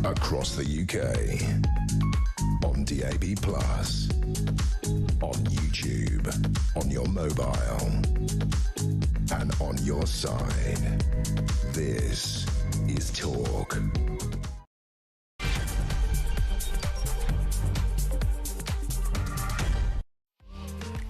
across the UK, on DAB+, on YouTube, on your mobile, and on your side. This is Talk.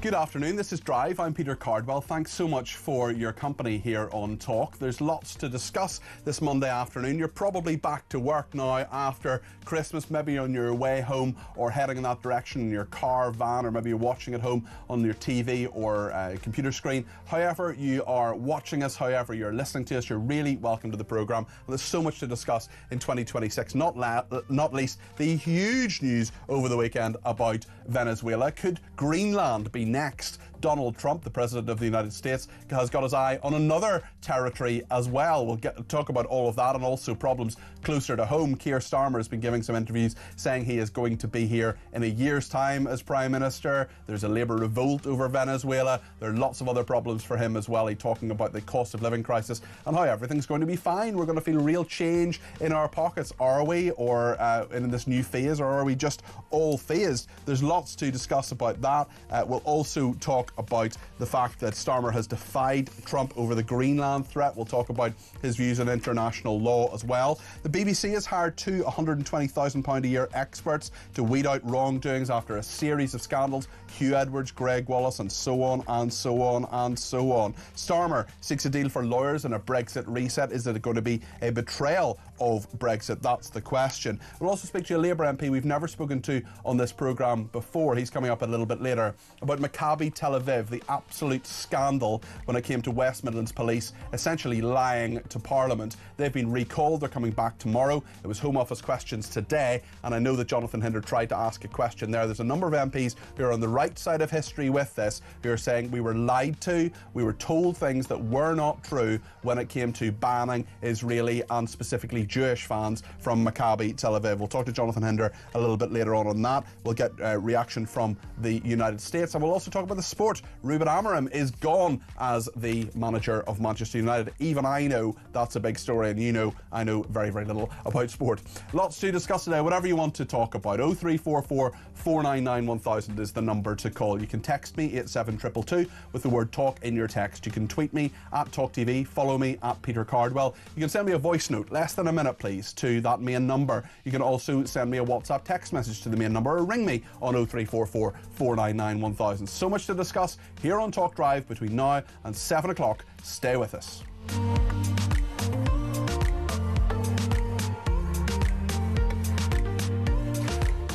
Good afternoon, this is Drive. I'm Peter Cardwell. Thanks so much for your company here on Talk. There's lots to discuss this Monday afternoon. You're probably back to work now after Christmas, maybe on your way home or heading in that direction in your car, van, or maybe you're watching at home on your TV or computer screen. However you are watching us, however you're listening to us, you're really welcome to the programme. And there's so much to discuss in 2026, not least the huge news over the weekend about Venezuela. Could Greenland be next? Donald Trump, the President of the United States, has got his eye on another territory as well. We'll talk about all of that and also problems closer to home. Keir Starmer has been giving some interviews saying he is going to be here in a year's time as Prime Minister. There's a Labour revolt over Venezuela. There are lots of other problems for him as well. He's talking about the cost of living crisis and how everything's going to be fine. We're going to feel real change in our pockets, are we? Or in this new phase, or are we just all phased? There's lots to discuss about that. We'll also talk about the fact that Starmer has defied Trump over the Greenland threat. We'll talk about his views on international law as well. The BBC has hired two £120,000 a year experts to weed out wrongdoings after a series of scandals. Hugh Edwards, Greg Wallace, and so on and so on and so on. Starmer seeks a deal for lawyers and a Brexit reset. Is it going to be a betrayal of Brexit? That's the question. We'll also speak to a Labour MP we've never spoken to on this programme before. He's coming up a little bit later, about Maccabi Tel Aviv, the absolute scandal when it came to West Midlands police essentially lying to Parliament. They've been recalled. They're coming back tomorrow. It was Home Office questions today, and I know that Jonathan Hinder tried to ask a question there. There's a number of MPs who are on the right side of history with this, who are saying we were lied to, we were told things that were not true when it came to banning Israeli and specifically Jewish fans from Maccabi Tel Aviv. We'll talk to Jonathan Hinder a little bit later on that. We'll get a reaction from the United States, and we'll also talk about the sport. Ruben Amorim is gone as the manager of Manchester United. Even I know that's a big story, and you know I know very, very little about sport. Lots to discuss today. Whatever you want to talk about, 0344 499 1000 is the number to call. You can text me 87222 with the word talk in your text. You can tweet me at talkTV, follow me at Peter Cardwell. You can send me a voice note, less than a minute please, to that main number. You can also send me a WhatsApp text message to the main number, or ring me on 0344 499 1000. So much to discuss here on Talk Drive between now and 7 o'clock. Stay with us.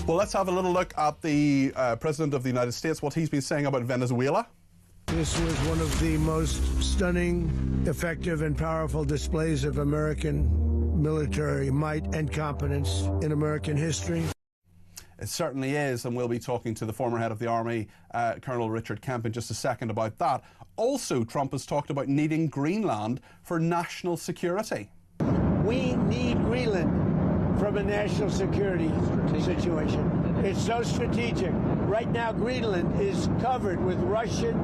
Well, let's have a little look at the President of the United States, what he's been saying about Venezuela. This was one of the most stunning, effective, and powerful displays of American military might and competence in American history. It certainly is, and we'll be talking to the former head of the Army, Colonel Richard Kemp, in just a second about that. Also, Trump has talked about needing Greenland for national security. We need Greenland from a national security situation. It's so strategic. Right now, Greenland is covered with Russian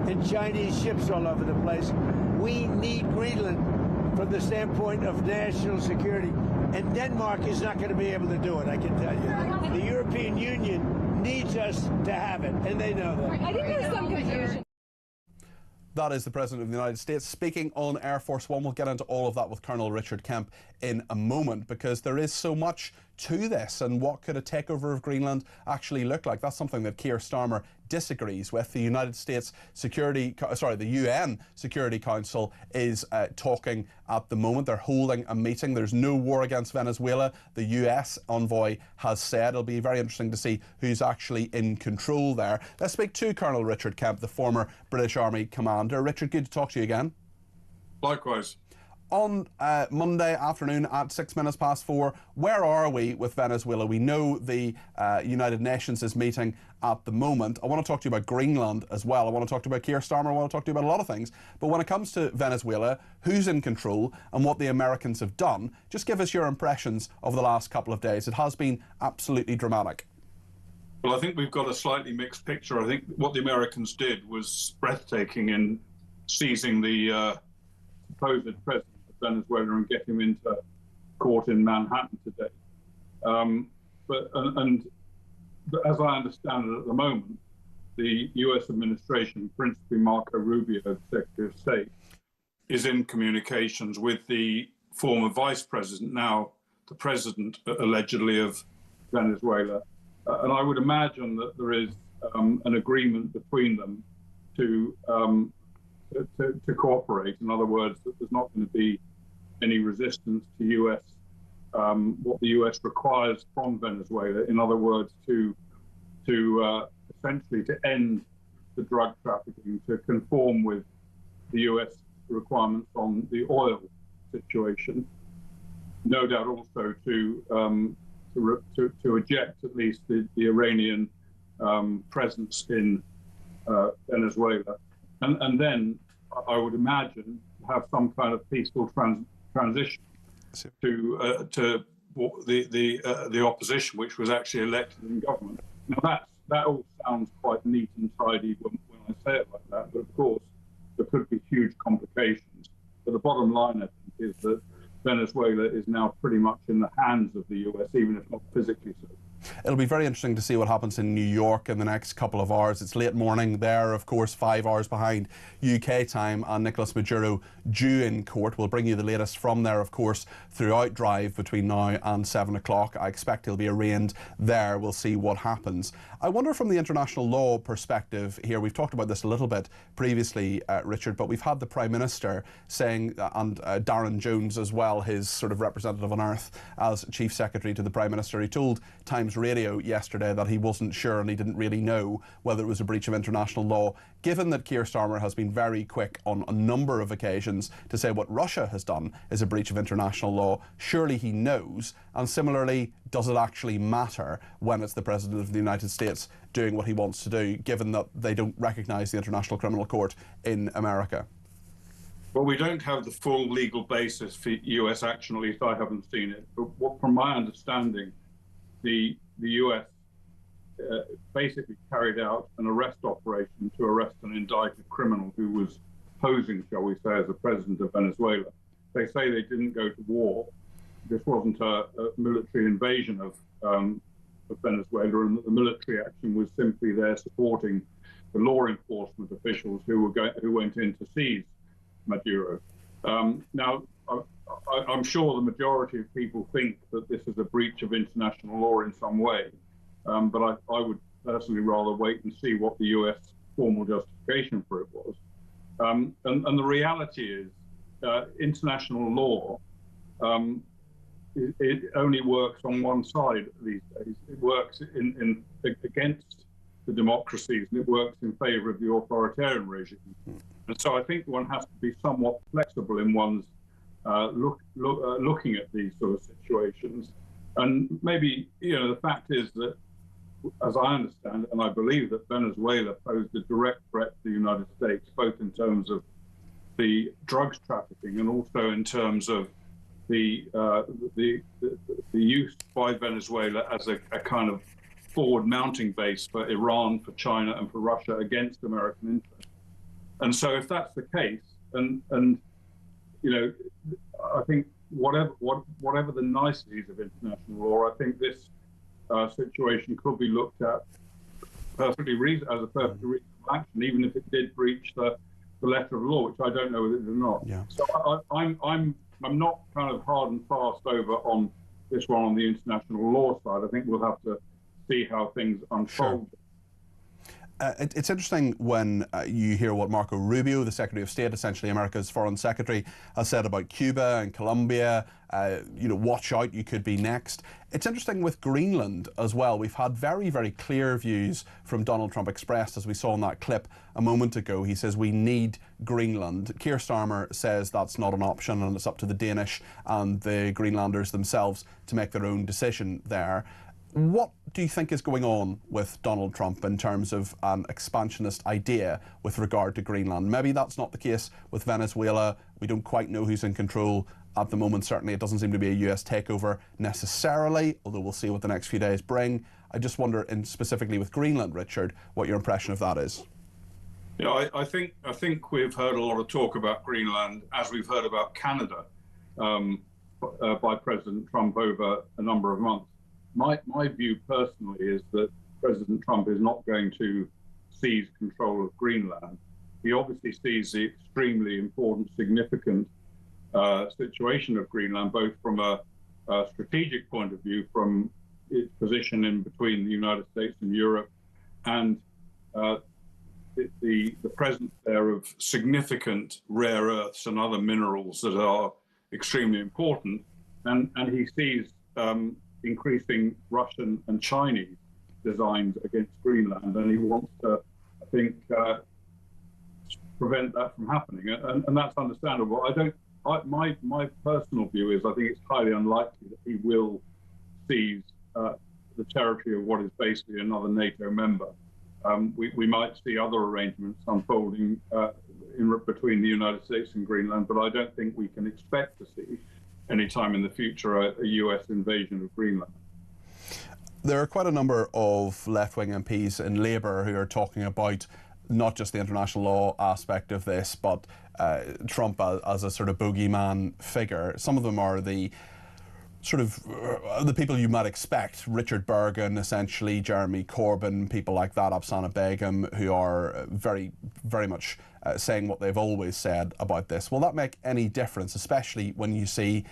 and Chinese ships all over the place. We need Greenland from the standpoint of national security. And Denmark is not going to be able to do it, I can tell you. The European Union needs us to have it, and they know that. I think there's some confusion. That is the President of the United States speaking on Air Force One. We'll get into all of that with Colonel Richard Kemp in a moment, because there is so much to this, and what could a takeover of Greenland actually look like? That's something that Keir Starmer disagrees with. The United States the UN Security Council is talking at the moment. They're holding a meeting. There's no war against Venezuela. The US envoy has said. It'll be very interesting to see who's actually in control there. Let's speak to Colonel Richard Kemp, the former British Army commander. Richard, good to talk to you again. Likewise. On Monday afternoon at 4:06, where are we with Venezuela? We know the United Nations is meeting at the moment. I want to talk to you about Greenland as well. I want to talk to you about Keir Starmer. I want to talk to you about a lot of things. But when it comes to Venezuela, who's in control and what the Americans have done, just give us your impressions of the last couple of days. It has been absolutely dramatic. Well, I think we've got a slightly mixed picture. I think what the Americans did was breathtaking in seizing the supposed president of Venezuela and getting him into court in Manhattan today. But as I understand it at the moment, the U.S. administration, principally Marco Rubio, the Secretary of State, is in communications with the former vice president, now the president, allegedly, of Venezuela. And I would imagine that there is an agreement between them to cooperate. In other words, that there's not going to be any resistance to U.S. What the U.S. requires from Venezuela. In other words, to essentially to end the drug trafficking, to conform with the U.S. requirements on the oil situation. No doubt also to eject at least the Iranian presence in Venezuela, and then I would imagine have some kind of peaceful transition to the opposition, which was actually elected in government. Now that all sounds quite neat and tidy when I say it like that, but of course there could be huge complications. But the bottom line, I think, is that Venezuela is now pretty much in the hands of the US, even if not physically so. It'll be very interesting to see what happens in New York in the next couple of hours. It's late morning there, of course, 5 hours behind UK time, and Nicolas Maduro due in court. We'll bring you the latest from there, of course, throughout Drive between now and 7 o'clock. I expect he'll be arraigned there. We'll see what happens. I wonder from the international law perspective here, we've talked about this a little bit previously, Richard, but we've had the Prime Minister saying, and Darren Jones as well, his sort of representative on earth as Chief Secretary to the Prime Minister, he told Times Radio yesterday that he wasn't sure and he didn't really know whether it was a breach of international law. Given that Keir Starmer has been very quick on a number of occasions to say what Russia has done is a breach of international law, surely he knows. And similarly, does it actually matter when it's the President of the United States doing what he wants to do, given that they don't recognise the International Criminal Court in America? Well, we don't have the full legal basis for US action, at least I haven't seen it. But from my understanding, the US basically carried out an arrest operation to arrest an indicted criminal who was posing, shall we say, as the president of Venezuela. They say they didn't go to war. This wasn't a military invasion of Venezuela, and that the military action was simply there supporting the law enforcement officials who went in to seize Maduro. Now, I'm sure the majority of people think that this is a breach of international law in some way, but I would personally rather wait and see what the US formal justification for it was. And the reality is, international law, it only works on one side these days. It works against the democracies, and it works in favor of the authoritarian regime. And so I think one has to be somewhat flexible in one's looking at these sort of situations. And maybe, the fact is that, as I understand it, and I believe that Venezuela posed a direct threat to the United States, both in terms of the drugs trafficking and also in terms of the use by Venezuela as a kind of forward mounting base for Iran, for China, and for Russia against American interests. And so, if that's the case, and I think whatever the niceties of international law, I think this situation could be looked at as a perfectly reasonable action, even if it did breach the letter of law, which I don't know whether it did or not. Yeah. So I'm not kind of hard and fast over on this one on the international law side. I think we'll have to see how things unfold. Sure. It's interesting when you hear what Marco Rubio, the Secretary of State, essentially America's Foreign Secretary, has said about Cuba and Colombia. Watch out, you could be next. It's interesting with Greenland as well. We've had very, very clear views from Donald Trump expressed, as we saw in that clip a moment ago. He says we need Greenland. Keir Starmer says that's not an option, and it's up to the Danish and the Greenlanders themselves to make their own decision there. What do you think is going on with Donald Trump in terms of an expansionist idea with regard to Greenland? Maybe that's not the case with Venezuela. We don't quite know who's in control at the moment. Certainly it doesn't seem to be a US takeover necessarily, although we'll see what the next few days bring. I just wonder, specifically with Greenland, Richard, what your impression of that is. Yeah, I think we've heard a lot of talk about Greenland, as we've heard about Canada by President Trump over a number of months. my view personally is that President Trump is not going to seize control of Greenland. He obviously sees the extremely important, significant situation of Greenland, both from a strategic point of view, from its position in between the United States and Europe, and the presence there of significant rare earths and other minerals that are extremely important. And he sees increasing Russian and Chinese designs against Greenland, and he wants to, I think, prevent that from happening, and that's understandable. My personal view is I think it's highly unlikely that he will seize the territory of what is basically another NATO member. We might see other arrangements unfolding between the United States and Greenland, but I don't think we can expect to see any time in the future a US invasion of Greenland. There are quite a number of left-wing MPs in Labour who are talking about not just the international law aspect of this, but Trump as a sort of bogeyman figure. Some of them are the sort of the people you might expect, Richard Bergen, essentially, Jeremy Corbyn, people like that, Afsana Begum, who are very, very much saying what they've always said about this. Will that make any difference, especially when you see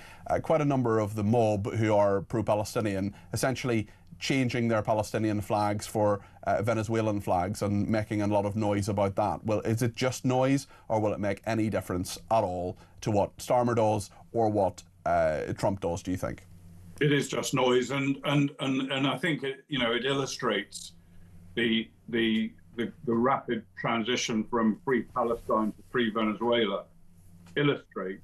quite a number of the mob who are pro-Palestinian essentially changing their Palestinian flags for Venezuelan flags and making a lot of noise about that? Well, is it just noise, or will it make any difference at all to what Starmer does or what Trump does, do you think? It is just noise, and I think it illustrates the rapid transition from free Palestine to free Venezuela. Illustrates,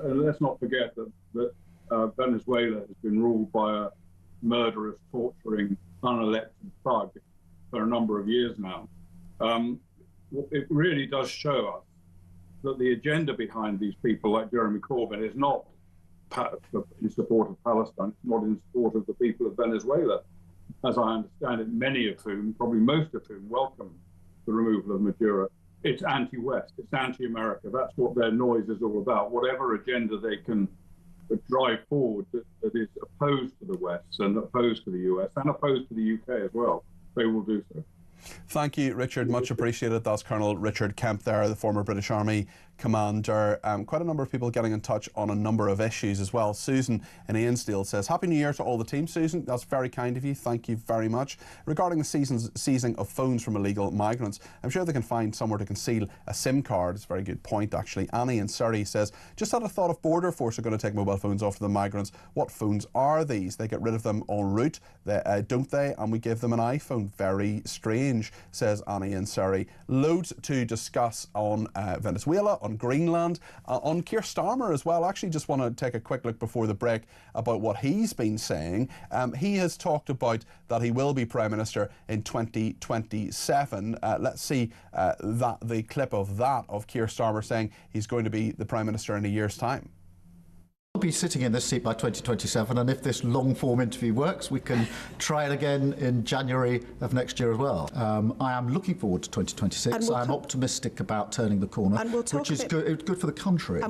let's not forget that Venezuela has been ruled by a murderous, torturing, unelected thug for a number of years now. It really does show us that the agenda behind these people like Jeremy Corbyn is not in support of Palestine, it's not in support of the people of Venezuela, as I understand it, many of whom, probably most of whom, welcome the removal of Maduro. It's anti-West, it's anti-America. That's what their noise is all about. Whatever agenda they can drive forward that is opposed to the West and opposed to the US and opposed to the UK as well, they will do so. Thank you, Richard. Much appreciated. That's Colonel Richard Kemp there, the former British Army commander. Quite a number of people getting in touch on a number of issues as well. Susan in Ainsdale says, Happy New Year to all the team. Susan, that's very kind of you. Thank you very much. Regarding the seizing of phones from illegal migrants, I'm sure they can find somewhere to conceal a SIM card. It's a very good point, actually. Annie in Surrey says, just had a thought if Border Force are going to take mobile phones off the migrants. What phones are these? They get rid of them en route, don't they? And we give them an iPhone. Very strange, says Annie in Surrey. Loads to discuss on Venezuela, on Greenland, on Keir Starmer as well. I actually just want to take a quick look before the break about what he's been saying. He has talked about that he will be Prime Minister in 2027. Let's see the clip of that, of Keir Starmer saying he's going to be the Prime Minister in a year's time. I'll be sitting in this seat by 2027, and if this long-form interview works, we can try it again in January of next year as well. I am looking forward to 2026. I'm optimistic about turning the corner, which is good for the country.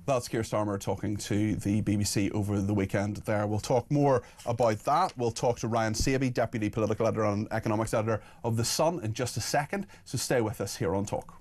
That's Keir Starmer talking to the BBC over the weekend there. We'll talk more about that. We'll talk to Ryan Saby, Deputy Political Editor and Economics Editor of The Sun, in just a second, so stay with us here on Talk.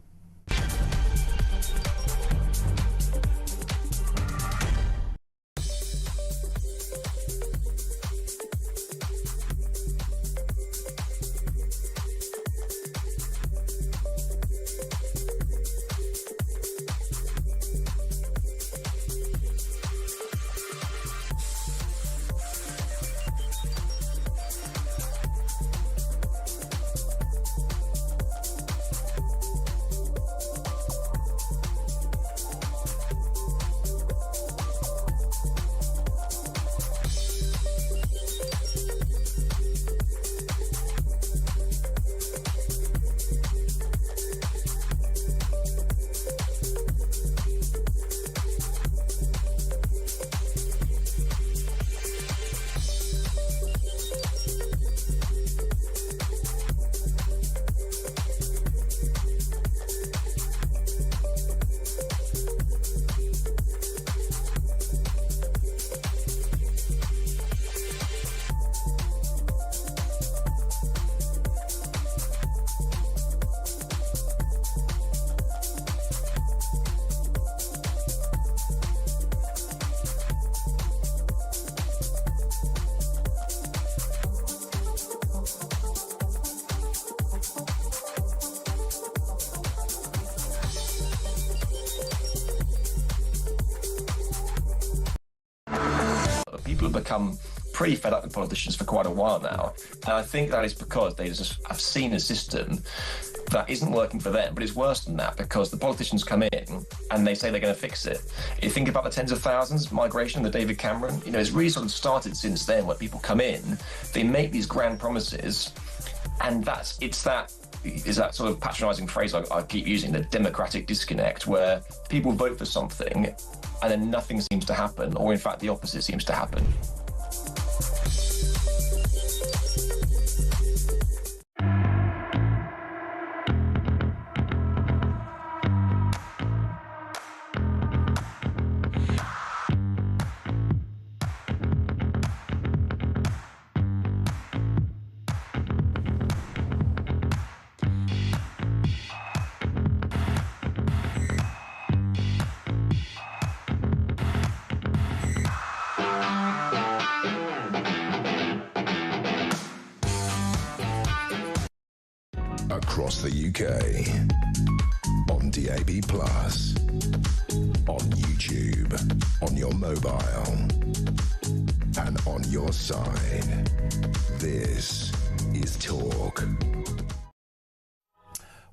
people have become pretty fed up with politicians for quite a while now. And I think that is because they just have seen a system that isn't working for them, but it's worse than that because the politicians come in and they say they're going to fix it. You think about the tens of thousands migration under David Cameron, it's really sort of started since then where people come in, they make these grand promises, and is that sort of patronising phrase I keep using, the democratic disconnect, where people vote for something and then nothing seems to happen, or in fact the opposite seems to happen. Across the UK, on DAB+, on YouTube, on your mobile, and on your side. This is Talk.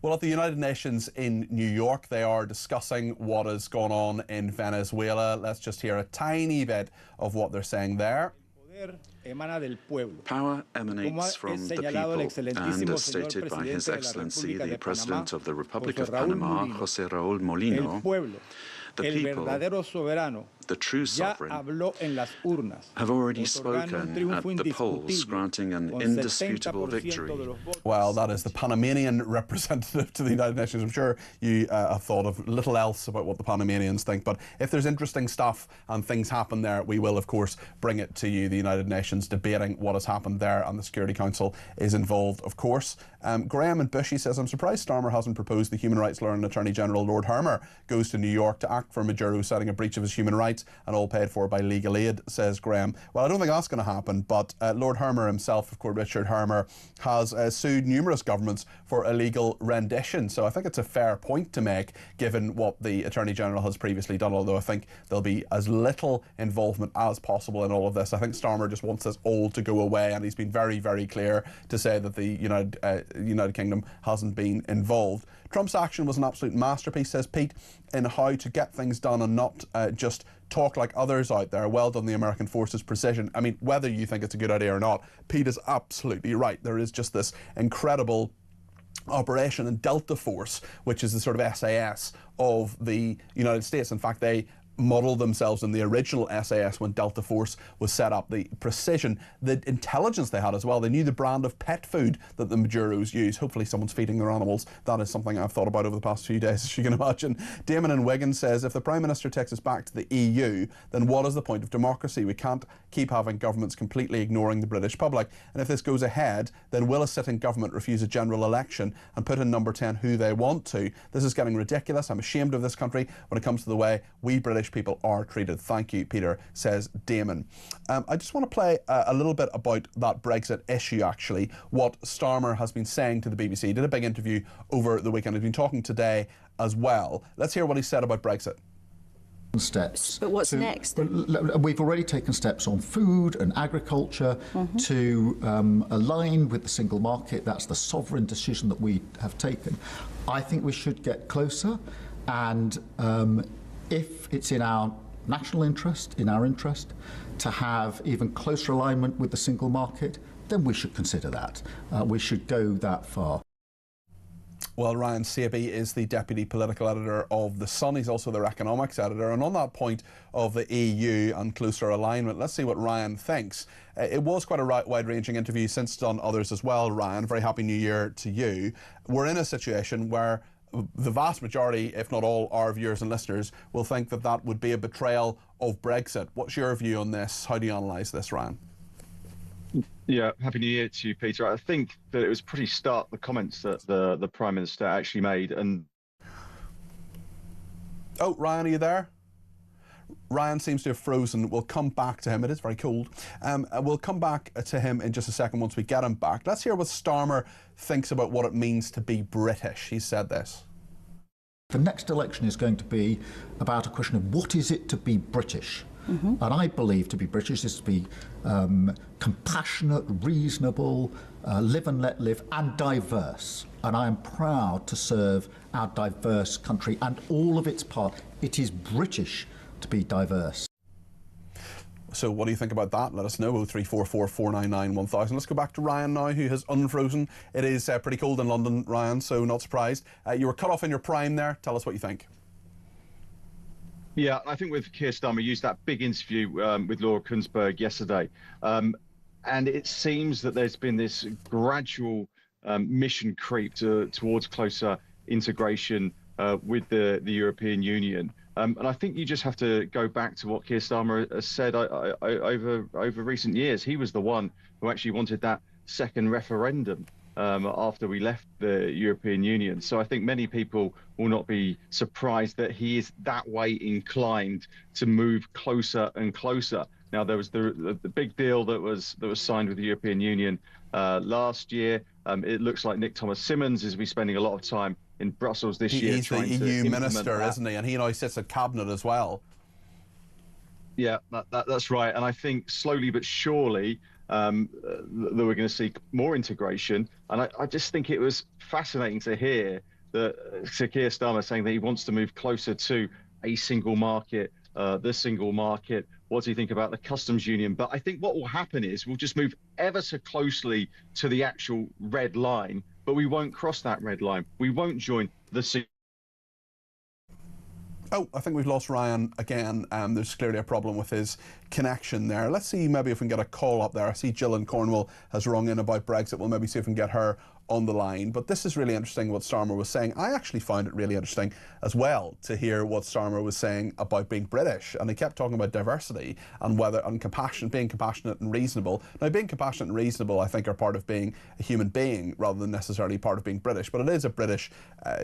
Well, at the United Nations in New York, they are discussing what has gone on in Venezuela. Let's just hear a tiny bit of what they're saying there. Power emanates from the people, and as stated by His Excellency, the President of the Republic of Panama, José Raúl Molino, the people, the true sovereign, have already spoken at the polls, granting an indisputable victory. Well, that is the Panamanian representative to the United Nations. I'm sure you have thought of little else about what the Panamanians think, but if there's interesting stuff and things happen there, we will, of course, bring it to you. The United Nations debating what has happened there, and the Security Council is involved, of course. Graham in Bushy says, I'm surprised Starmer hasn't proposed the human rights lawyer and Attorney General Lord Hermer goes to New York to act for Maduro, citing a breach of his human rights and all paid for by legal aid, says Graham. Well, I don't think that's going to happen, but Lord Hermer himself, of course, Richard Hermer, has sued numerous governments for illegal rendition. So I think it's a fair point to make, given what the Attorney General has previously done, although I think there'll be as little involvement as possible in all of this. I think Starmer just wants this all to go away, and he's been very, very clear to say that the United Kingdom hasn't been involved. Trump's action was an absolute masterpiece, says Pete, in how to get things done and not just talk like others out there. Well done, the American forces' precision. I mean, whether you think it's a good idea or not, Pete is absolutely right. There is just this incredible operation in Delta Force, which is the sort of SAS of the United States. In fact, they modelled themselves in the original SAS when Delta Force was set up. The precision, the intelligence they had as well. They knew the brand of pet food that the Maduros use. Hopefully someone's feeding their animals. That is something I've thought about over the past few days, as you can imagine. Damon in Wigan says, if the Prime Minister takes us back to the EU, then what is the point of democracy? We can't keep having governments completely ignoring the British public. And if this goes ahead, then will a sitting government refuse a general election and put in number 10 who they want to? This is getting ridiculous. I'm ashamed of this country when it comes to the way we British people are treated. Thank you, Peter, says Damon. I just want to play a little bit about that Brexit issue, actually, what Starmer has been saying to the BBC. He did a big interview over the weekend. He's been talking today as well. Let's hear what he said about Brexit. Steps. But what's next? We've already taken steps on food and agriculture to align with the single market. That's the sovereign decision that we have taken. I think we should get closer, and if it's in our national interest, in our interest, to have even closer alignment with the single market, then we should consider that. We should go that far. Well, Ryan Sabey is the Deputy Political Editor of The Sun. He's also their Economics Editor. And on that point of the EU and closer alignment, let's see what Ryan thinks. It was quite a wide-ranging interview, since done others as well, Ryan. Very happy New Year to you. We're in a situation where the vast majority, if not all, our viewers and listeners will think that that would be a betrayal of Brexit. What's your view on this? How do you analyse this, Ryan? Yeah, Happy New Year to you, Peter. I think that it was pretty stark, the comments that the Prime Minister actually made. And oh, Ryan, are you there? Ryan seems to have frozen. We'll come back to him. It is very cold. We'll come back to him in just a second once we get him back. Let's hear what Starmer thinks about what it means to be British. He said this. The next election is going to be about a question of what is it to be British? And I believe to be British is to be compassionate, reasonable, live and let live, and diverse. And I am proud to serve our diverse country and all of its parts. It is British to be diverse. So what do you think about that? Let us know, 0344 499 1000. Let's go back to Ryan now, who has unfrozen. It is pretty cold in London, Ryan, so not surprised. You were cut off in your prime there. Tell us what you think. Yeah, I think with Keir Starmer, used that big interview with Laura Kuenssberg yesterday. And it seems that there's been this gradual mission creep towards closer integration with the European Union. And I think you just have to go back to what Keir Starmer has said over recent years. He was the one who actually wanted that second referendum after we left the European Union. So I think many people will not be surprised that he is that way inclined to move closer and closer. Now, there was the big deal that was signed with the European Union last year. It looks like Nick Thomas-Symonds is be spending a lot of time in Brussels this year. He's the EU minister, isn't he? And he now sits at cabinet as well. Yeah, that's right. And I think slowly but surely that we're going to see more integration. And I just think it was fascinating to hear that Keir Starmer saying that he wants to move closer to a single market, the single market. What do you think about the customs union? But I think what will happen is we'll just move ever so closely to the actual red line, but we won't cross that red line. We won't join the... Oh, I think we've lost Ryan again. There's clearly a problem with his connection there. Let's see maybe if we can get a call up there. I see Jill in Cornwall has rung in about Brexit. We'll maybe see if we can get her on the line. But this is really interesting what Starmer was saying. I actually found it really interesting as well to hear what Starmer was saying about being British. And he kept talking about diversity and being compassionate and reasonable. Now, being compassionate and reasonable, I think, are part of being a human being rather than necessarily part of being British. But it is a British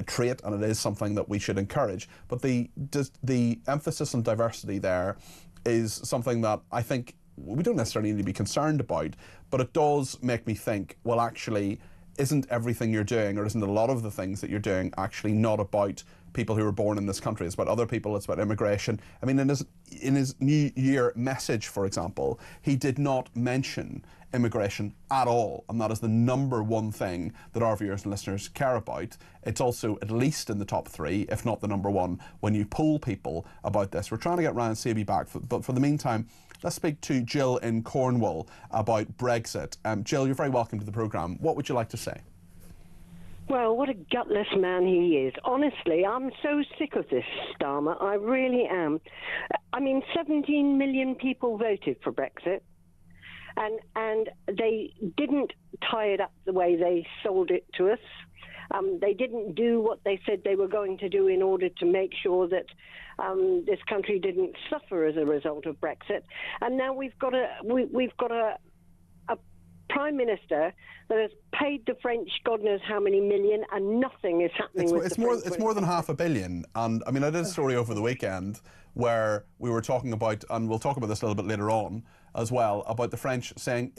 trait, and it is something that we should encourage. But the emphasis on diversity there is something that I think we don't necessarily need to be concerned about, but it does make me think, well, actually, isn't everything you're doing, or isn't a lot of the things that you're doing actually not about people who were born in this country? It's about other people, it's about immigration. I mean, in his New Year message, for example, he did not mention immigration at all, and that is the #1 thing that our viewers and listeners care about. It's also at least in the top 3, if not the #1, when you poll people about this. We're trying to get Ryan Saby back, but for the meantime, let's speak to Jill in Cornwall about Brexit. Jill, you're very welcome to the programme. What would you like to say? Well, what a gutless man he is. Honestly, I'm so sick of this Starmer. I really am. I mean, 17 million people voted for Brexit, and they didn't tie it up the way they sold it to us. They didn't do what they said they were going to do in order to make sure that this country didn't suffer as a result of Brexit. And now we've got a Prime Minister that has paid the French God knows how many million, and nothing is happening with the French. It's more than $500 million. And I mean, I did a story over the weekend where we were talking about, and we'll talk about this a little bit later on as well, about the French saying,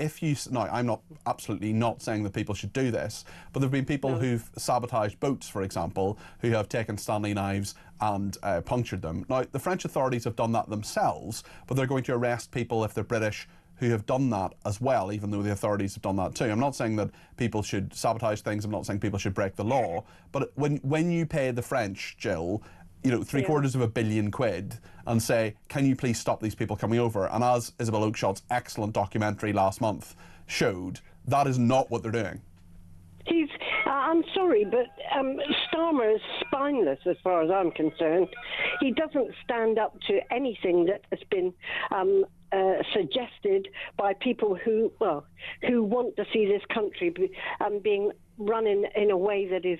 now I'm absolutely not saying that people should do this, but there have been people who've sabotaged boats, for example, who have taken Stanley knives and punctured them. Now, the French authorities have done that themselves, but they're going to arrest people if they're British who have done that as well, even though the authorities have done that too. I'm not saying that people should sabotage things, I'm not saying people should break the law, but when you pay the French, Jill, £750 million and say, can you please stop these people coming over? And as Isabel Oakeshott's excellent documentary last month showed, that is not what they're doing. I'm sorry, but Starmer is spineless as far as I'm concerned. He doesn't stand up to anything that has been suggested by people who want to see this country being run in a way that is,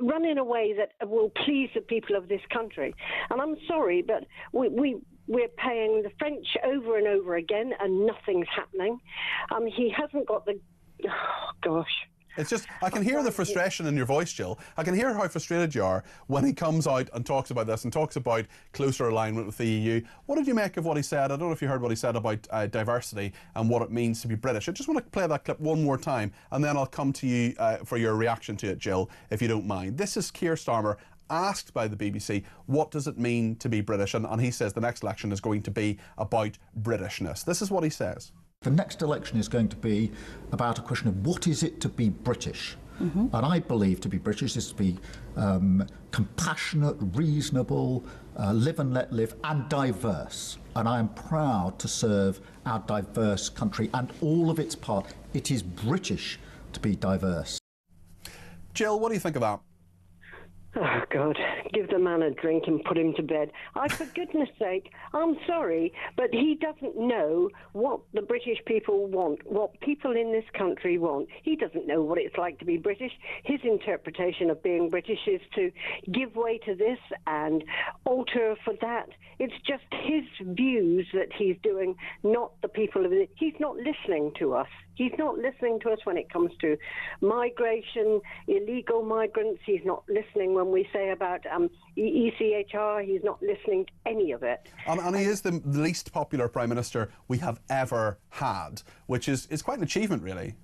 run in a way that will please the people of this country. And I'm sorry, but we're paying the French over and over again, and nothing's happening. He hasn't got the... Oh, gosh. It's just, I can hear the frustration in your voice, Jill. I can hear how frustrated you are when he comes out and talks about this and talks about closer alignment with the EU. What did you make of what he said? I don't know if you heard what he said about diversity and what it means to be British. I just want to play that clip one more time, and then I'll come to you for your reaction to it, Jill, if you don't mind. This is Keir Starmer asked by the BBC, what does it mean to be British? And he says the next election is going to be about Britishness. This is what he says. The next election is going to be about a question of what is it to be British? And I believe to be British is to be compassionate, reasonable, live and let live, and diverse. And I am proud to serve our diverse country and all of its part. It is British to be diverse. Jill, what do you think of that? Oh, God, give the man a drink and put him to bed. For goodness sake, I'm sorry, but he doesn't know what the British people want, what people in this country want. He doesn't know what it's like to be British. His interpretation of being British is to give way to this and alter for that. It's just his views that he's doing, not the people of it. He's not listening to us. He's not listening to us when it comes to migration, illegal migrants. He's not listening when we say about ECHR. He's not listening to any of it. And he is the least popular Prime Minister we have ever had, which is quite an achievement, really.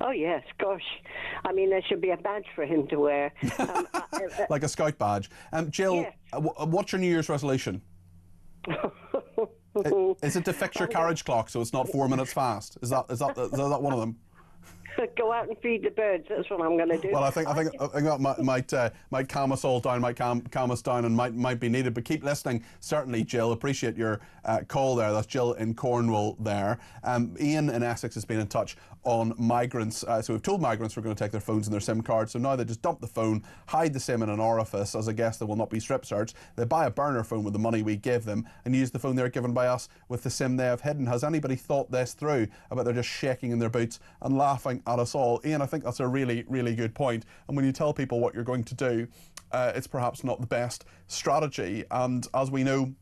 Oh, yes, gosh. I mean, there should be a badge for him to wear. Like a Scout badge. Jill, yes. What's your New Year's resolution? Is it to fix your carriage clock so it's not 4 minutes fast? Is that one of them? Go out and feed the birds. That's what I'm going to do. Well, I think that might calm us all down, might calm us down, and might be needed. But keep listening. Certainly, Jill. Appreciate your call there. That's Jill in Cornwall there. Ian in Essex has been in touch on migrants. So we've told migrants we're going to take their phones and their SIM cards. So now they just dump the phone, hide the SIM in an orifice. As a guess, they will not be strip searched. They buy a burner phone with the money we give them and use the phone they're given by us with the SIM they have hidden. Has anybody thought this through about they're just shaking in their boots and laughing at us all? Ian, I think that's a really, really good point. And when you tell people what you're going to do, it's perhaps not the best strategy. And as we know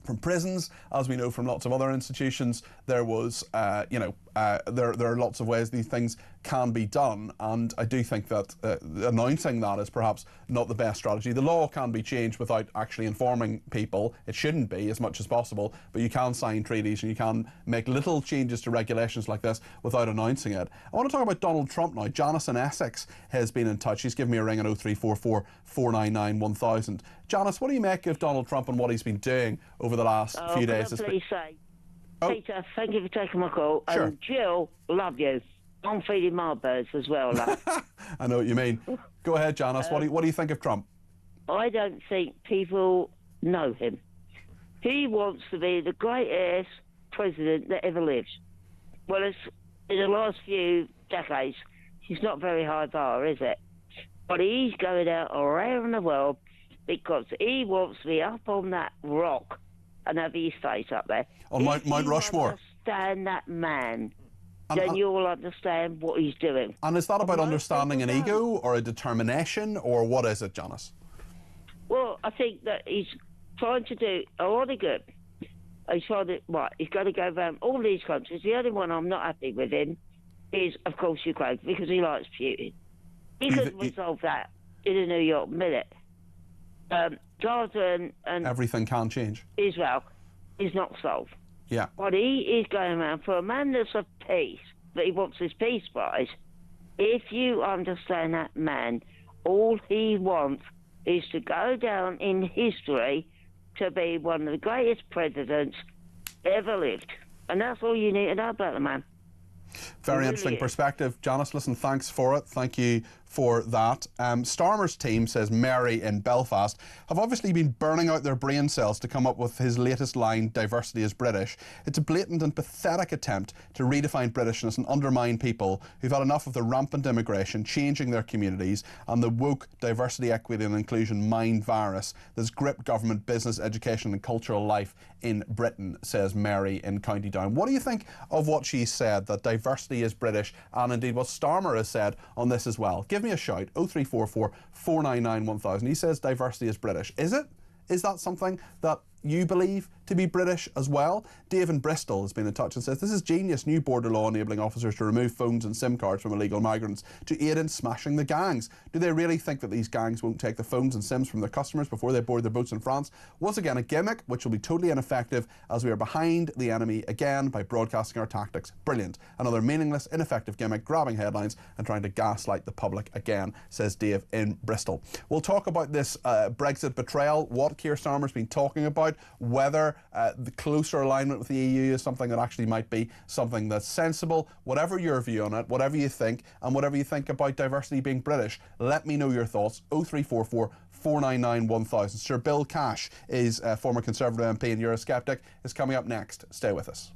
from prisons, as we know from lots of other institutions, there was, there are lots of ways these things can be done, and I do think that announcing that is perhaps not the best strategy. The law can be changed without actually informing people. It shouldn't be as much as possible, but you can sign treaties and you can make little changes to regulations like this without announcing it. I want to talk about Donald Trump now. Janice in Essex has been in touch. She's given me a ring on 0344 499 1000. Janice, what do you make of Donald Trump and what he's been doing over the last few days? Please say, Peter, thank you for taking my call. Sure. And Jill, love you. I'm feeding my birds as well, love. I know what you mean. Go ahead, Janice. What do you think of Trump? I don't think people know him. He wants to be the greatest president that ever lived. Well, in the last few decades, he's not very high bar, is it? But he's going out around the world because he wants to be up on that rock and have his face up there. On Mount Rushmore? Understand that man, then you will understand what he's doing. And is that about understanding an ego or a determination, or what is it, Janice? Well, I think that he's trying to do a lot of good. He's going to go around all these countries. The only one I'm not happy with him is, of course, Ukraine, because he likes Putin. He could resolve that in a New York minute. Gaza and everything can change. Israel is not solved. Yeah. But he is going around for a man that's of peace, that he wants his peace prize. If you understand that man, all he wants is to go down in history to be one of the greatest presidents ever lived. And that's all you need to know about the man. Very interesting perspective. Janice, listen, thanks for it. Thank you for that. Starmer's team, says Mary in Belfast, have obviously been burning out their brain cells to come up with his latest line, diversity is British. It's a blatant and pathetic attempt to redefine Britishness and undermine people who've had enough of the rampant immigration, changing their communities, and the woke diversity, equity and inclusion mind virus that's gripped government, business, education and cultural life in Britain, says Mary in County Down. What do you think of what she said, that diversity is British, and indeed what Starmer has said on this as well? Give me a shout, 0344 499 1000. He says diversity is British. Is it? Is that something that you believe to be British as well? Dave in Bristol has been in touch and says, this is genius, new border law enabling officers to remove phones and SIM cards from illegal migrants to aid in smashing the gangs. Do they really think that these gangs won't take the phones and SIMs from their customers before they board their boats in France? Once again, a gimmick which will be totally ineffective as we are behind the enemy again by broadcasting our tactics. Brilliant. Another meaningless, ineffective gimmick, grabbing headlines and trying to gaslight the public again, says Dave in Bristol. We'll talk about this Brexit betrayal, what Keir Starmer's been talking about, whether the closer alignment with the EU is something that actually might be something that's sensible. Whatever your view on it, whatever you think, and whatever you think about diversity being British, let me know your thoughts. 0344 499 1000. Sir Bill Cash is a former Conservative MP and Eurosceptic, is coming up next. Stay with us.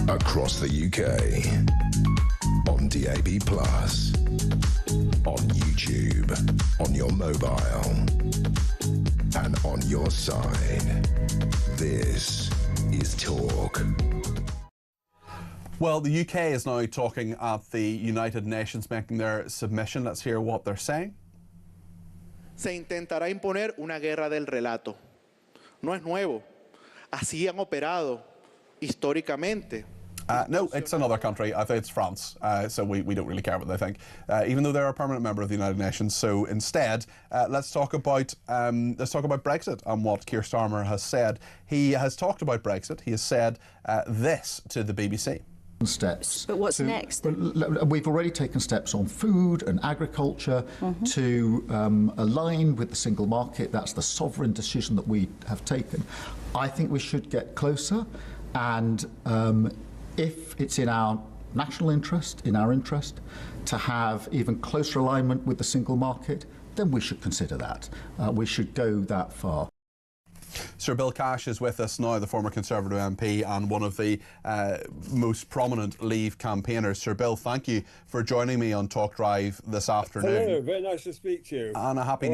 Across the UK, on DAB+, on YouTube, on your mobile, and on your side. This is Talk. Well, the UK is now talking at the United Nations, making their submission. Let's hear what they're saying. Se intentará imponer una guerra del relato. No es nuevo. Así han operado históricamente. No, it's another country. I think it's France. So we don't really care what they think, even though they're a permanent member of the United Nations. So instead, let's talk about Brexit and what Keir Starmer has said. He has talked about Brexit. He has said this to the BBC. Steps. But what's next? We've already taken steps on food and agriculture to align with the single market. That's the sovereign decision that we have taken. I think we should get closer, and if it's in our national interest, in our interest, to have even closer alignment with the single market, then we should consider that. We should go that far. Sir Bill Cash is with us now, the former Conservative MP and one of the most prominent Leave campaigners. Sir Bill, thank you for joining me on Talk Drive this afternoon. Hello, very nice to speak to you. And a happy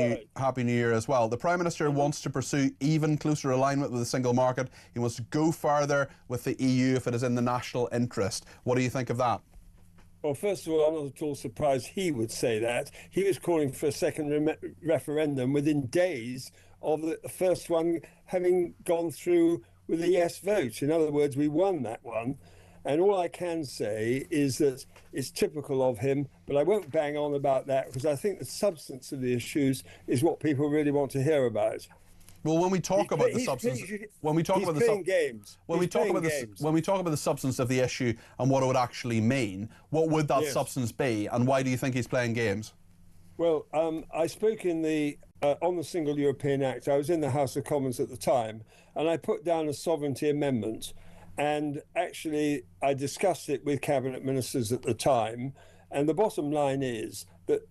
New Year as well. The Prime Minister wants to pursue even closer alignment with the single market. He wants to go further with the EU if it is in the national interest. What do you think of that? Well, first of all, I'm not at all surprised he would say that. He was calling for a second referendum within days of the first one having gone through with a yes vote. In other words, we won that one. And all I can say is that it's typical of him, but I won't bang on about that because I think the substance of the issues is what people really want to hear about. Well, when we talk about the substance, when we talk about the substance of the issue and what it would actually mean, what would that substance be, and why do you think he's playing games? Well, I spoke in the on the Single European Act. I was in the House of Commons at the time, and I put down a sovereignty amendment. And actually, I discussed it with cabinet ministers at the time. And the bottom line is that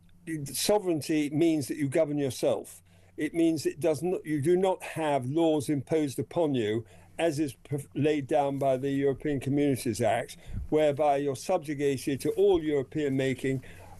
sovereignty means that you govern yourself. It means you do not have laws imposed upon you, as is laid down by the European Communities Act, whereby you're subjugated to all European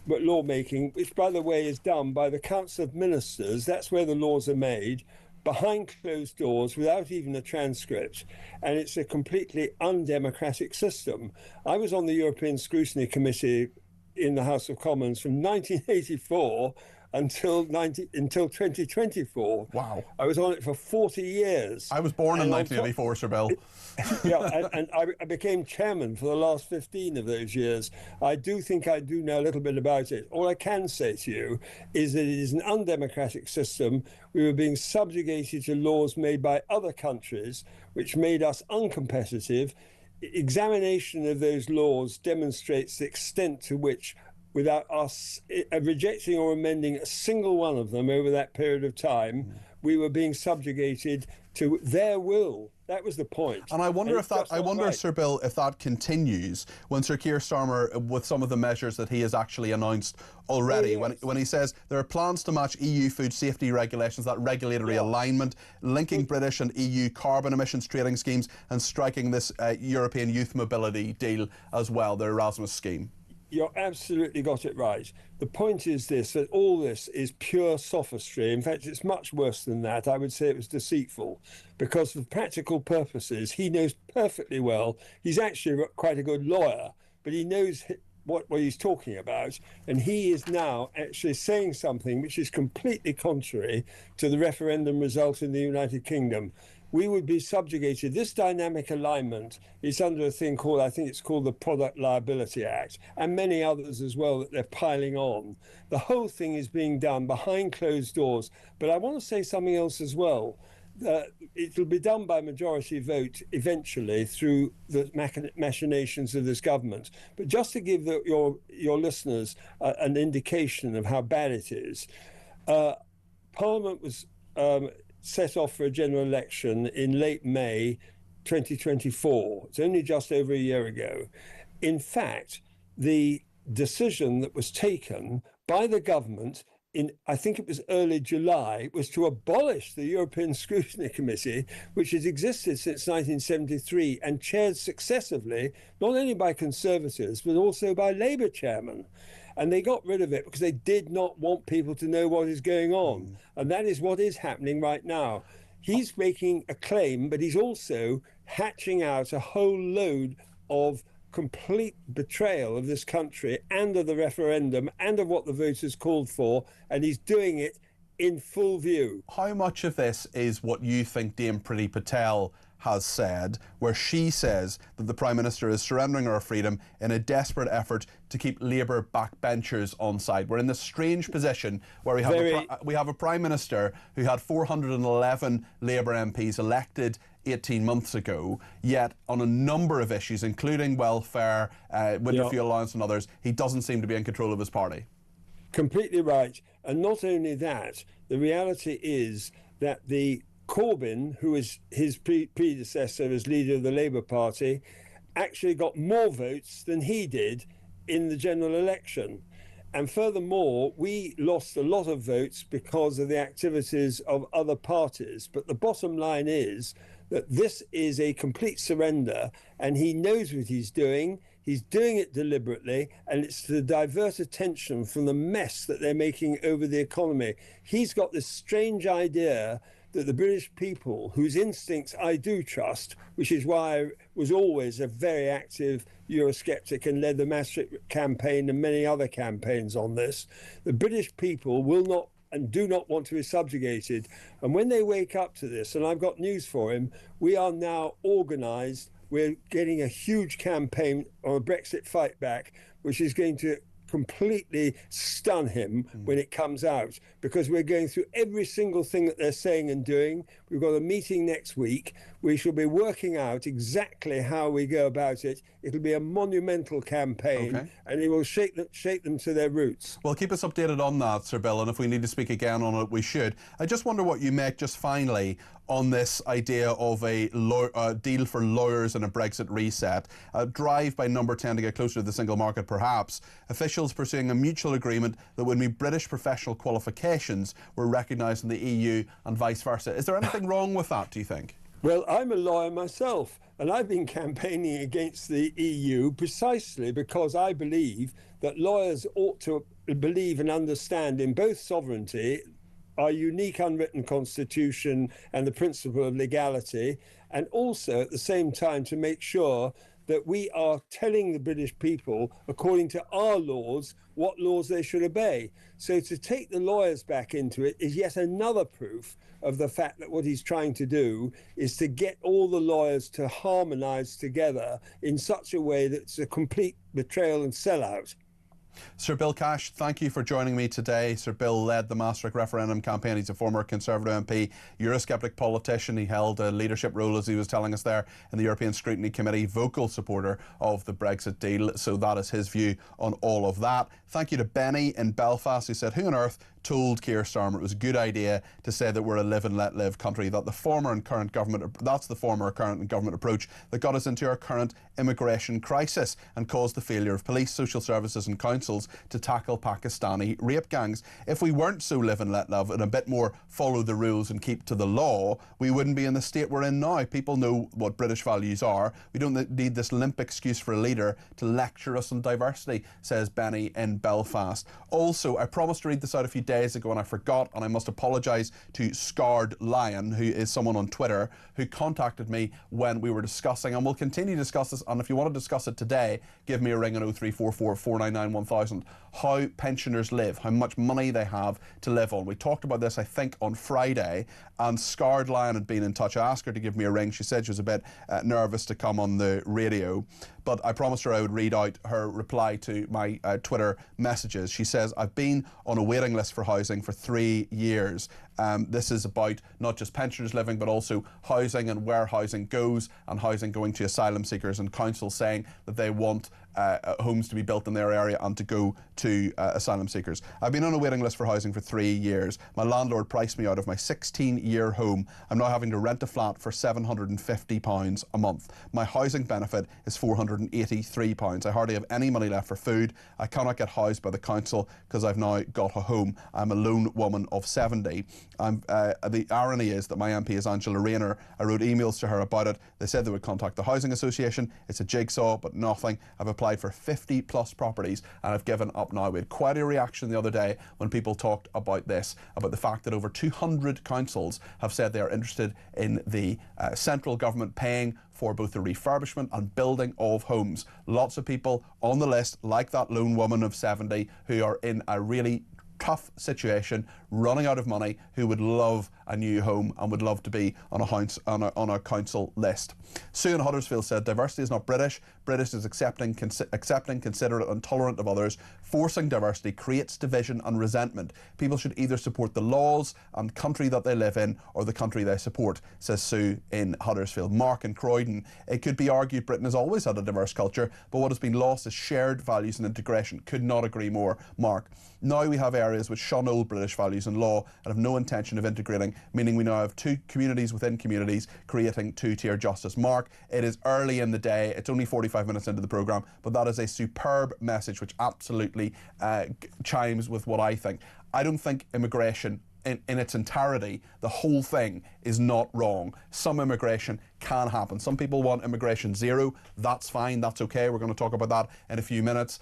lawmaking, which, by the way, is done by the Council of Ministers. That's where the laws are made, behind closed doors without even a transcript, and it's a completely undemocratic system. I was on the European Scrutiny Committee in the House of Commons from 1984 until 2024. Wow. I was on it for 40 years. I was born in 1984, Sir Bill. Yeah, and I became chairman for the last 15 of those years. I do think I do know a little bit about it. All I can say to you is that it is an undemocratic system. We were being subjugated to laws made by other countries, which made us uncompetitive. Examination of those laws demonstrates the extent to which, without us rejecting or amending a single one of them over that period of time, we were being subjugated to their will. That was the point. And I wonder if that, right. Sir Bill, if that continues when Sir Keir Starmer, with some of the measures that he has actually announced already, when he says there are plans to match EU food safety regulations, that regulatory alignment, linking British and EU carbon emissions trading schemes, and striking this European youth mobility deal as well, the Erasmus scheme. You're absolutely got it right. The point is this, that all this is pure sophistry. In fact, it's much worse than that. I would say it was deceitful, because for practical purposes, he knows perfectly well. He's actually quite a good lawyer, but he knows what he's talking about. And he is now actually saying something which is completely contrary to the referendum result in the United Kingdom. We would be subjugated. This dynamic alignment is under a thing called, I think it's called the Product Liability Act, and many others as well that they're piling on. The whole thing is being done behind closed doors. But I want to say something else as well. It will be done by majority vote eventually through the machinations of this government. But just to give your listeners an indication of how bad it is, Parliament was set off for a general election in late May 2024. It's only just over a year ago. In fact, the decision that was taken by the government in, I think it was early July, was to abolish the European Scrutiny Committee, which has existed since 1973 and chaired successively, not only by Conservatives, but also by Labour chairmen. And they got rid of it because they did not want people to know what is going on. And that is what is happening right now. He's making a claim, but he's also hatching out a whole load of complete betrayal of this country and of the referendum and of what the voters called for. And he's doing it in full view. How much of this is what you think Dame Priti Patel has said, where she says that the Prime Minister is surrendering our freedom in a desperate effort to keep Labour backbenchers on side? We're in this strange position where we have a Prime Minister who had 411 Labour MPs elected 18 months ago, yet on a number of issues, including welfare, winter fuel allowance and others, he doesn't seem to be in control of his party. Completely right. And not only that, the reality is that the Corbyn, who is his predecessor as leader of the Labour Party, actually got more votes than he did in the general election. And furthermore, we lost a lot of votes because of the activities of other parties. But the bottom line is that this is a complete surrender, and he knows what he's doing. He's doing it deliberately, and it's to divert attention from the mess that they're making over the economy. He's got this strange idea that the British people, whose instincts I do trust, which is why I was always a very active Eurosceptic and led the Maastricht campaign and many other campaigns on this, the British people will not and do not want to be subjugated. And when they wake up to this, and I've got news for him, we are now organised. We're getting a huge campaign on a Brexit fight back, which is going to completely stun him when it comes out, because we're going through every single thing that they're saying and doing. We've got a meeting next week. We shall be working out exactly how we go about it. It'll be a monumental campaign, and it will shake them to their roots. Well, keep us updated on that, Sir Bill, and if we need to speak again on it, we should. I just wonder what you make, just finally, on this idea of a deal for lawyers and a Brexit reset, a drive by Number 10 to get closer to the single market perhaps, officials pursuing a mutual agreement that would mean British professional qualifications were recognised in the EU and vice versa. Is there anything wrong with that, do you think? Well, I'm a lawyer myself, and I've been campaigning against the EU precisely because I believe that lawyers ought to believe and understand in both sovereignty, our unique unwritten constitution and the principle of legality, and also at the same time to make sure that we are telling the British people, according to our laws, what laws they should obey. So to take the lawyers back into it is yet another proof of the fact that what he's trying to do is to get all the lawyers to harmonise together in such a way that it's a complete betrayal and sellout. Sir Bill Cash, thank you for joining me today. Sir Bill led the Maastricht referendum campaign. He's a former Conservative MP, Eurosceptic politician. He held a leadership role, as he was telling us there, in the European Scrutiny Committee, vocal supporter of the Brexit deal. So that is his view on all of that. Thank you to Benny in Belfast, who said, who on earth told Keir Starmer it was a good idea to say that we're a live and let live country, that the former and current government, that's the former current and government approach that got us into our current immigration crisis and caused the failure of police, social services and councils to tackle Pakistani rape gangs. If we weren't so live and let live and a bit more follow the rules and keep to the law, we wouldn't be in the state we're in now. People know what British values are. We don't need this limp excuse for a leader to lecture us on diversity, says Benny in Belfast. Also, I promised to read this out a few days ago and I forgot, and I must apologise to Scarred Lion, who is someone on Twitter who contacted me when we were discussing, and we'll continue to discuss this, and if you want to discuss it today, give me a ring on 0344 499 1000, how pensioners live, how much money they have to live on. We talked about this, I think, on Friday, and Scarred Lion had been in touch. I asked her to give me a ring. She said she was a bit nervous to come on the radio, but I promised her I would read out her reply to my Twitter messages. She says, I've been on a waiting list for housing for 3 years. This is about not just pensioners living, but also housing and where housing goes, and housing going to asylum seekers, and councils saying that they want homes to be built in their area and to go to asylum seekers. I've been on a waiting list for housing for 3 years. My landlord priced me out of my 16-year home. I'm now having to rent a flat for £750 a month. My housing benefit is £483. I hardly have any money left for food. I cannot get housed by the council because I've now got a home. I'm a lone woman of 70. The irony is that my MP is Angela Rayner. I wrote emails to her about it. They said they would contact the Housing Association. It's a jigsaw, but nothing. I've applied for 50 plus properties and I've given up now. We had quite a reaction the other day when people talked about this, about the fact that over 200 councils have said they are interested in the central government paying for both the refurbishment and building of homes. Lots of people on the list, like that lone woman of 70, who are in a really tough situation, running out of money, who would love a new home and would love to be on a council list. Sue in Huddersfield said, diversity is not British. British is accepting, considerate and tolerant of others. Forcing diversity creates division and resentment. People should either support the laws and country that they live in or the country they support, says Sue in Huddersfield. Mark in Croydon, it could be argued Britain has always had a diverse culture, but what has been lost is shared values and integration. Could not agree more, Mark. Now we have areas which shun old British values and law and have no intention of integrating, meaning we now have two communities within communities, creating two-tier justice. Mark, it is early in the day, it's only 45 minutes into the programme, but that is a superb message which absolutely chimes with what I think. I don't think immigration in its entirety, the whole thing is not wrong. Some immigration can happen. Some people want immigration zero. That's fine, that's okay. We're going to talk about that in a few minutes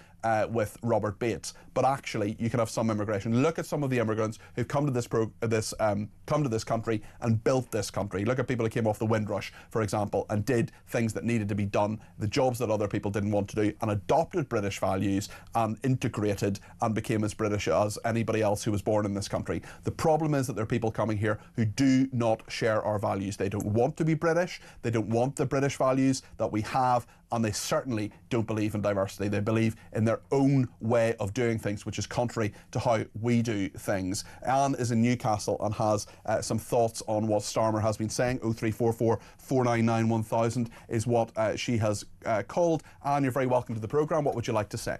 with Robert Bates. But actually, you can have some immigration. Look at some of the immigrants who've come to this country and built this country. Look at people who came off the Windrush, for example, and did things that needed to be done, the jobs that other people didn't want to do, and adopted British values and integrated and became as British as anybody else who was born in this country. The problem is that there are people coming here who do not share our values. They don't want to be British. They don't want the British values that we have, and they certainly don't believe in diversity. They believe in their own way of doing things, which is contrary to how we do things. Anne is in Newcastle and has some thoughts on what Starmer has been saying. 0344 499 1000 is what she has called. Anne, you're very welcome to the programme. What would you like to say?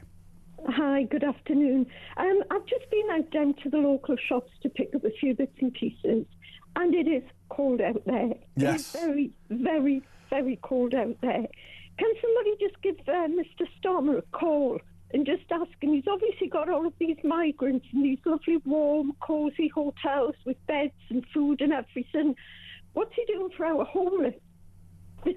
Hi, good afternoon. I've just been out down to the local shops to pick up a few bits and pieces, and it is cold out there. Yes. It's very, very, very cold out there. Can somebody just give Mr. Starmer a call and just ask him? He's obviously got all of these migrants in these lovely, warm, cosy hotels with beds and food and everything. What's he doing for our homeless? The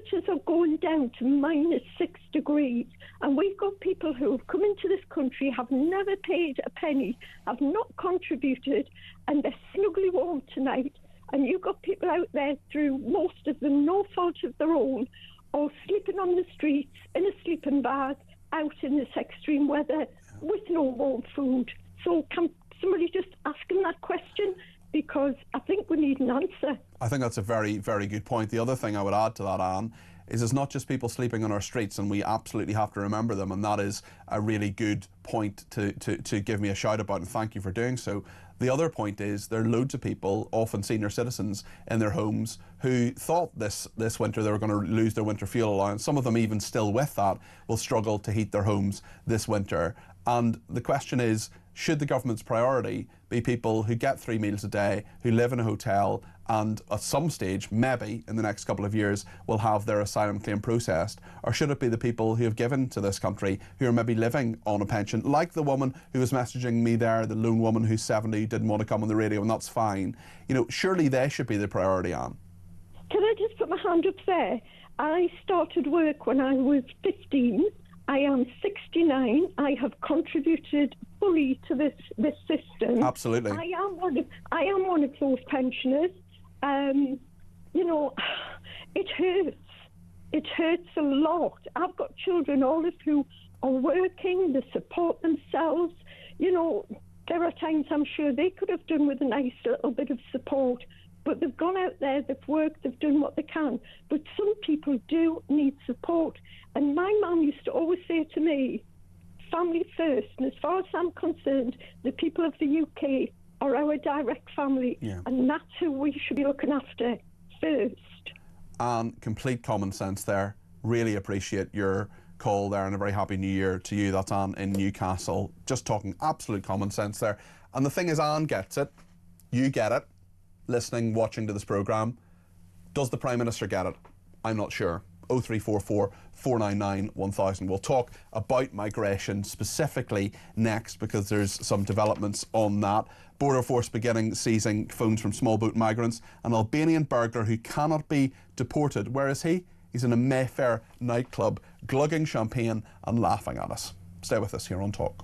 temperatures are going down to -6 degrees, and we've got people who have come into this country, have never paid a penny, have not contributed, and they're snugly warm tonight. And you've got people out there, through most of them no fault of their own, or sleeping on the streets in a sleeping bag out in this extreme weather with no warm food. So can somebody just ask them that question? Because I think we need an answer. I think that's a very, very good point. The other thing I would add to that, Anne, is it's not just people sleeping on our streets, and we absolutely have to remember them, and that is a really good point to give me a shout about, and thank you for doing so. The other point is there are loads of people, often senior citizens, in their homes who thought this winter they were going to lose their winter fuel allowance. Some of them, even still with that, will struggle to heat their homes this winter. And the question is, should the government's priority be people who get 3 meals a day, who live in a hotel, and at some stage, maybe in the next couple of years, will have their asylum claim processed? Or should it be the people who have given to this country, who are maybe living on a pension, like the woman who was messaging me there, the lone woman who's 70, didn't want to come on the radio, and that's fine. You know, surely they should be the priority, Anne. Can I just put my hand up there? I started work when I was 15. I am 69. I have contributed fully to this system. Absolutely. I am one of those pensioners. You know, it hurts. It hurts a lot. I've got children, all of who are working, they support themselves. You know, there are times I'm sure they could have done with a nice little bit of support, but they've gone out there, they've worked, they've done what they can. But some people do need support. And my mum used to always say to me, family first. And as far as I'm concerned, the people of the UK are our direct family. Yeah. And that's who we should be looking after first. And complete common sense there. Really appreciate your call there, and a very happy new year to you. That's Anne in Newcastle. Just talking absolute common sense there. And the thing is, Anne gets it. You get it. Listening, watching to this programme. Does the Prime Minister get it? I'm not sure. 0344 499 1000. We'll talk about migration specifically next, because there's some developments on that. Border Force beginning seizing phones from small boat migrants. An Albanian burglar who cannot be deported. Where is he? He's in a Mayfair nightclub, glugging champagne and laughing at us. Stay with us here on Talk.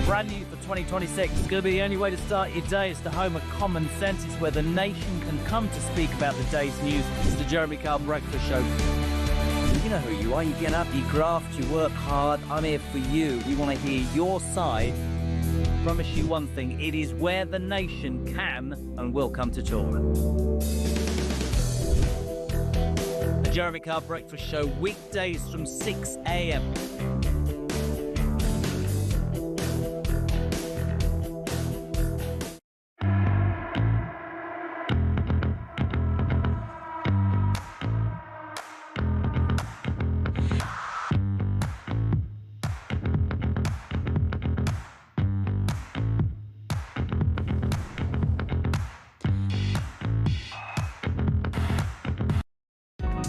Brand new for 2026. It's going to be the only way to start your day. It's the home of common sense. It's where the nation can come to speak about the day's news. It's the Jeremy Kyle Breakfast Show. You know who you are. You get up, you graft, you work hard. I'm here for you. We want to hear your side. Promise you one thing. It is where the nation can and will come to talk. The Jeremy Kyle Breakfast Show, weekdays from 6 a.m.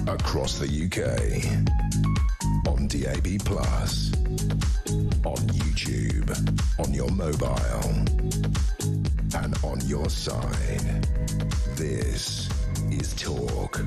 Across the UK, on DAB+, on YouTube, on your mobile, and on your side. This is Talk.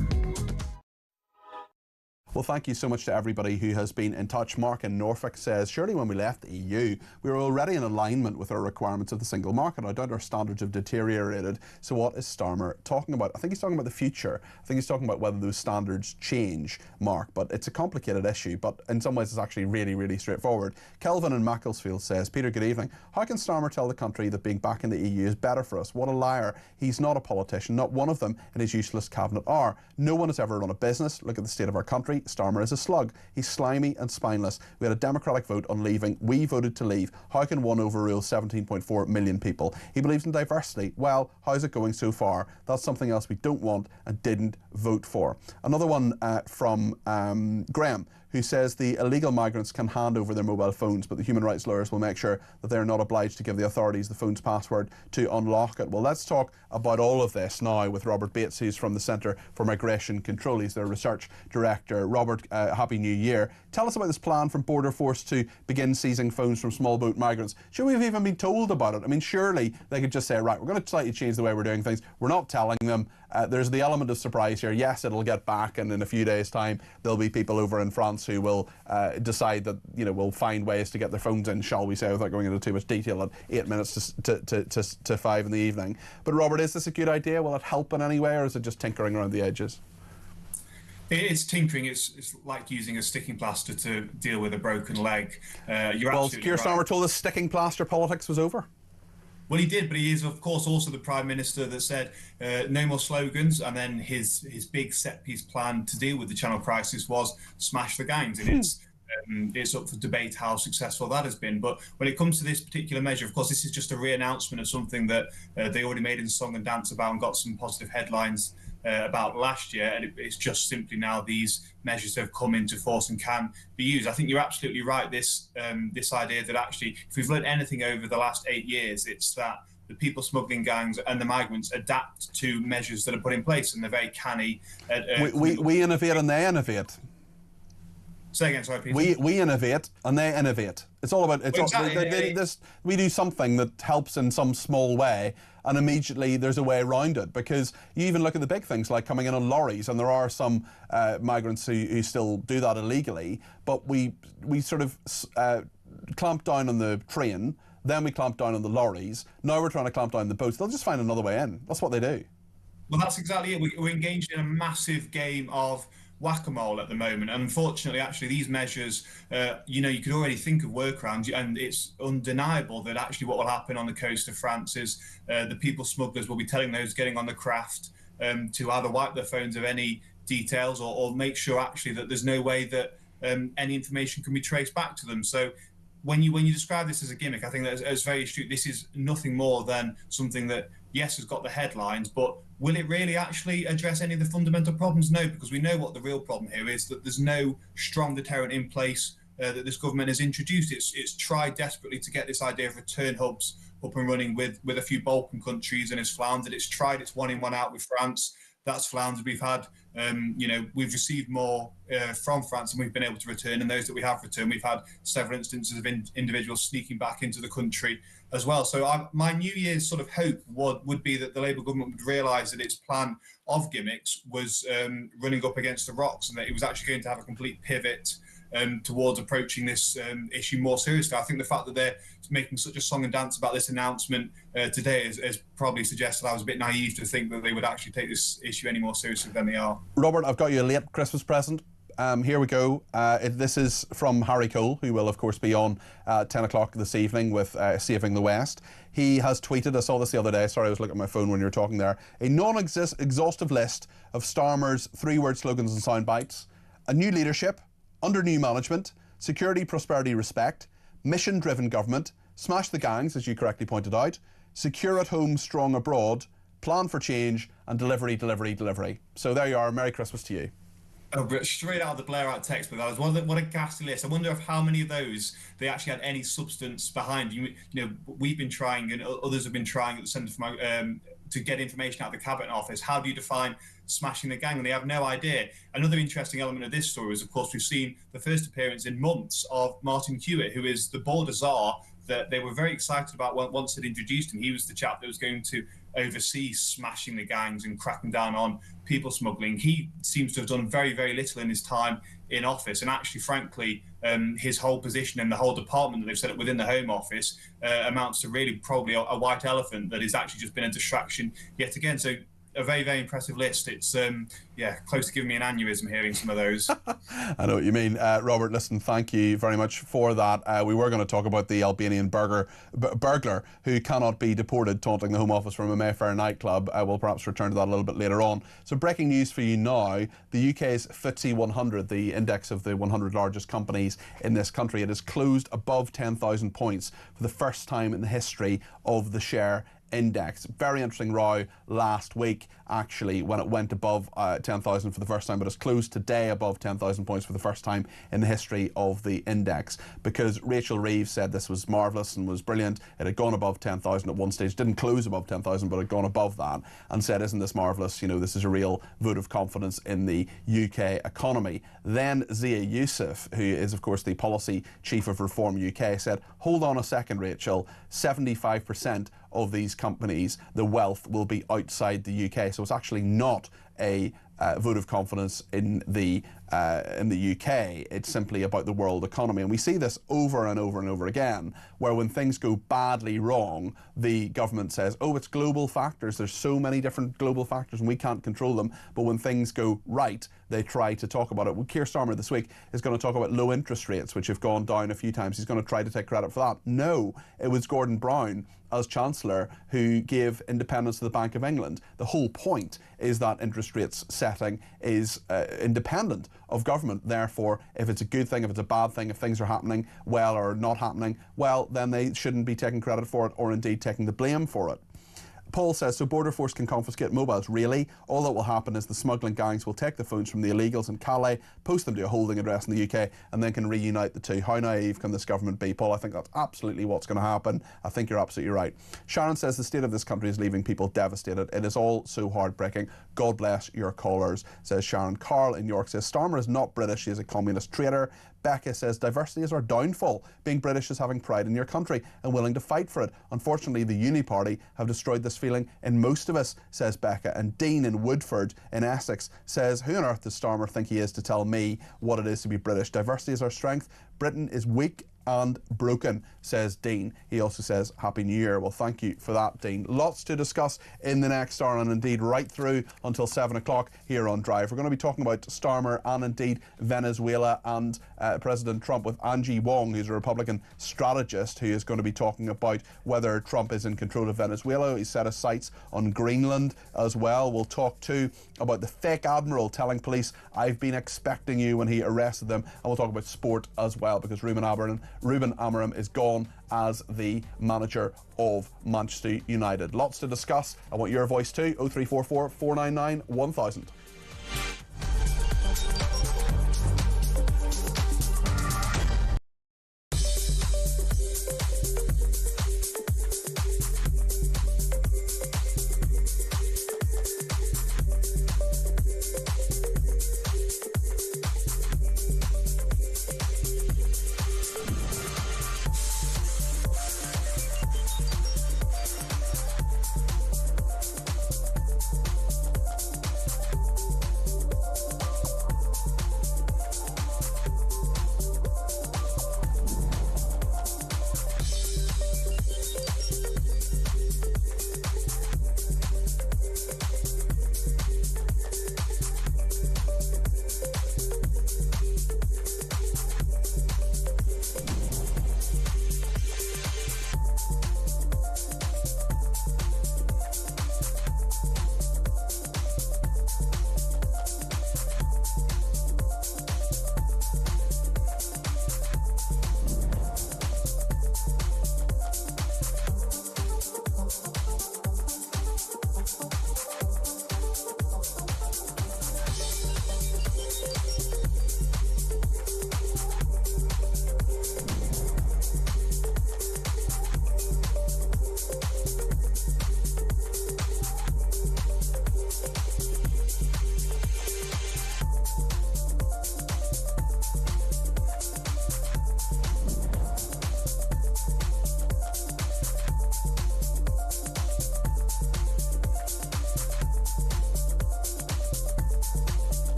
Well, thank you so much to everybody who has been in touch. Mark in Norfolk says, surely when we left the EU, we were already in alignment with our requirements of the single market. I doubt our standards have deteriorated. So what is Starmer talking about? I think he's talking about the future. I think he's talking about whether those standards change, Mark. But it's a complicated issue. But in some ways, it's actually really, really straightforward. Kelvin in Macclesfield says, Peter, good evening. How can Starmer tell the country that being back in the EU is better for us? What a liar. He's not a politician. Not one of them in his useless cabinet are. No one has ever run a business. Look at the state of our country. Starmer is a slug. He's slimy and spineless. We had a democratic vote on leaving. We voted to leave. How can one overrule 17.4 million people? He believes in diversity. Well, how's it going so far? That's something else we don't want and didn't vote for. Another one from Graham, who says the illegal migrants can hand over their mobile phones, but the human rights lawyers will make sure that they're not obliged to give the authorities the phone's password to unlock it. Well, let's talk about all of this now with Robert Bates, who's from the Centre for Migration Control. He's their research director. Robert, Happy New Year. Tell us about this plan from Border Force to begin seizing phones from small boat migrants. Should we have even been told about it? I mean, surely they could just say, right, we're going to slightly change the way we're doing things. We're not telling them. There's the element of surprise here. Yes, it'll get back, and in a few days' time, there'll be people over in France who will decide that, will find ways to get their phones in, shall we say, without going into too much detail at 8 minutes to 5 in the evening. But Robert, is this a good idea? Will it help in any way, or is it just tinkering around the edges? It's tinkering. It's like using a sticking plaster to deal with a broken leg. Well, Keir Starmer told us sticking plaster politics was over. Well, he did, but he is, of course, also the Prime Minister that said no more slogans, and then his big set-piece plan to deal with the Channel crisis was smash the gangs, and it's up for debate how successful that has been. But when it comes to this particular measure, of course, this is just a re-announcement of something that they already made in song and dance about and got some positive headlines about last year, and it's just simply now these measures have come into force and can be used. I think you're absolutely right. This idea that actually, if we've learned anything over the last 8 years, it's that the people smuggling gangs and the migrants adapt to measures that are put in place, and they're very canny. We innovate and they innovate. Say again, sorry, Peter. We innovate and they innovate. It's all about we do something that helps in some small way, and immediately there's a way around it, because you even look at the big things like coming in on lorries, and there are some migrants who still do that illegally, but we sort of clamp down on the train, then we clamp down on the lorries, now we're trying to clamp down on the boats. They'll just find another way in. That's what they do. Well, that's exactly it. We're engaged in a massive game of whack-a-mole at the moment. And unfortunately, actually, these measures, you could already think of workarounds, and it's undeniable that actually what will happen on the coast of France is the people smugglers will be telling those getting on the craft to either wipe their phones of any details or make sure actually that there's no way that any information can be traced back to them. So when you describe this as a gimmick, I think that it's very astute. This is nothing more than something that, yes, has got the headlines, but will it really actually address any of the fundamental problems? No, because we know what the real problem here is, that there's no strong deterrent in place that this government has introduced. It's tried desperately to get this idea of return hubs up and running with a few Balkan countries, and it's floundered. It's tried its one in, one out with France. That's floundered. We've had, we've received more from France than we've been able to return, and those that we have returned, we've had several instances of individuals sneaking back into the country as well. So my New Year's sort of hope would be that the Labour government would realise that its plan of gimmicks was running up against the rocks, and that it was actually going to have a complete pivot towards approaching this issue more seriously. I think the fact that they're making such a song and dance about this announcement today has probably suggested I was a bit naive to think that they would actually take this issue any more seriously than they are. Robert, I've got you a late Christmas present. Here we go. This is from Harry Cole, who will, of course, be on 10 o'clock this evening with Saving the West. He has tweeted, I saw this the other day, sorry, I was looking at my phone when you were talking there, a non-exhaustive list of Starmer's 3-word slogans and sound bites: a new leadership, under new management, security, prosperity, respect, mission-driven government, smash the gangs, as you correctly pointed out, secure at home, strong abroad, plan for change, and delivery, delivery, delivery. So there you are. Merry Christmas to you. Oh, but straight out of the Blair Out text, but that was what a ghastly list. I wonder if how many of those they actually had any substance behind. We've been trying, and others have been trying at the Centre for to get information out of the Cabinet Office. How do you define smashing the gang? And they have no idea. Another interesting element of this story is, of course, we've seen the first appearance in months of Martin Hewitt, who is the border czar that they were very excited about once they'd introduced him. He was the chap that was going to oversee smashing the gangs and cracking down on people smuggling. He seems to have done very, very little in his time in office, and actually, frankly, his whole position and the whole department that they've set up within the Home Office amounts to really probably a white elephant that has actually just been a distraction yet again. So a very, very impressive list. It's close to giving me an aneurysm hearing some of those. I know what you mean. Robert, listen, thank you very much for that. We were going to talk about the Albanian burglar who cannot be deported, taunting the Home Office from a Mayfair nightclub. We'll perhaps return to that a little bit later on. So breaking news for you now, the UK's FTSE 100, the index of the 100 largest companies in this country, it has closed above 10,000 points for the first time in the history of the share index. Very interesting row last week, actually, when it went above 10,000 for the first time, but it's closed today above 10,000 points for the first time in the history of the index, because Rachel Reeves said this was marvellous and was brilliant. It had gone above 10,000 at one stage, didn't close above 10,000, but had gone above that, and said, isn't this marvellous? You know, this is a real vote of confidence in the UK economy. Then Zia Youssef, who is, of course, the policy chief of Reform UK, said, hold on a second, Rachel, 75% of these companies, the wealth will be outside the UK. So it's actually not a vote of confidence in the UK. It's simply about the world economy. And we see this over and over and over again, where when things go badly wrong, the government says, oh, it's global factors. There's so many different global factors and we can't control them. But when things go right, they try to talk about it. Well, Keir Starmer this week is going to talk about low interest rates, which have gone down a few times. He's going to try to take credit for that. No, it was Gordon Brown as Chancellor who gave independence to the Bank of England. The whole point is that interest rates setting is independent of government. Therefore, if it's a good thing, if it's a bad thing, if things are happening well or not happening well, then they shouldn't be taking credit for it or indeed taking the blame for it. Paul says, so Border Force can confiscate mobiles? Really? All that will happen is the smuggling gangs will take the phones from the illegals in Calais, post them to a holding address in the UK, and then can reunite the two. How naive can this government be, Paul? I think that's absolutely what's going to happen. I think you're absolutely right. Sharon says, the state of this country is leaving people devastated. It is all so heartbreaking. God bless your callers, says Sharon. Carl in York says, Starmer is not British. He is a communist traitor. Becca says, diversity is our downfall. Being British is having pride in your country and willing to fight for it. Unfortunately, the Uni Party have destroyed this feeling in most of us, says Becca. And Dean in Woodford in Essex says, who on earth does Starmer think he is to tell me what it is to be British? Diversity is our strength. Britain is weak and broken, says Dean. He also says, Happy New Year. Well, thank you for that, Dean. Lots to discuss in the next hour and indeed right through until 7 o'clock here on Drive. We're going to be talking about Starmer and indeed Venezuela and President Trump with Angie Wong, who's a Republican strategist, who is going to be talking about whether Trump is in control of Venezuela. He's set his sights on Greenland as well. We'll talk too about the fake admiral telling police, I've been expecting you, when he arrested them. And we'll talk about sport as well, because Ruben Amorim is gone as the manager of Manchester United. Lots to discuss. I want your voice too. 0344 499 1000.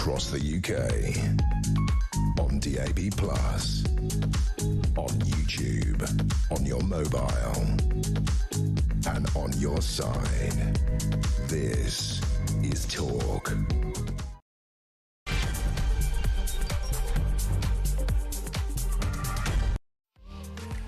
across the UK. On DAB+, on YouTube, on your mobile, and on your side. This is Talk.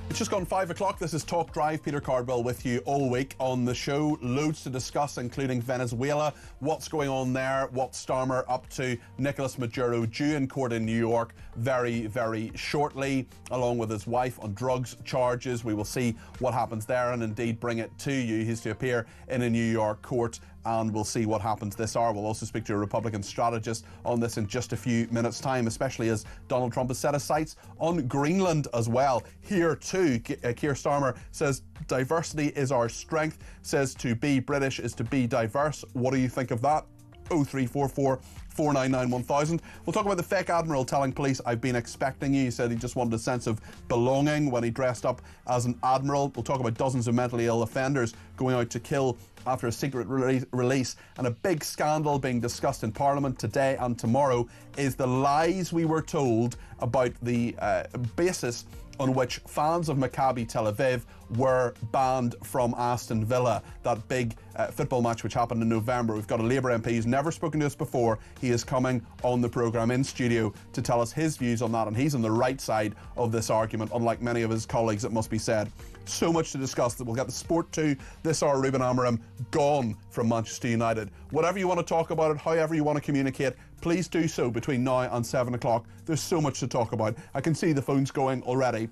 It's just gone 5 o'clock. This is Talk Drive. Peter Cardwell with you all week on the show. Loads to discuss, including Venezuela, what's going on there, what's Starmer up to, Nicolas Maduro due in court in New York very, very shortly, along with his wife on drugs charges. We will see what happens there and indeed bring it to you. He's to appear in a New York court, and we'll see what happens this hour. We'll also speak to a Republican strategist on this in just a few minutes' time, especially as Donald Trump has set his sights on Greenland as well. Here too, Keir Starmer says diversity is our strength, says to be British is to be diverse. What do you think of that? 0344 499 1000. We'll talk about the fake admiral telling police, "I've been expecting you." He said he just wanted a sense of belonging when he dressed up as an admiral. We'll talk about dozens of mentally ill offenders going out to kill after a secret release, and a big scandal being discussed in Parliament today and tomorrow is the lies we were told about the basis on which fans of Maccabi Tel Aviv were banned from Aston Villa, that big football match which happened in November. We've got a Labour MP who's never spoken to us before. He is coming on the programme in studio to tell us his views on that, and he's on the right side of this argument, unlike many of his colleagues, it must be said. So much to discuss that we'll get the sport to this hour. Ruben Amorim gone from Manchester United. Whatever you want to talk about it, however you want to communicate, please do so between now and 7 o'clock. There's so much to talk about. I can see the phones going already.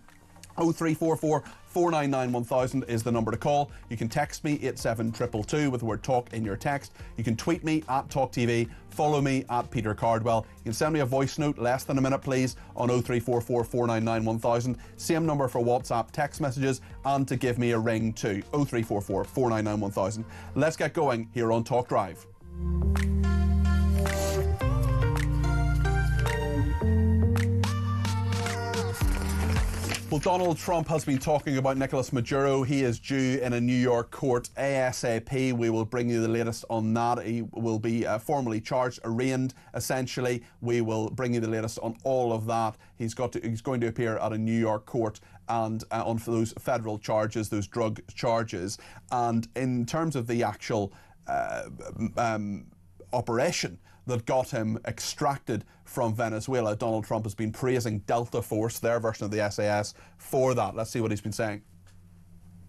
0344 499 1000 is the number to call. You can text me 87222 with the word talk in your text. You can tweet me at talkTV. Follow me at Peter Cardwell. You can send me a voice note, less than a minute please, on 0344 499 1000. Same number for WhatsApp text messages, and to give me a ring too, 0344 499 1000. Let's get going here on Talk Drive. Well, Donald Trump has been talking about Nicolas Maduro. He is due in a New York court ASAP. We will bring you the latest on that. He will be formally charged, arraigned, essentially. We will bring you the latest on all of that. He's going to appear at a New York court and on for those federal charges, those drug charges. And in terms of the actual operation that got him extracted from Venezuela, Donald Trump has been praising Delta Force, their version of the SAS, for that. Let's see what he's been saying.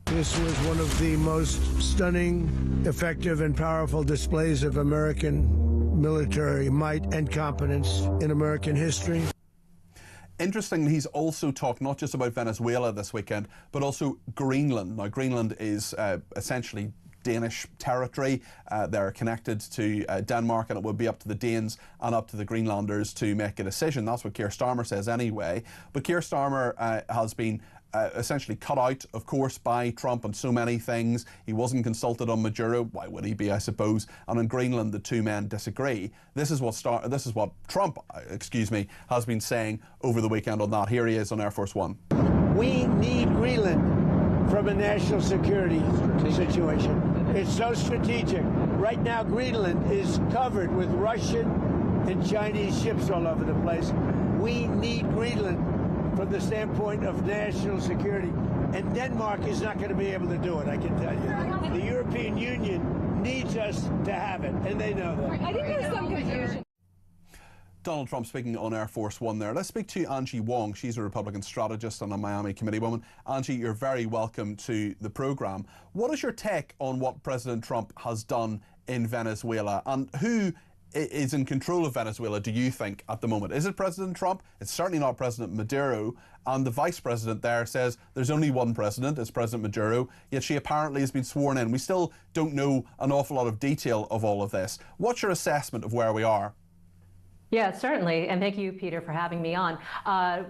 This was one of the most stunning, effective, and powerful displays of American military might and competence in American history. Interesting, he's also talked not just about Venezuela this weekend, but also Greenland. Now, Greenland is essentially Danish territory. They're connected to Denmark, and it would be up to the Danes and up to the Greenlanders to make a decision. That's what Keir Starmer says anyway. But Keir Starmer has been essentially cut out, of course, by Trump on so many things. He wasn't consulted on Maduro. Why would he be, I suppose? And in Greenland, the two men disagree. This is what Trump, has been saying over the weekend on that. Here he is on Air Force One. We need Greenland from a national security situation. It's so strategic. Right now, Greenland is covered with Russian and Chinese ships all over the place. We need Greenland from the standpoint of national security. And Denmark is not going to be able to do it, I can tell you. The European Union needs us to have it, and they know that. I think there's some confusion. Donald Trump speaking on Air Force One there. Let's speak to Angie Wong. She's a Republican strategist and a Miami committee woman. Angie, you're very welcome to the programme. What is your take on what President Trump has done in Venezuela, and who is in control of Venezuela, do you think, at the moment? Is it President Trump? It's certainly not President Maduro. And the vice president there says there's only one president, it's President Maduro, yet she apparently has been sworn in. We still don't know an awful lot of detail of all of this. What's your assessment of where we are? Yeah, certainly. And thank you, Peter, for having me on.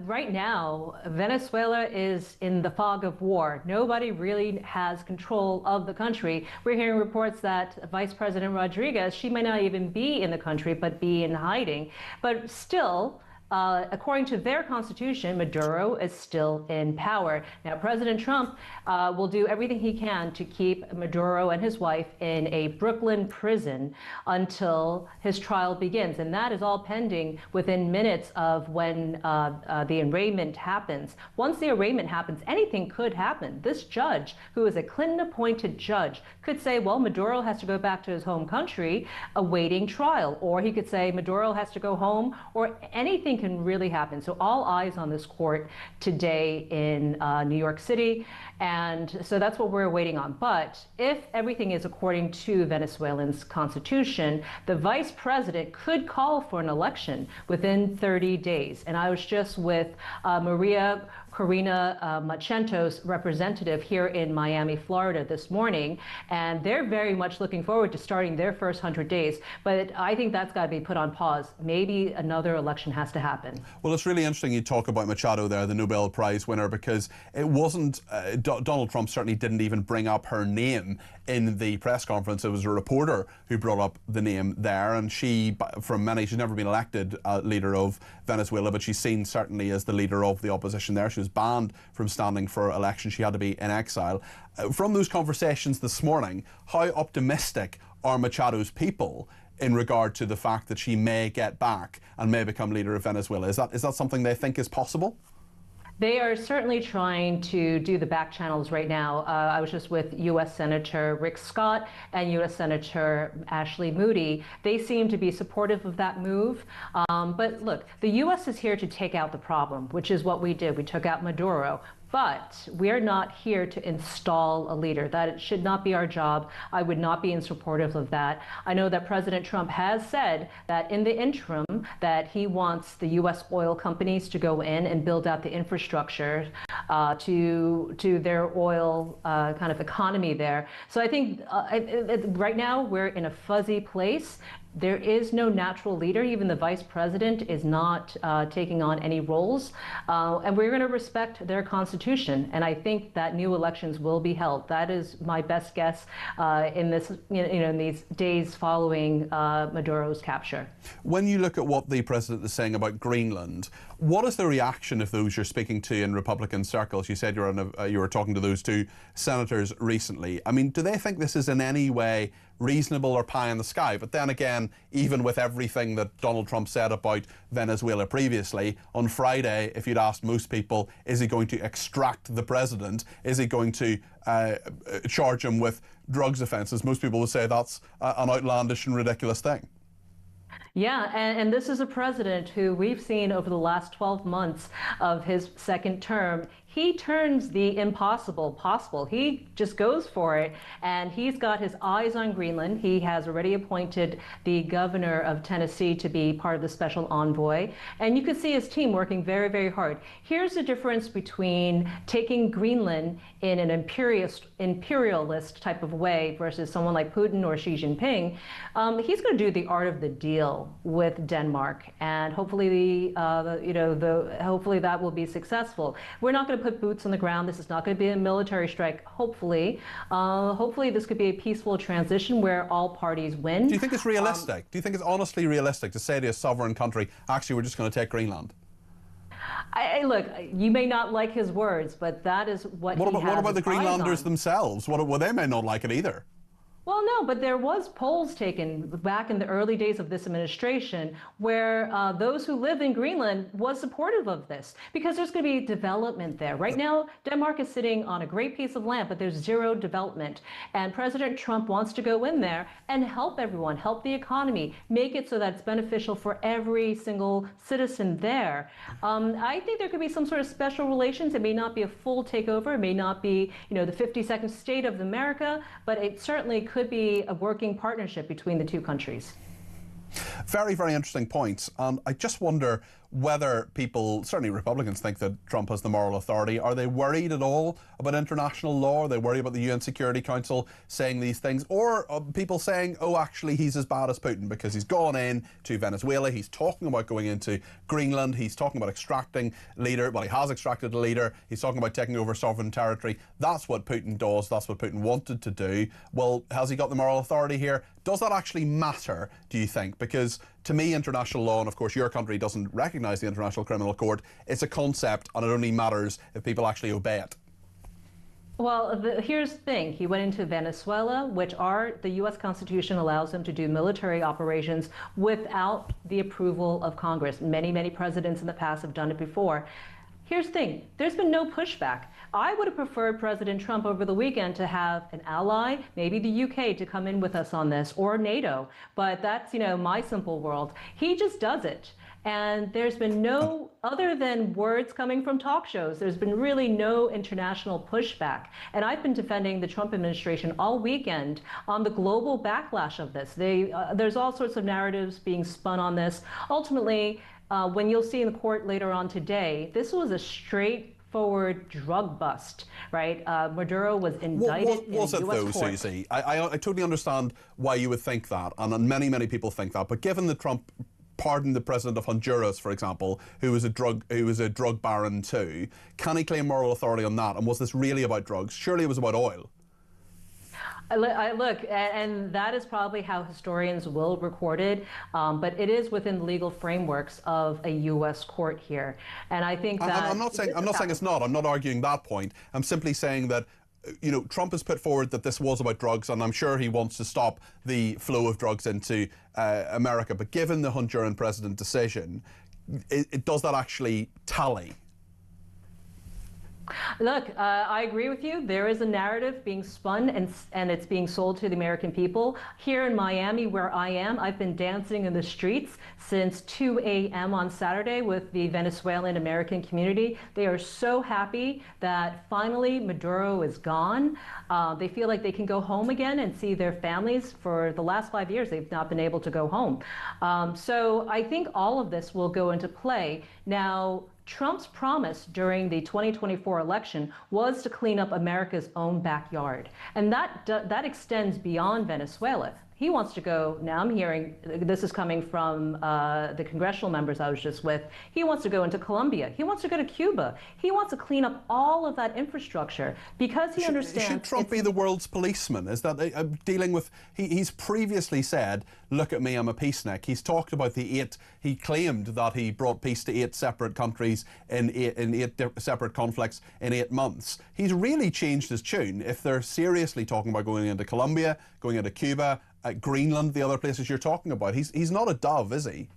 Right now, Venezuela is in the fog of war. Nobody really has control of the country. We're hearing reports that Vice President Rodriguez, she may not even be in the country, but be in hiding. But still, according to their constitution, Maduro is still in power. Now, President Trump will do everything he can to keep Maduro and his wife in a Brooklyn prison until his trial begins. And that is all pending within minutes of when the arraignment happens. Once the arraignment happens, anything could happen. This judge, who is a Clinton-appointed judge, could say, well, Maduro has to go back to his home country awaiting trial. Or he could say Maduro has to go home, or anything can really happen. So all eyes on this court today in New York City. And so that's what we're waiting on. But if everything is according to Venezuelan's constitution, the vice president could call for an election within 30 days. And I was just with Maria Corina Machento's representative here in Miami, Florida this morning, and they're very much looking forward to starting their first 100 days. But I think that's got to be put on pause. Maybe another election has to happen. Well, it's really interesting you talk about Machado there, the Nobel Prize winner, because it wasn't, Donald Trump certainly didn't even bring up her name in the press conference. It was a reporter who brought up the name there, and she, from many, she's never been elected leader of Venezuela, but she's seen certainly as the leader of the opposition there. She was banned from standing for election. She had to be in exile. From those conversations this morning, how optimistic are Machado's people in regard to the fact that she may get back and may become leader of Venezuela? Is that something they think is possible? They are certainly trying to do the back channels right now. I was just with U.S. Senator Rick Scott and U.S. Senator Ashley Moody. They seem to be supportive of that move. But look, the U.S. is here to take out the problem, which is what we did. We took out Maduro. But we are not here to install a leader. That should not be our job. I would not be in supportive of that. I know that President Trump has said that in the interim that he wants the U.S. oil companies to go in and build out the infrastructure to their oil kind of economy there. So I think right now we're in a fuzzy place. There is no natural leader. Even the vice president is not taking on any roles. And we're going to respect their constitution. And I think that new elections will be held. That is my best guess in this, in these days following Maduro's capture. When you look at what the president is saying about Greenland, what is the reaction of those you're speaking to in Republican circles? You said you were talking to those two senators recently. I mean, do they think this is in any way reasonable or pie in the sky? But then again, even with everything that Donald Trump said about Venezuela previously, on Friday, if you'd asked most people, is he going to extract the president? Is he going to charge him with drugs offences? Most people would say that's an outlandish and ridiculous thing. Yeah, and this is a president who we've seen over the last 12 months of his second term. He turns the impossible possible. He just goes for it, and he's got his eyes on Greenland. He has already appointed the governor of Tennessee to be part of the special envoy, and you can see his team working very, very hard. Here's the difference between taking Greenland in an imperialist type of way versus someone like Putin or Xi Jinping. He's going to do the art of the deal with Denmark, and hopefully, hopefully that will be successful. We're not going to put boots on the ground. This is not going to be a military strike. Hopefully this could be a peaceful transition where all parties win. Do you think it's realistic? Do you think it's honestly realistic to say to a sovereign country, actually, we're just going to take Greenland? Look, you may not like his words, but that is what he has. What about the Greenlanders themselves? Well, they may not like it either. Well, no, but there was polls taken back in the early days of this administration where those who live in Greenland was supportive of this because there's going to be development there. Right now, Denmark is sitting on a great piece of land, but there's zero development. And President Trump wants to go in there and help everyone, help the economy, make it so that it's beneficial for every single citizen there. I think there could be some sort of special relations. It may not be a full takeover. It may not be, the 52nd state of America, but it certainly could be a working partnership between the two countries. Very, very interesting points. And I just wonder whether people, certainly Republicans, think that Trump has the moral authority. Are they worried at all about international law? Are they worried about the UN Security Council saying these things? Or are people saying, oh, actually, he's as bad as Putin because he's gone in to Venezuela, he's talking about going into Greenland, he's talking about extracting leader, well, he has extracted a leader, he's talking about taking over sovereign territory. That's what Putin does, that's what Putin wanted to do. Well, has he got the moral authority here? Does that actually matter, do you think? Because To me, international law, and of course your country doesn't recognise the International Criminal Court, it's a concept and it only matters if people actually obey it. Well, here's the thing. He went into Venezuela, which the U.S. Constitution allows him to do military operations without the approval of Congress. Many, many presidents in the past have done it before. Here's the thing. There's been no pushback. I would have preferred President Trump over the weekend to have an ally, maybe the UK, to come in with us on this, or NATO. But that's, my simple world. He just does it. And there's been no, other than words coming from talk shows, there's been really no international pushback. And I've been defending the Trump administration all weekend on the global backlash of this. There's all sorts of narratives being spun on this. Ultimately, when you'll see in the court later on today, this was a straightforward drug bust, right? Maduro was indicted in the US court. Susie? I totally understand why you would think that, and many, many people think that. But given that Trump pardoned the president of Honduras, for example, who was a drug baron too, can he claim moral authority on that? And was this really about drugs? Surely it was about oil. Look, and that is probably how historians will record it, but it is within the legal frameworks of a U.S. court here, and I think that I'm not saying it's not. I'm not arguing that point. I'm simply saying that Trump has put forward that this was about drugs, and I'm sure he wants to stop the flow of drugs into America. But given the Honduran president decision, does that actually tally? Look, I agree with you. There is a narrative being spun and it's being sold to the American people. Here in Miami, where I am, I've been dancing in the streets since 2 a.m. on Saturday with the Venezuelan American community. They are so happy that finally Maduro is gone. They feel like they can go home again and see their families. For the last 5 years, they've not been able to go home. So I think all of this will go into play. Now, Trump's promise during the 2024 election was to clean up America's own backyard. And that extends beyond Venezuela. He wants to go, now I'm hearing, this is coming from the congressional members I was just with, he wants to go into Colombia. He wants to go to Cuba. He wants to clean up all of that infrastructure because he understands... Should Trump be the world's policeman? Is that dealing with... He's previously said, look at me, I'm a peacenik. He's talked about he claimed that he brought peace to 8 separate countries in eight separate conflicts in 8 months. He's really changed his tune. If they're seriously talking about going into Colombia, going into Cuba, Greenland, the other places you're talking about, he's not a dove, is he?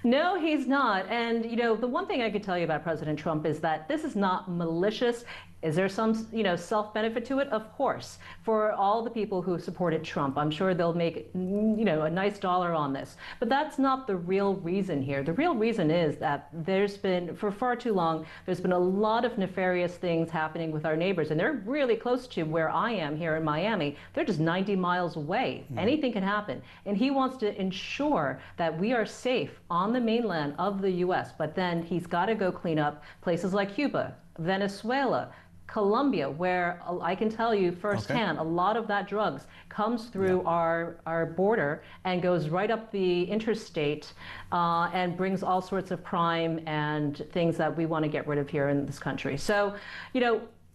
No, he's not. And, the one thing I could tell you about President Trump is that this is not malicious. Is there some, self-benefit to it? Of course. For all the people who supported Trump, I'm sure they'll make, a nice dollar on this. But that's not the real reason here. The real reason is that there's been, for far too long, there's been a lot of nefarious things happening with our neighbors. And they're really close to where I am here in Miami. They're just 90 miles away. Anything can happen. And he wants to ensure that we are safe on the mainland of the U.S. But then he's got to go clean up places like Cuba, Venezuela, Colombia, where I can tell you firsthand, a lot of that drugs comes through our border and goes right up the interstate and brings all sorts of crime and things that we want to get rid of here in this country. So,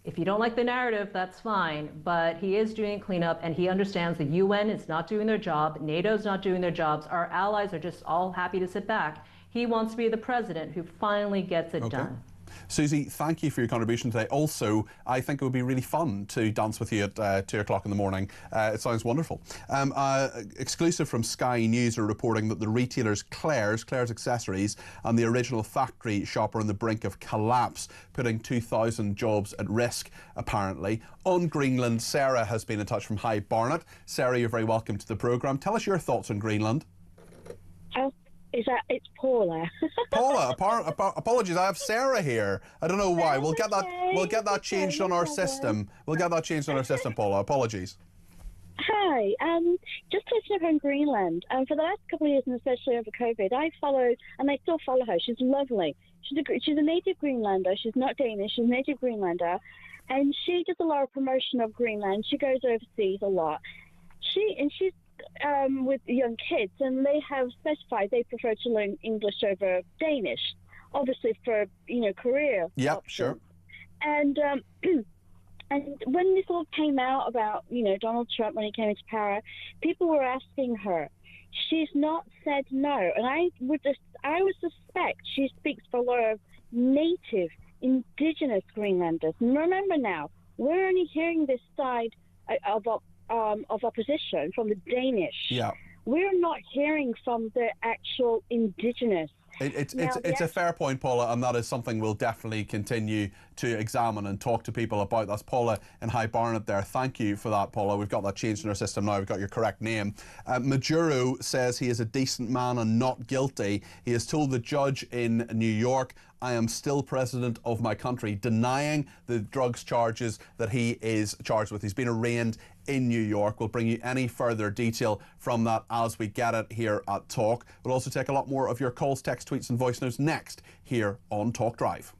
if you don't like the narrative, that's fine, but he is doing cleanup and he understands the UN is not doing their job, NATO's not doing their jobs, our allies are just all happy to sit back. He wants to be the president who finally gets it done. Susie, thank you for your contribution today. Also, I think it would be really fun to dance with you at 2 o'clock in the morning. It sounds wonderful. Exclusive from Sky News are reporting that the retailers Claire's Accessories and the original factory shop are on the brink of collapse, putting 2,000 jobs at risk, apparently. On Greenland, Sarah has been in touch from High Barnet. Sarah, you're very welcome to the programme. Tell us your thoughts on Greenland. It's Paula. Paula, apologies. I have Sarah here. I don't know why. We'll get that changed on our system. We'll get that changed on our system, Paula. Apologies. Hi. Just touching up on Greenland. For the last couple of years, and especially over COVID, I followed, and I still follow her. She's lovely. She's a native Greenlander. She's not Danish. She's a native Greenlander, and she does a lot of promotion of Greenland. She goes overseas a lot. She's with young kids, and they have specified they prefer to learn English over Danish, obviously for career. Yeah, options. Sure. And when this all came out about Donald Trump when he came into power, people were asking her, she's not said no. And I would suspect she speaks for a lot of native, indigenous Greenlanders. And remember now, we're only hearing this side of opposition from the Danish. Yeah. We're not hearing from the actual indigenous. It's a fair point, Paula, and that is something we'll definitely continue to examine and talk to people about. That's Paula in High Barnet there. Thank you for that, Paula. We've got that changed in our system now. We've got your correct name. Majuro says he is a decent man and not guilty. He has told the judge in New York, "I am still president of my country," denying the drugs charges that he is charged with. He's been arraigned in New York. We'll bring you any further detail from that as we get it here at Talk. We'll also take a lot more of your calls, text, tweets and voice notes next here on Talk Drive.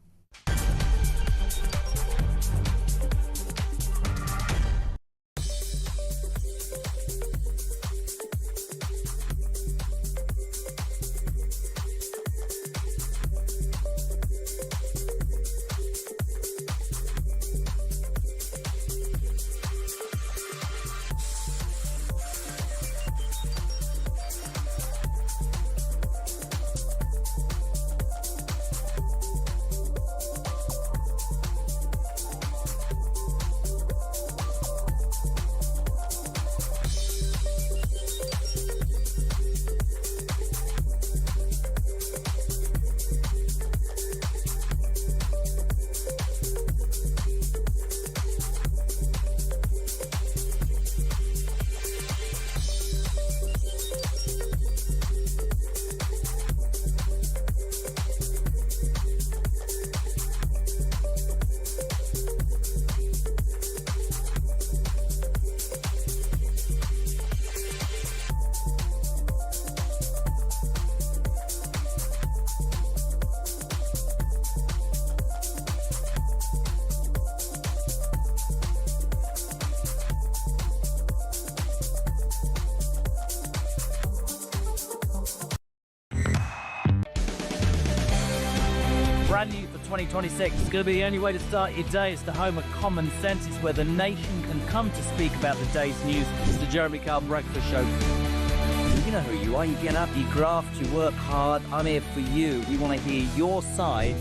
Brand new for 2026. It's going to be the only way to start your day. It's the home of common sense. It's where the nation can come to speak about the day's news. It's the Jeremy Kyle Breakfast Show. You know who you are. You get up, you graft, you work hard. I'm here for you. We want to hear your side.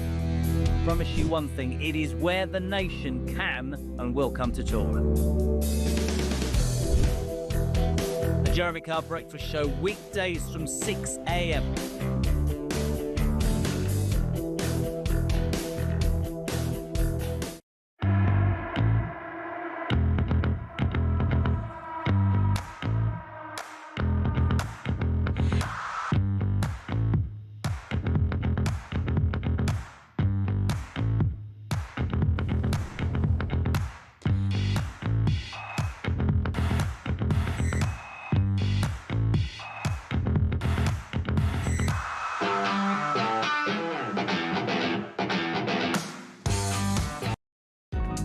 Promise you one thing. It is where the nation can and will come to talk. The Jeremy Kyle Breakfast Show, weekdays from 6 a.m.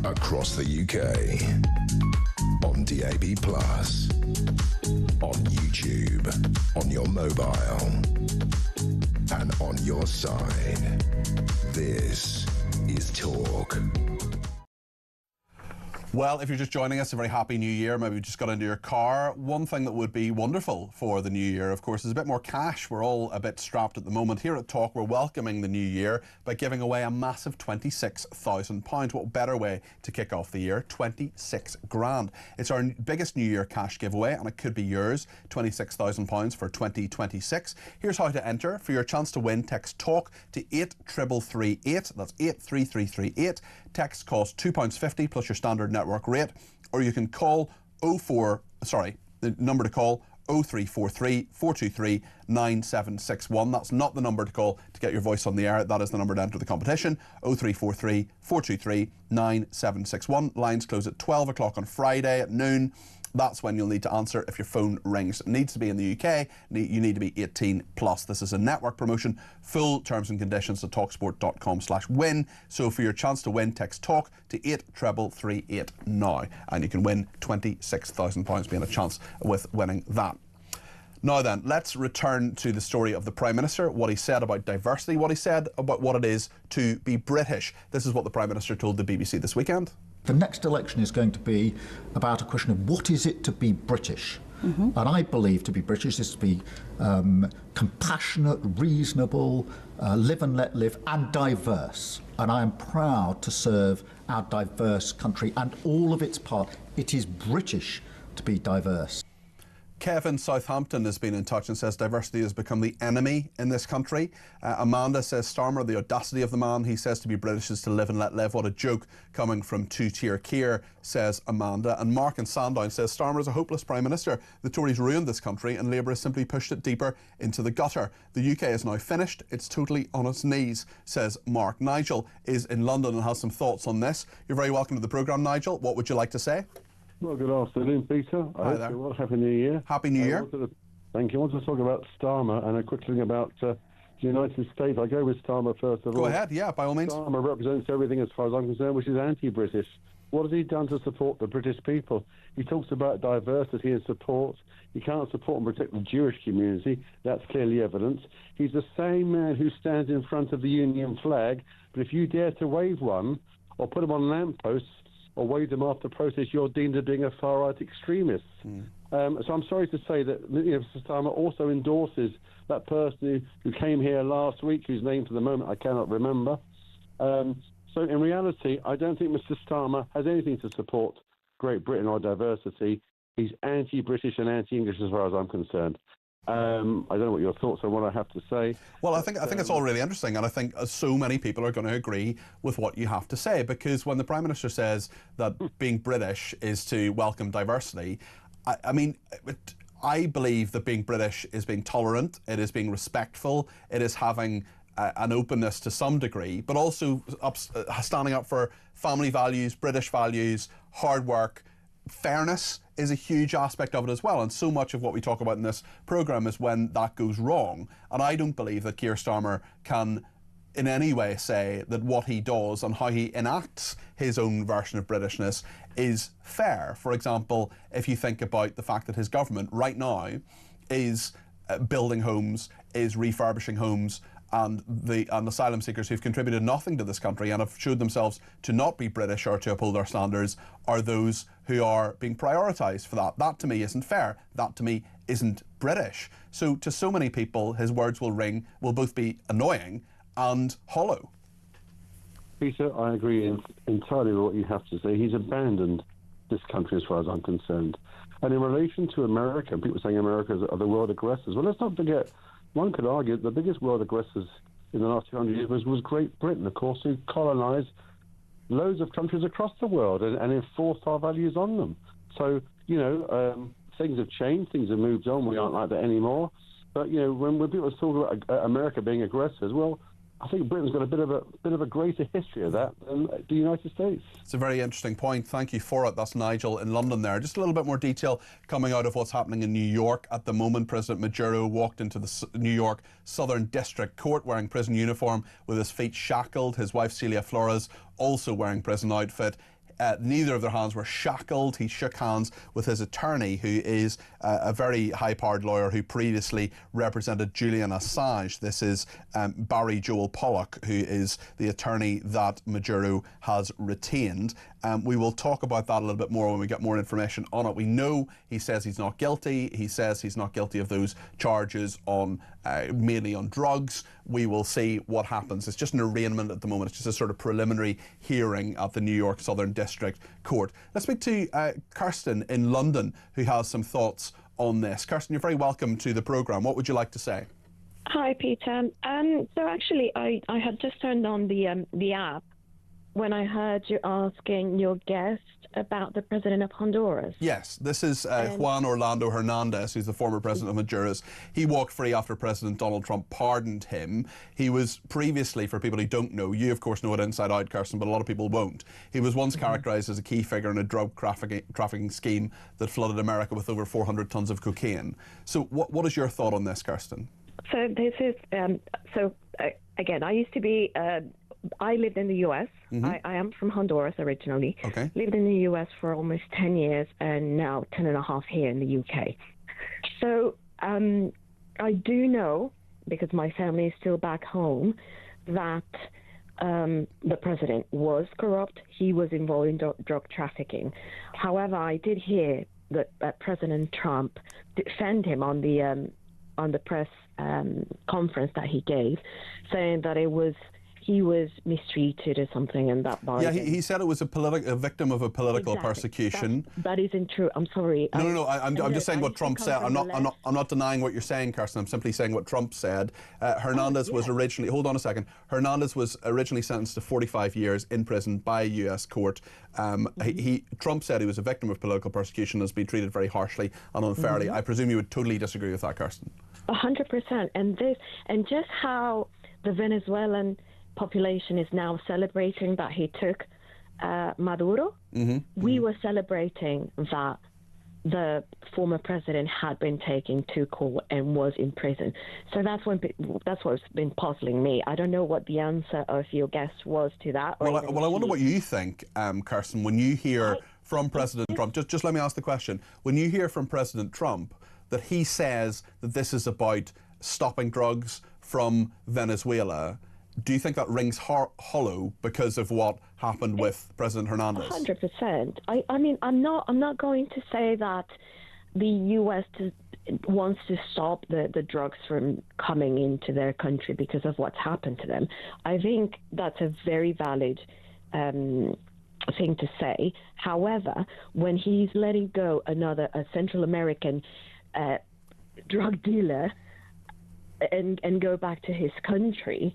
Across the UK, on DAB+, on YouTube, on your mobile, and on your side. This is Talk. Well, if you're just joining us, a very happy new year. Maybe you just got into your car. One thing that would be wonderful for the new year, of course, is a bit more cash. We're all a bit strapped at the moment. Here at Talk, we're welcoming the new year by giving away a massive £26,000. What better way to kick off the year? 26 grand. It's our biggest new year cash giveaway, and it could be yours. £26,000 for 2026. Here's how to enter. For your chance to win, text TALK to 83338. That's 83338. Text costs £2.50 plus your standard network rate, or you can call the number to call 0343 423 9761. That's not the number to call to get your voice on the air. That is the number to enter the competition. 0343 423 9761. Lines close at 12 o'clock on Friday at noon. That's when you'll need to answer if your phone rings. It needs to be in the UK. You need to be 18 plus. This is a network promotion. Full terms and conditions at talksport.com/win. So for your chance to win, text TALK to 83338 now. And you can win £26,000, being a chance with winning that. Now then, let's return to the story of the Prime Minister, what he said about diversity, what he said about what it is to be British. This is what the Prime Minister told the BBC this weekend. The next election is going to be about a question of what is it to be British? And I believe to be British is to be compassionate, reasonable, live and let live, and diverse. And I am proud to serve our diverse country and all of its parts. It is British to be diverse. Kevin Southampton has been in touch and says diversity has become the enemy in this country. Amanda says, Starmer, the audacity of the man. He says to be British is to live and let live. What a joke coming from two-tier Keir, says Amanda. And Mark in Sandown says, Starmer is a hopeless Prime Minister. The Tories ruined this country and Labour has simply pushed it deeper into the gutter. The UK is now finished. It's totally on its knees, says Mark. Nigel is in London and has some thoughts on this. You're very welcome to the programme, Nigel. What would you like to say? Well, good afternoon, Peter. Hi there. Happy New Year. Happy New Year. Thank you. I want to talk about Starmer and a quick thing about the United States. I go with Starmer first of all. Go ahead, yeah, by all means. Starmer represents everything, as far as I'm concerned, which is anti-British. What has he done to support the British people? He talks about diversity and support. He can't support and protect the Jewish community. That's clearly evident. He's the same man who stands in front of the Union flag, but if you dare to wave one or put them on lampposts, or wave them after protest, you're deemed as being a far-right extremist. So I'm sorry to say that Mr. Starmer also endorses that person who came here last week, whose name for the moment I cannot remember. So in reality, I don't think Mr. Starmer has anything to support Great Britain or diversity. He's anti-British and anti-English as far as I'm concerned. I don't know what your thoughts are on what I have to say. Well, I think it's all really interesting, and I think so many people are going to agree with what you have to say, because when the Prime Minister says that being British is to welcome diversity, I mean, I believe that being British is being tolerant, it is being respectful, it is having an openness to some degree, but also standing up for family values, British values, hard work. Fairness is a huge aspect of it as well, and so much of what we talk about in this programme is when that goes wrong. And I don't believe that Keir Starmer can in any way say that what he does and how he enacts his own version of Britishness is fair. For example, if you think about the fact that his government right now is building homes, is refurbishing homes, and asylum seekers who've contributed nothing to this country and have showed themselves to not be British or to uphold our standards are those who are being prioritised for that. That to me isn't fair. That to me isn't British. So to so many people, his words will both be annoying and hollow. Peter, I agree entirely with what you have to say. He's abandoned this country as far as I'm concerned. And in relation to America, people saying America are the world aggressors. Well, let's not forget, one could argue the biggest world aggressors in the last 200 years was Great Britain, of course, who colonised loads of countries across the world and enforced our values on them. So, things have changed, things have moved on, we aren't like that anymore. But, when people talk about America being aggressors, well, I think Britain's got a bit of a greater history of that than the United States. It's a very interesting point. Thank you for it. That's Nigel in London there. Just a little bit more detail coming out of what's happening in New York at the moment. President Maduro walked into the New York Southern District Court wearing prison uniform with his feet shackled. His wife Celia Flores also wearing prison outfit. Neither of their hands were shackled. He shook hands with his attorney, who is a very high-powered lawyer who previously represented Julian Assange. This is Barry Joel Pollock, who is the attorney that Maduro has retained. We will talk about that a little bit more when we get more information on it. We know he says he's not guilty. He says he's not guilty of those charges on mainly on drugs. We will see what happens. It's just an arraignment at the moment. It's just a sort of preliminary hearing at the New York Southern District Court. Let's speak to Kirsten in London, who has some thoughts on this. Kirsten, you're very welcome to the programme. What would you like to say? Hi, Peter. So actually, I had just turned on the app when I heard you asking your guest about the president of Honduras. Yes, this is Juan Orlando Hernandez, who's the former president of Honduras. He walked free after President Donald Trump pardoned him. He was previously, for people who don't know, you of course know it inside out, Kirsten, but a lot of people won't. He was once characterised as a key figure in a drug trafficking scheme that flooded America with over 400 tons of cocaine. So what is your thought on this, Kirsten? So this is, again, I used to be... I lived in the U.S. I am from Honduras originally. Okay. Lived in the U.S. for almost 10 years and now 10 and a half here in the U.K. So I do know, because my family is still back home, that the president was corrupt. He was involved in drug trafficking. However, I did hear President Trump defend him on the press conference that he gave, saying that he was mistreated or something, and that Biden... Yeah, he said it was a victim of a political persecution. That isn't true. I'm sorry. No. I'm just saying what Trump said. I'm not denying what you're saying, Kirsten. I'm simply saying what Trump said. Hernandez was originally... Hold on a second. Hernandez was originally sentenced to 45 years in prison by a U.S. court. Trump said he was a victim of political persecution and has been treated very harshly and unfairly. I presume you would totally disagree with that, Kirsten. 100%. And just how the Venezuelan population is now celebrating that he took Maduro. We were celebrating that the former president had been taken to court and was in prison. So that's what's been puzzling me. I don't know what the answer of your guest was to that. Well, I wonder what you think, Kirsten, when you hear from President Trump. Just let me ask the question. When you hear from President Trump that he says that this is about stopping drugs from Venezuela, do you think that rings hollow because of what happened with President Hernandez? 100%. I mean, I'm not going to say that the U.S. wants to stop the drugs from coming into their country because of what's happened to them. I think that's a very valid thing to say. However, when he's letting go a Central American drug dealer and go back to his country,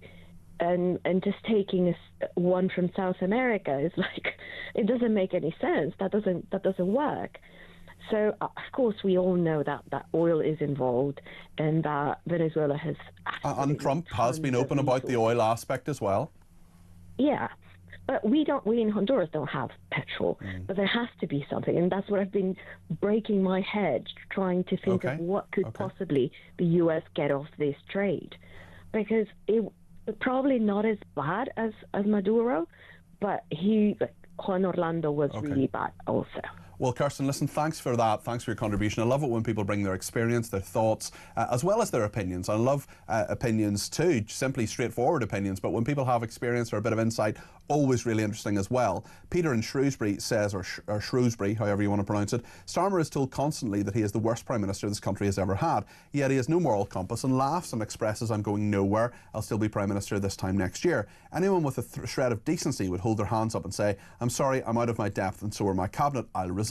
and just taking one from South America is like, it doesn't make any sense. That doesn't work. So of course we all know that oil is involved, and that Venezuela has. And Trump has been open about the oil aspect as well. Yeah, but we in Honduras don't have petrol, but there has to be something, and that's what I've been breaking my head trying to think of what could possibly the U.S. get off this trade, because it. Probably not as bad as Maduro, but Juan Orlando was really bad also. Well, Kirsten, listen, thanks for that. Thanks for your contribution. I love it when people bring their experience, their thoughts, as well as their opinions. I love opinions too, simply straightforward opinions, but when people have experience or a bit of insight, always really interesting as well. Peter in Shrewsbury says, or Shrewsbury, however you want to pronounce it, Starmer is told constantly that he is the worst Prime Minister this country has ever had, yet he has no moral compass and laughs and expresses, I'm going nowhere, I'll still be Prime Minister this time next year. Anyone with a shred of decency would hold their hands up and say, I'm sorry, I'm out of my depth and so are my cabinet, I'll resign.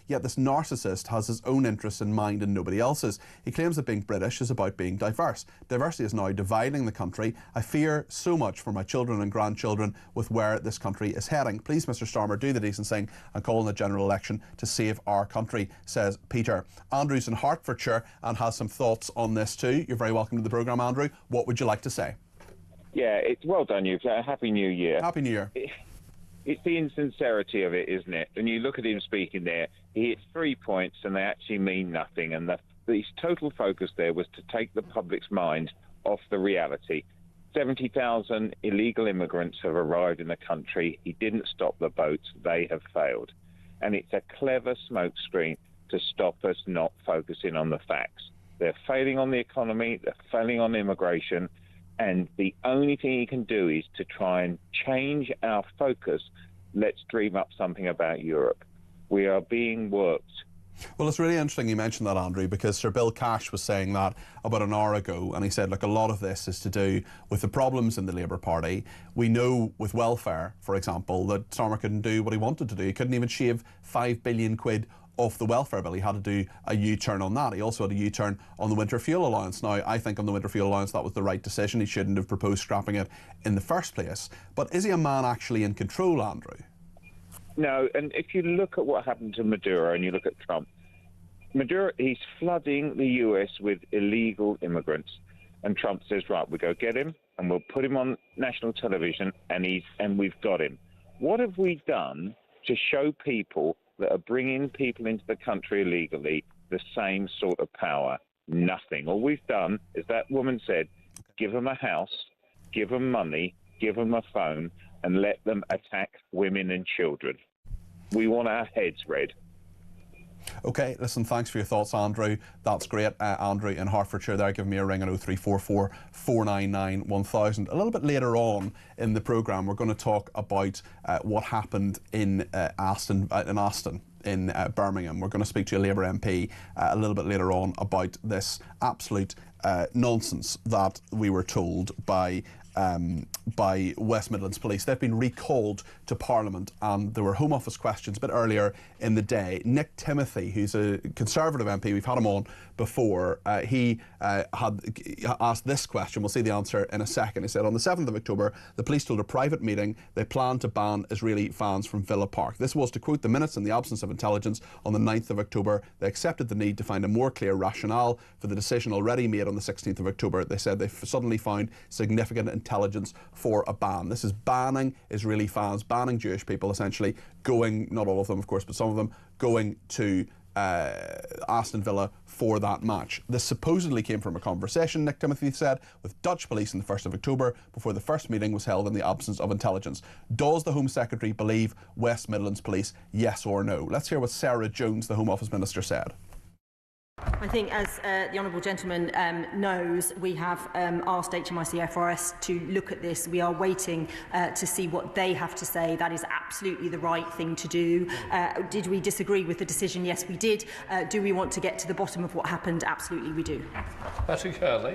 Yet this narcissist has his own interests in mind and nobody else's. He claims that being British is about being diverse. Diversity is now dividing the country. I fear so much for my children and grandchildren with where this country is heading. Please, Mr. Starmer, do the decent thing and call in the general election to save our country, says Peter. Andrew's in Hertfordshire and has some thoughts on this too. You're very welcome to the programme, Andrew. What would you like to say? Yeah, it's well done, you. Happy New Year. Happy New Year. It's the insincerity of it, isn't it? And you look at him speaking there, he hits 3 points and they actually mean nothing. And his total focus there was to take the public's mind off the reality. 70,000 illegal immigrants have arrived in the country. He didn't stop the boats. They have failed. And it's a clever smokescreen to stop us not focusing on the facts. They're failing on the economy. They're failing on immigration. And the only thing he can do is to try and change our focus. Let's dream up something about Europe. We are being worked. Well, it's really interesting you mentioned that, Andrew, because Sir Bill Cash was saying that about an hour ago, and he said, look, a lot of this is to do with the problems in the Labour Party. We know with welfare, for example, that Starmer couldn't do what he wanted to do. He couldn't even shave 5 billion quid off the welfare bill. He had to do a U-turn on that. He also had a U-turn on the winter fuel allowance. Now, I think on the winter fuel allowance that was the right decision. He shouldn't have proposed scrapping it in the first place. But is he a man actually in control, Andrew? No, and if you look at what happened to Maduro and you look at Trump, Maduro, he's flooding the US with illegal immigrants. And Trump says, right, we'll go get him and we'll put him on national television and we've got him. What have we done to show people that are bringing people into the country illegally the same sort of power? Nothing. All we've done, as that woman said, give them a house, give them money, give them a phone, and let them attack women and children. We want our heads read. OK, listen, thanks for your thoughts, Andrew. That's great. Andrew in Hertfordshire there, give me a ring on 0344 499 1000. A little bit later on in the programme, we're going to talk about what happened in Aston in Birmingham. We're going to speak to a Labour MP a little bit later on about this absolute nonsense that we were told by West Midlands Police. They've been recalled to Parliament, and there were Home Office questions a bit earlier in the day. Nick Timothy, who's a Conservative MP, we've had him on before, he had asked this question. We'll see the answer in a second. He said, on the 7th of October, the police told a private meeting they planned to ban Israeli fans from Villa Park. This was, to quote the minutes, in the absence of intelligence. On the 9th of October, they accepted the need to find a more clear rationale for the decision already made on the 16th of October. They said they suddenly found significant intelligence for a ban. This is banning Israeli fans, banning Jewish people, essentially going, not all of them of course, but some of them, going to Aston Villa for that match. This supposedly came from a conversation, Nick Timothy said, with Dutch police on the 1st of October before the first meeting was held in the absence of intelligence. Does the Home Secretary believe West Midlands Police, yes or no? Let's hear what Sarah Jones, the Home Office Minister, said. I think, as the honourable gentleman knows, we have asked HMIC FRS to look at this. We are waiting to see what they have to say. That is absolutely the right thing to do. Did we disagree with the decision? Yes, we did. Do we want to get to the bottom of what happened? Absolutely, we do. Patrick Hurley.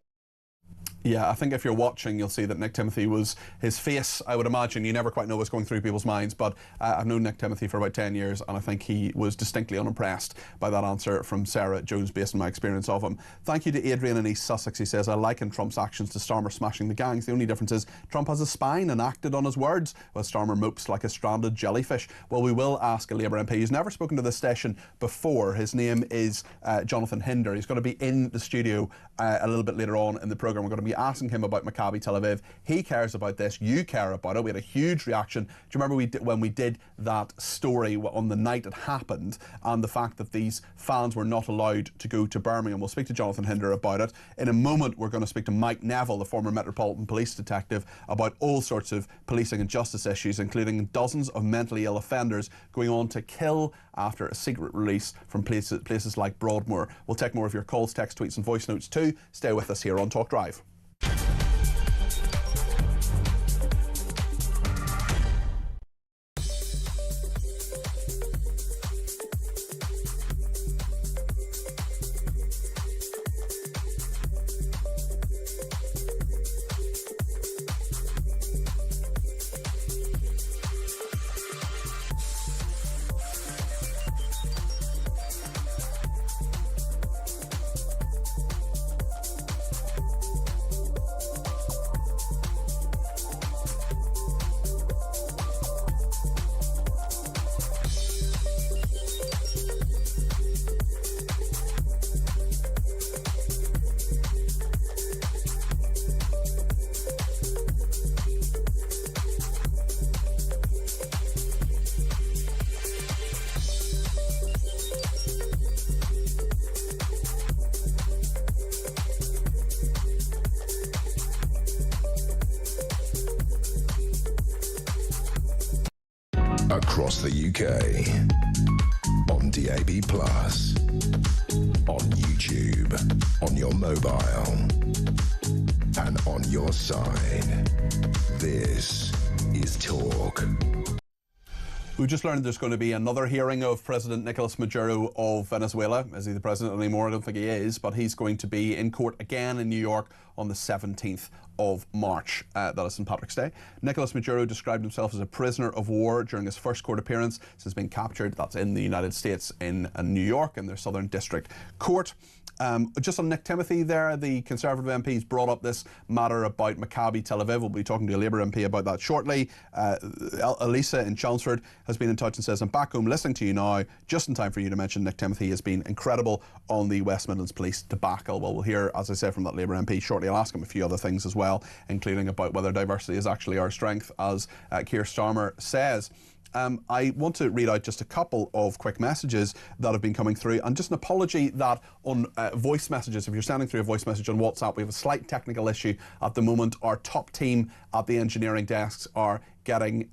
Yeah, I think if you're watching, you'll see that Nick Timothy was, his face, I would imagine, you never quite know what's going through people's minds, but I've known Nick Timothy for about 10 years, and I think he was distinctly unimpressed by that answer from Sarah Jones, based on my experience of him. Thank you to Adrian in East Sussex. He says, I liken Trump's actions to Starmer smashing the gangs. The only difference is Trump has a spine and acted on his words, while Starmer mopes like a stranded jellyfish. Well, we will ask a Labour MP who's never spoken to this station before. His name is Jonathan Hinder. He's going to be in the studio a little bit later on in the programme. We're going to be asking him about Maccabi Tel Aviv. He cares about this. You care about it. We had a huge reaction. Do you remember when we did that story on the night it happened, and the fact that these fans were not allowed to go to Birmingham? We'll speak to Jonathan Hinder about it. In a moment, we're going to speak to Mike Neville, the former Metropolitan Police detective, about all sorts of policing and justice issues, including dozens of mentally ill offenders going on to kill after a secret release from places like Broadmoor. We'll take more of your calls, text, tweets and voice notes too. Stay with us here on Talk Drive. Across the UK, on DAB+, on YouTube, on your mobile, and on your side. This is Talk. We just learned there's going to be another hearing of President Nicolas Maduro of Venezuela. Is he the president anymore? I don't think he is, but he's going to be in court again in New York on the 17th of March. That is St. Patrick's Day. Nicolas Maduro described himself as a prisoner of war during his first court appearance since being captured. That's in the United States, in New York, in their Southern District Court. Just on Nick Timothy there, the Conservative MPs brought up this matter about Maccabi Tel Aviv. We'll be talking to a Labour MP about that shortly. Elisa in Chelmsford has been in touch and says, I'm back home listening to you now, just in time for you to mention Nick Timothy has been incredible on the West Midlands Police debacle. Well, we'll hear, as I said, from that Labour MP shortly. I'll ask him a few other things as well, including about whether diversity is actually our strength, as Keir Starmer says. I want to read out just a couple of quick messages that have been coming through, and just an apology that on voice messages, if you're sending through a voice message on WhatsApp, we have a slight technical issue at the moment. Our top team at the engineering desks are getting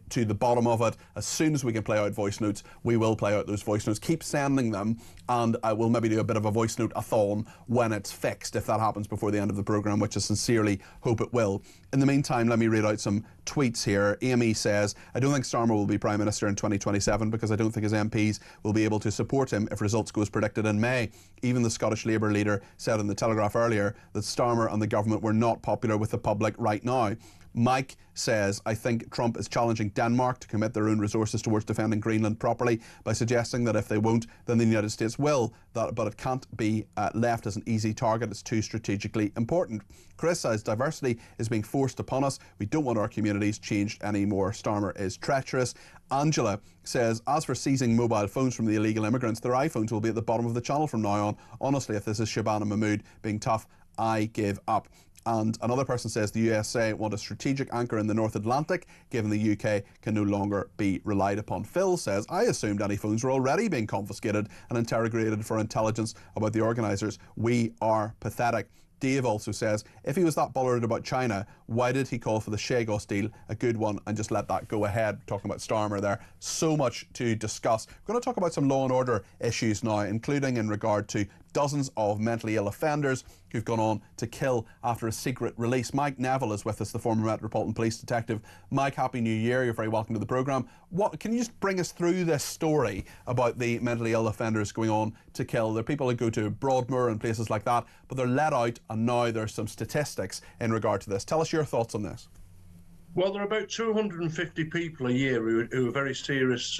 to the bottom of it. As soon as we can play out voice notes, we will play out those voice notes. Keep sending them, and we'll maybe do a bit of a voice note-a-thon when it's fixed, if that happens before the end of the programme, which I sincerely hope it will. In the meantime, let me read out some tweets here. Amy says, I don't think Starmer will be Prime Minister in 2027 because I don't think his MPs will be able to support him if results go as predicted in May. Even the Scottish Labour leader said in the Telegraph earlier that Starmer and the government were not popular with the public right now. Mike says, I think Trump is challenging Denmark to commit their own resources towards defending Greenland properly by suggesting that if they won't, then the United States will. But it can't be left as an easy target. It's too strategically important. Chris says, diversity is being forced upon us. We don't want our communities changed anymore. Starmer is treacherous. Angela says, as for seizing mobile phones from the illegal immigrants, their iPhones will be at the bottom of the channel from now on. Honestly, if this is Shabana Mahmood being tough, I give up. And another person says the USA want a strategic anchor in the North Atlantic, given the UK can no longer be relied upon. Phil says, I assumed any phones were already being confiscated and interrogated for intelligence about the organisers. We are pathetic. Dave also says, if he was that bothered about China, why did he call for the Chagos deal a good one and just let that go ahead? Talking about Starmer there. So much to discuss. We're going to talk about some law and order issues now, including in regard to dozens of mentally ill offenders who've gone on to kill after a secret release. Mike Neville is with us, the former Metropolitan Police detective. Mike, Happy New Year. You're very welcome to the programme. Can you just bring us through this story about the mentally ill offenders going on to kill? There are people who go to Broadmoor and places like that, but they're let out, and now there's some statistics in regard to this. Tell us your thoughts on this. Well, there are about 250 people a year who are very serious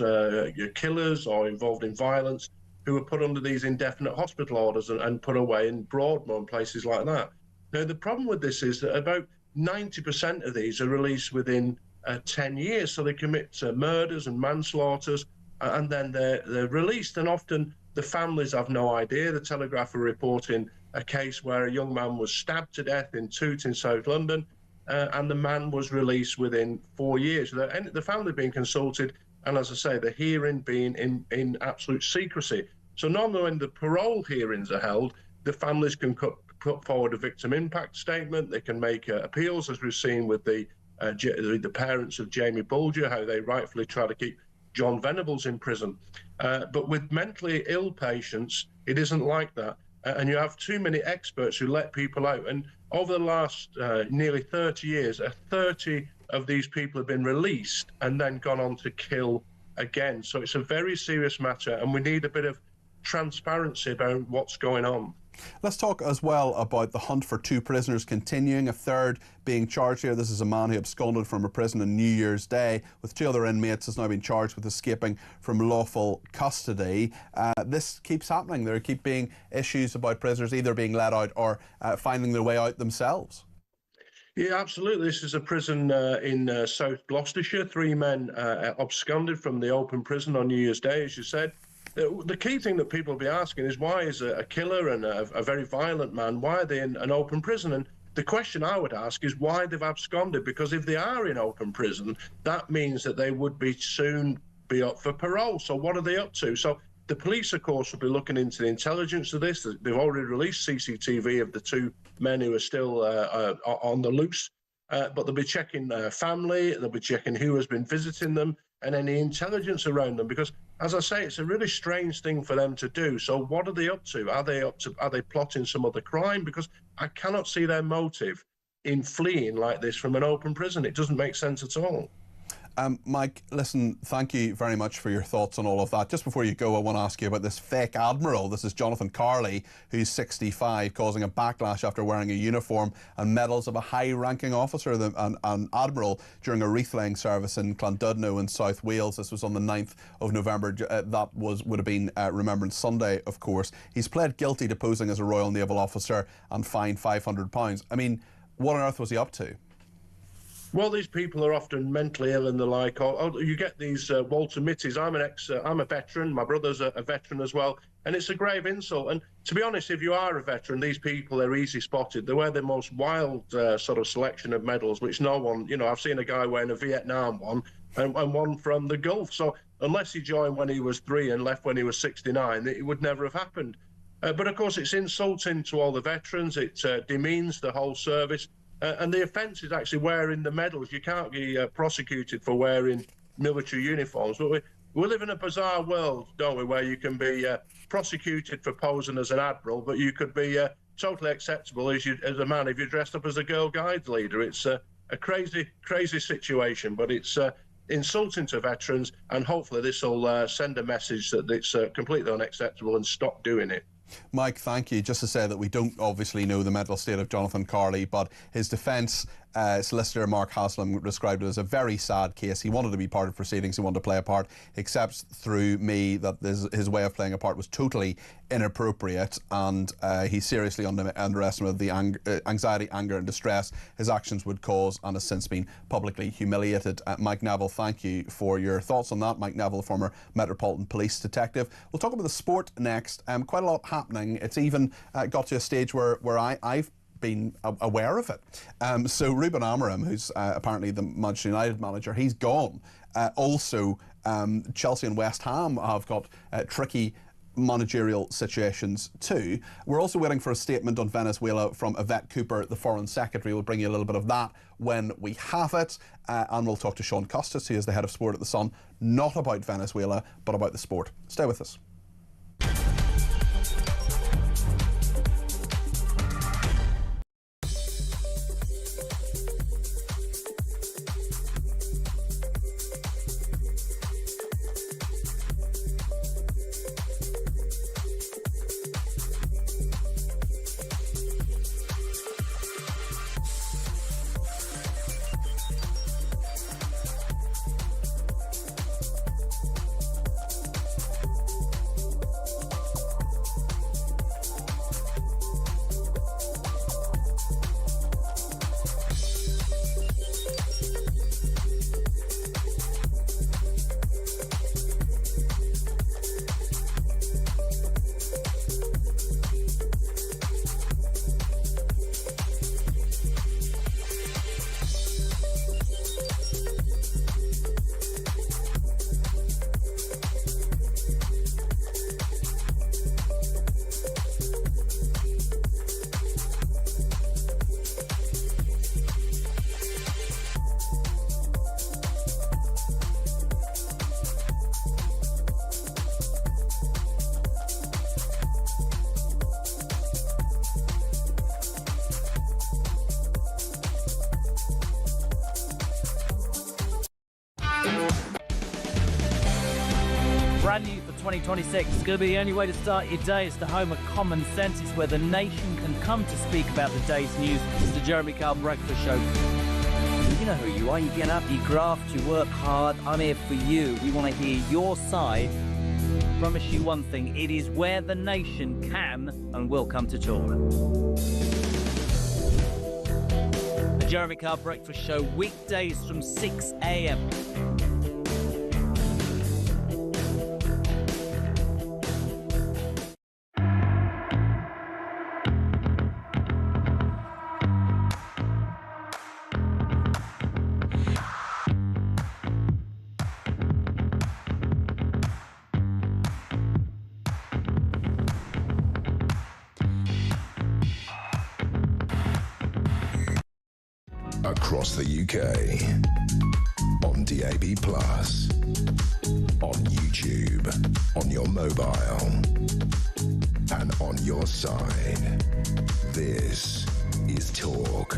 killers or involved in violence, who were put under these indefinite hospital orders and put away in Broadmoor and places like that. Now, the problem with this is that about 90% of these are released within 10 years. So they commit murders and manslaughters, and then they're released. And often the families have no idea. The Telegraph are reporting a case where a young man was stabbed to death in Toot in South London, and the man was released within 4 years. The family being consulted, and as I say, the hearing being in absolute secrecy. So normally when the parole hearings are held, the families can put forward a victim impact statement. They can make appeals, as we've seen with the parents of Jamie Bulger, how they rightfully try to keep John Venables in prison. But with mentally ill patients, it isn't like that. And you have too many experts who let people out. And over the last nearly 30 years, 30 of these people have been released and then gone on to kill again. So it's a very serious matter, and we need a bit of transparency about what's going on. Let's talk as well about the hunt for 2 prisoners continuing, a third being charged here. This is a man who absconded from a prison on New Year's Day with 2 other inmates, has now been charged with escaping from lawful custody. This keeps happening. There keep being issues about prisoners either being let out or finding their way out themselves. Yeah, absolutely. This is a prison in South Gloucestershire. 3 men absconded from the open prison on New Year's Day, as you said. The key thing that people will be asking is, why is a killer and a very violent man, why are they in an open prison? And the question I would ask is why they've absconded, because if they are in open prison, that means that they would soon be up for parole. So what are they up to? So the police, of course, will be looking into the intelligence of this. They've already released CCTV of the 2 men who are still on the loose, but they'll be checking family, they'll be checking who has been visiting them and any intelligence around them, because, as I say, it's a really strange thing for them to do. So what are they up to? Are they plotting some other crime? Because I cannot see their motive in fleeing like this from an open prison. It doesn't make sense at all. Mike, listen, thank you very much for your thoughts on all of that. Just before you go, I want to ask you about this fake admiral. This is Jonathan Carley, who's 65, causing a backlash after wearing a uniform and medals of a high-ranking officer, an admiral, during a wreath-laying service in Llandudno in South Wales. This was on the 9th of November. That would have been Remembrance Sunday, of course. He's pled guilty to posing as a Royal Naval officer and fined £500. I mean, what on earth was he up to? Well, these people are often mentally ill and the like. Or you get these Walter Mitty's. I'm a veteran. My brother's a veteran as well, and it's a grave insult. And to be honest, if you are a veteran, these people are easy spotted. They wear the most wild sort of selection of medals, which no one, I've seen a guy wearing a Vietnam one and one from the Gulf. So unless he joined when he was 3 and left when he was 69, it would never have happened. But of course, it's insulting to all the veterans. It demeans the whole service. And the offence is actually wearing the medals. You can't be prosecuted for wearing military uniforms. But we live in a bizarre world, don't we, where you can be prosecuted for posing as an admiral, but you could be totally acceptable as a man if you're dressed up as a Girl Guides leader. It's a crazy situation, but it's insulting to veterans, and hopefully this will send a message that it's completely unacceptable and stop doing it. Mike, thank you. Just to say that we don't obviously know the mental state of Jonathan Carley, but his defence solicitor Mark Haslam described it as a very sad case. He wanted to be part of proceedings, he wanted to play a part. He accepts through me that his way of playing a part was totally inappropriate, and he seriously underestimated the anxiety, anger and distress his actions would cause, and has since been publicly humiliated. Mike Neville, thank you for your thoughts on that. Mike Neville, the former Metropolitan Police detective. We'll talk about the sport next. Quite a lot happening. It's even got to a stage where I've been aware of it. So Ruben Amorim, who's apparently the Manchester United manager, he's gone. Also, Chelsea and West Ham have got tricky managerial situations too. We're also waiting for a statement on Venezuela from Yvette Cooper, the Foreign Secretary. We'll bring you a little bit of that when we have it. And we'll talk to Sean Custis, who is the head of sport at The Sun, not about Venezuela, but about the sport. Stay with us. Brand new for 2026. It's going to be the only way to start your day. It's the home of common sense. It's where the nation can come to speak about the day's news. It's the Jeremy Kyle Breakfast Show. You know who you are. You get up, you graft, you work hard. I'm here for you. We want to hear your side. Promise you one thing. It is where the nation can and will come to talk. The Jeremy Kyle Breakfast Show, weekdays from 6 a.m. Across the UK, on DAB+, on YouTube, on your mobile, and on your side. This is Talk.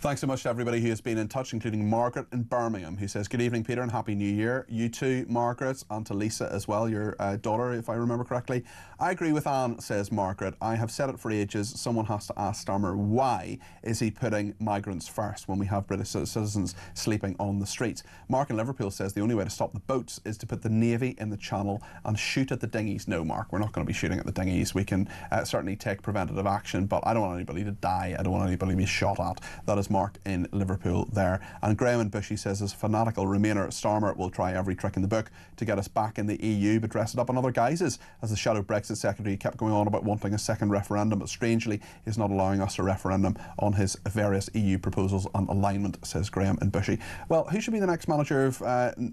Thanks so much to everybody who has been in touch, including Margaret in Birmingham, who says, "Good evening, Peter, and Happy New Year." You too, Margaret, and to Lisa as well, your daughter, if I remember correctly. "I agree with Anne," says Margaret. "I have said it for ages. Someone has to ask Starmer, why is he putting migrants first when we have British citizens sleeping on the streets?" Mark in Liverpool says, "The only way to stop the boats is to put the Navy in the channel and shoot at the dinghies." No, Mark, we're not going to be shooting at the dinghies. We can certainly take preventative action, but I don't want anybody to die. I don't want anybody to be shot at. That is Mark in Liverpool there. And Graham in Bushy says, "As a fanatical Remainer, Starmer will try every trick in the book to get us back in the EU, but dress it up in other guises. As the shadow Brexit secretary kept going on about wanting a second referendum, but strangely is not allowing us a referendum on his various EU proposals on alignment," says Graham in Bushy. Well, who should be the next manager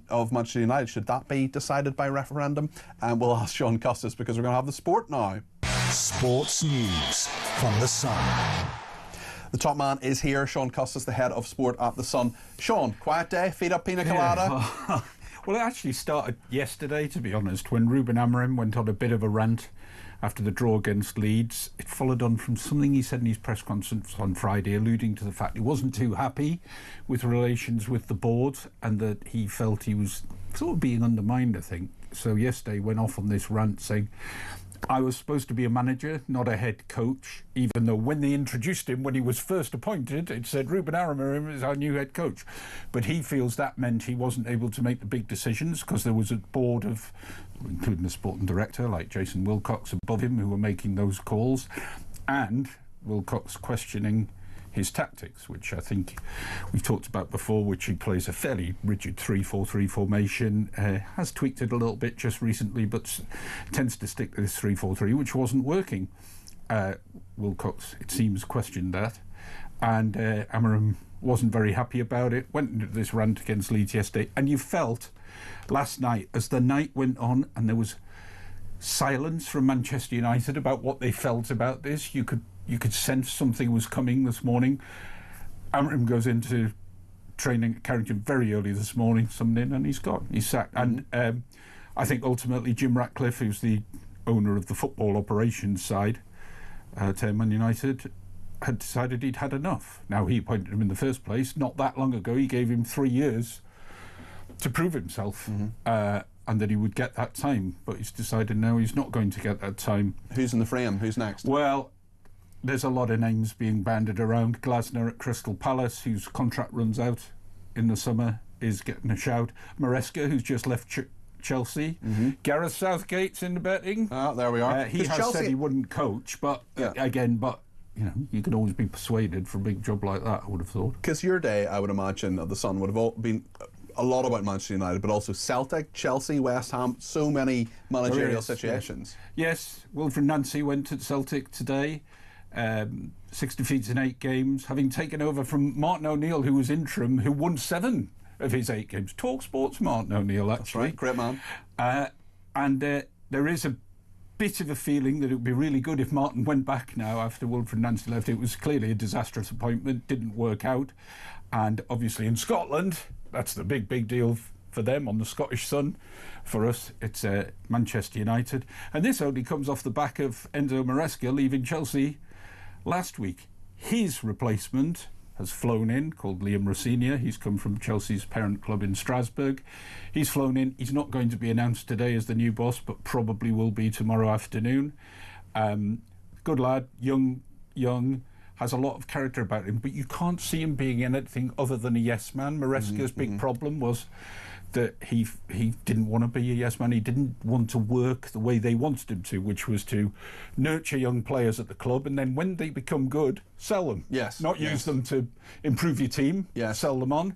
of Manchester United? Should that be decided by referendum? And we'll ask Sean Custis, because we're going to have the sport now. Sports news from The Sun. The top man is here. Sean Custis, the head of sport at The Sun. Sean, quiet day, feet up, pina colada? Yeah. Well, it actually started yesterday, to be honest, when Ruben Amorim went on a bit of a rant after the draw against Leeds. It followed on from something he said in his press conference on Friday, alluding to the fact he wasn't too happy with relations with the board and that he felt he was sort of being undermined, I think. So yesterday went off on this rant saying, I was supposed to be a manager, not a head coach, even though when they introduced him, when he was first appointed, it said Ruben Amorim is our new head coach. But he feels that meant he wasn't able to make the big decisions because there was a board of, including the sporting director like Jason Wilcox above him, who were making those calls, and Wilcox questioning his tactics, which I think we've talked about before, which he plays a fairly rigid 3-4-3 formation, has tweaked it a little bit just recently, but tends to stick to this 3-4-3, which wasn't working. Wilcox, it seems, questioned that, and Amorim wasn't very happy about it, went into this rant against Leeds yesterday, and you felt last night, as the night went on and there was silence from Manchester United about what they felt about this, you could sense something was coming this morning. Amorim goes into training at Carrington very early this morning, summoned in, and he's sacked. And I think ultimately Jim Ratcliffe, who's the owner of the football operations side at Man United, had decided he'd had enough. Now, he appointed him in the first place. Not that long ago, he gave him 3 years to prove himself. And that he would get that time, but he's decided now he's not going to get that time. Who's in the frame? Who's next? Well, there's a lot of names being bandied around. Glasner at Crystal Palace, whose contract runs out in the summer, is getting a shout. Maresca, who's just left Chelsea. Gareth Southgate's in the betting. There we are. He has said he wouldn't coach, but again, you can always be persuaded for a big job like that, I would have thought. Because your day, I would imagine, of The Sun would have all been a lot about Manchester United, but also Celtic, Chelsea, West Ham, so many managerial situations. Yes, Wilfred Nancy went to Celtic today. 6 defeats in 8 games, having taken over from Martin O'Neill, who was interim, who won 7 of his 8 games. Talk Sports Martin O'Neill, actually. That's right, great man. And there is a bit of a feeling that it would be really good if Martin went back now after Wilfred Nancy left. It was clearly a disastrous appointment, didn't work out. And obviously in Scotland, that's the big deal for them on the Scottish Sun. For us, it's Manchester United. And this only comes off the back of Enzo Maresca leaving Chelsea last week. His replacement has flown in, called Liam Rosenior. He's come from Chelsea's parent club in Strasbourg. He's flown in. He's not going to be announced today as the new boss, but probably will be tomorrow afternoon. Good lad, young, has a lot of character about him, but you can't see him being anything other than a yes man. Maresca's big problem was that he didn't want to be a yes man. He didn't want to work the way they wanted him to, which was to nurture young players at the club, and then when they become good, sell them. Yes. Not use them to improve your team. Yes. Sell them on.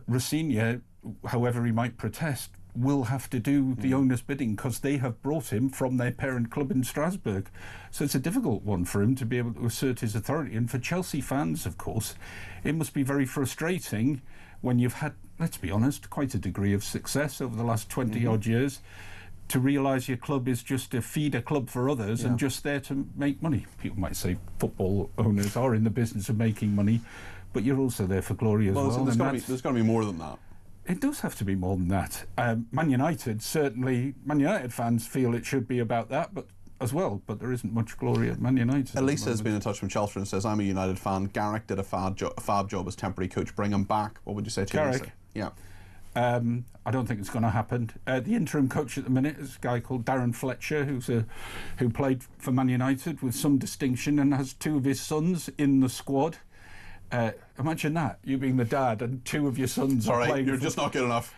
Rosenior, however he might protest, will have to do the owner's bidding because they have brought him from their parent club in Strasbourg. So it's a difficult one for him to be able to assert his authority. And for Chelsea fans, of course, it must be very frustrating when you've had, let's be honest, quite a degree of success over the last 20-odd years, to realise your club is just a feeder club for others and just there to make money. People might say football owners are in the business of making money, but you're also there for glory as well. There's got to be more than that. It does have to be more than that. Man United fans feel it should be about that, but as well, but there isn't much glory at Man United. Elisa has been in touch from Chelmsford and says, I'm a United fan. Garrick did a fab job as temporary coach. Bring him back. What would you say to Garrick? Elisa? Yeah. I don't think it's going to happen. The interim coach at the minute is a guy called Darren Fletcher, who played for Man United with some distinction and has 2 of his sons in the squad. Imagine that, you being the dad and 2 of your sons are playing. You're just not good enough.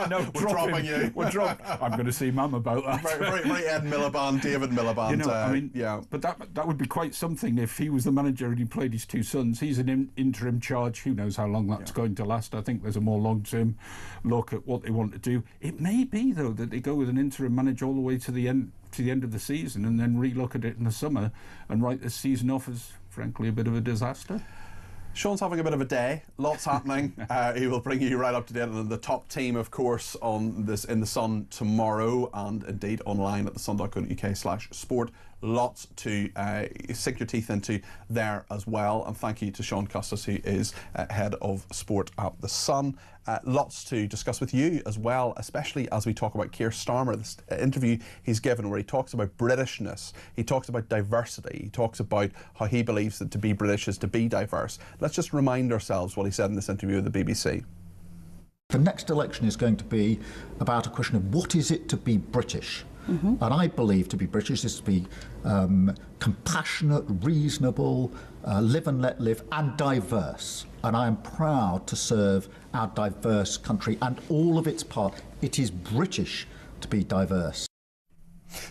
No, we're dropping you. I'm going to see Mum about that. Very Ed Miliband, David Miliband. But that would be quite something if he was the manager and he played his 2 sons. He's an interim charge. Who knows how long that's going to last? I think there's a more long-term look at what they want to do. It may be, though, that they go with an interim manager all the way to the end of the season and then relook at it in the summer and write this season off as, frankly, a bit of a disaster. Sean's having a bit of a day. Lots happening. He will bring you right up to date on the top team, of course, on this in the Sun tomorrow, and indeed online at thesun.co.uk/sport Lots to sink your teeth into there as well. And thank you to Sean Custis, who is head of sport at The Sun. Lots to discuss with you as well, especially as we talk about Keir Starmer, this interview he's given where he talks about Britishness, he talks about diversity, he talks about how he believes that to be British is to be diverse. Let's just remind ourselves what he said in this interview with the BBC. The next election is going to be about a question of what is it to be British? And I believe to be British is to be compassionate, reasonable, live and let live, and diverse. And I am proud to serve our diverse country and all of its parts. It is British to be diverse.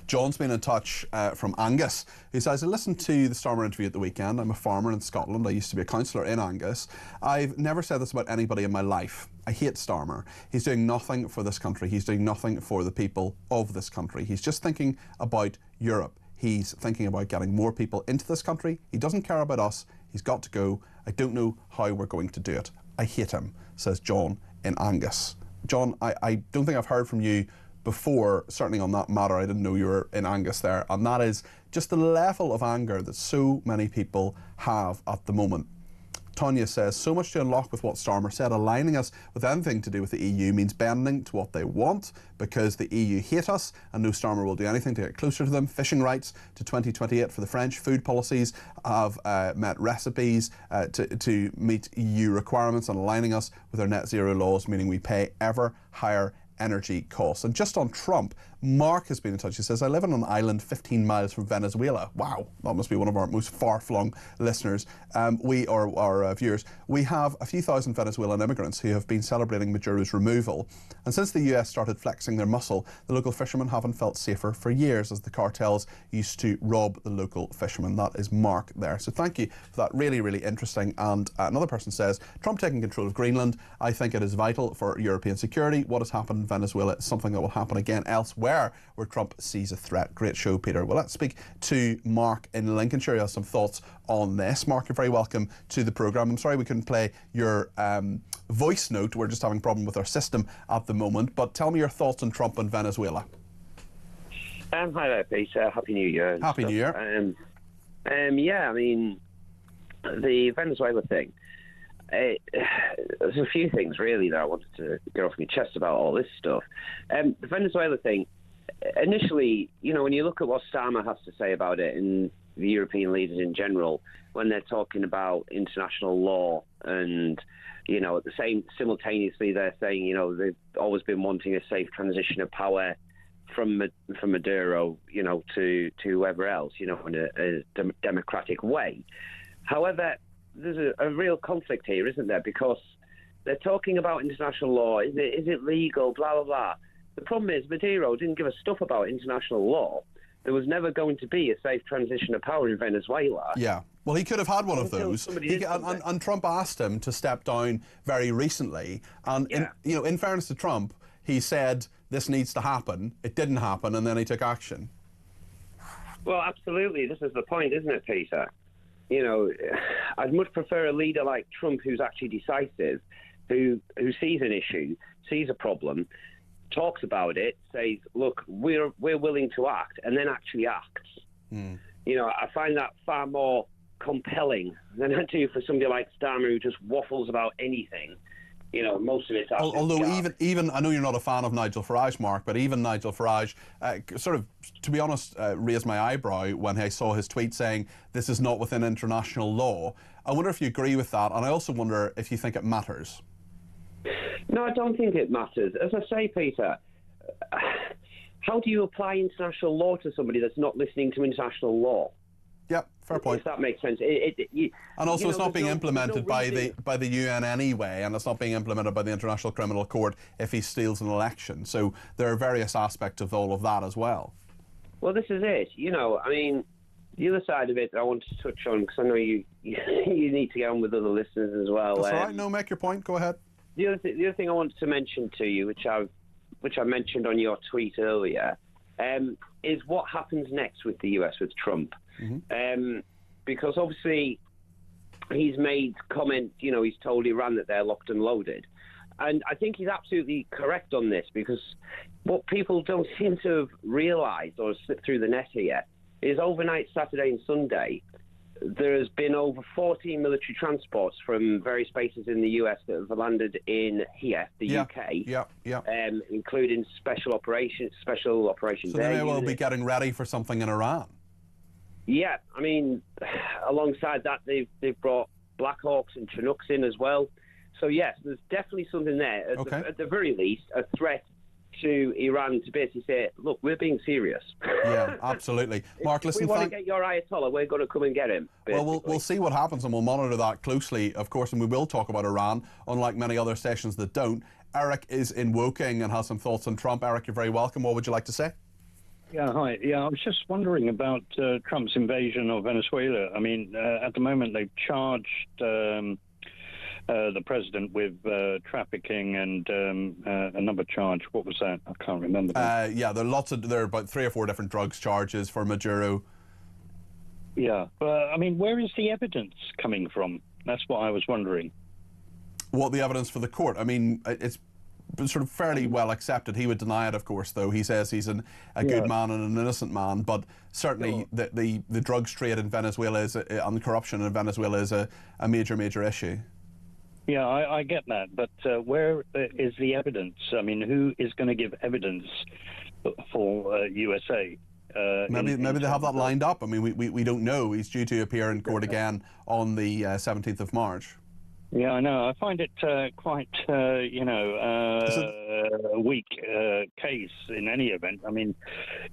John's been in touch from Angus, who says, I listened to the Starmer interview at the weekend. I'm a farmer in Scotland. I used to be a councillor in Angus. I've never said this about anybody in my life. I hate Starmer. He's doing nothing for this country. He's doing nothing for the people of this country. He's just thinking about Europe. He's thinking about getting more people into this country. He doesn't care about us. He's got to go. I don't know how we're going to do it. I hate him, says John in Angus. John, I don't think I've heard from you before, certainly on that matter. I didn't know you were in Angus there, and that is just the level of anger that so many people have at the moment. Tanya says, so much to unlock with what Starmer said. Aligning us with anything to do with the EU means bending to what they want because the EU hate us and no Starmer will do anything to get closer to them. Fishing rights to 2028 for the French. Food policies have met recipes to meet EU requirements, and aligning us with our net zero laws, meaning we pay ever higher energy costs. And just on Trump, Mark has been in touch. He says, I live on an island 15 miles from Venezuela. Wow, that must be one of our most far-flung listeners. Our viewers. We have a few thousand Venezuelan immigrants who have been celebrating Maduro's removal. And since the US started flexing their muscle, the local fishermen haven't felt safer for years as the cartels used to rob the local fishermen. That is Mark there. So thank you for that. Really, really interesting. And another person says, Trump taking control of Greenland. I think it is vital for European security. What has happened in Venezuela is something that will happen again elsewhere where Trump sees a threat. Great show, Peter. Well, let's speak to Mark in Lincolnshire. He has some thoughts on this. Mark, you're very welcome to the programme. I'm sorry we couldn't play your voice note. We're just having a problem with our system at the moment. But tell me your thoughts on Trump and Venezuela. Hi there, Peter. Happy New Year. Happy New Year. Yeah, I mean, the Venezuela thing. There's a few things really that I wanted to get off my chest about all this stuff. The Venezuela thing, initially, you know, when you look at what Starmer has to say about it and the European leaders in general, when they're talking about international law and, you know, at the same simultaneously they're saying, you know, they've always been wanting a safe transition of power from Maduro, you know, to whoever else, you know, in a democratic way. However, there's a real conflict here, isn't there? Because they're talking about international law. Is it legal? Blah, blah, blah. The problem is Maduro didn't give a stuff about international law. There was never going to be a safe transition of power in Venezuela. Yeah. Well, he could have had one of those. And Trump asked him to step down very recently. And, in fairness to Trump, he said this needs to happen. It didn't happen, and then he took action. Well, absolutely. This is the point, isn't it, Peter? You know, I'd much prefer a leader like Trump who's actually decisive, who sees an issue, sees a problem, talks about it, says, look, we're willing to act, and then actually acts. You know, I find that far more compelling than I do for somebody like Starmer who just waffles about anything. You know, most of it's... Although even, I know you're not a fan of Nigel Farage, Mark, but even Nigel Farage sort of, to be honest, raised my eyebrow when I saw his tweet saying this is not within international law. I wonder if you agree with that, and I also wonder if you think it matters. No, I don't think it matters. As I say, Peter, how do you apply international law to somebody that's not listening to international law? Yeah, fair point. If that makes sense. And also, it's not being implemented by the UN anyway, and it's not being implemented by the International Criminal Court if he steals an election. So there are various aspects of all of that as well. Well, this is it. You know, I mean, the other side of it I want to touch on, because I know you need to get on with other listeners as well. That's all right. No, make your point. Go ahead. The other thing I wanted to mention to you, which I mentioned on your tweet earlier, is what happens next with the US with Trump. Because obviously he's made comment, you know, he's told Iran that they're locked and loaded. And I think he's absolutely correct on this, because what people don't seem to have realised or slipped through the net here is overnight Saturday and Sunday, there has been over 14 military transports from various bases in the US that have landed in here, the UK, including special operations. So they may well be getting ready for something in Iran. Yeah, I mean, alongside that, they've brought Black Hawks and Chinooks in as well. So yes, there's definitely something there. At the very least, a threat to Iran to basically say, look, we're being serious. Yeah, absolutely. Mark, listen, if we want to get your Ayatollah, we're going to come and get him. Basically. Well, we'll see what happens, and we'll monitor that closely, of course, and we will talk about Iran, unlike many other sessions that don't. Eric is in Woking and has some thoughts on Trump. Eric, you're very welcome. What would you like to say? Yeah, hi. Yeah, I was just wondering about Trump's invasion of Venezuela. I mean, at the moment, they've charged the president with trafficking and another charge. What was that? I can't remember. Yeah, there are about 3 or 4 different drugs charges for Maduro. Yeah, I mean, where is the evidence coming from? That's what I was wondering. What the evidence for the court? I mean, it's sort of fairly well accepted. He would deny it, of course, though. He says he's a good man and an innocent man, but certainly the drugs trade in Venezuela and the corruption in Venezuela is a major issue. Yeah, I get that, but where is the evidence? I mean, who is going to give evidence for USA? Maybe they have that lined up. I mean, we don't know. He's due to appear in court again on the 17th of March. Yeah, I know. I find it quite, a weak case in any event. I mean,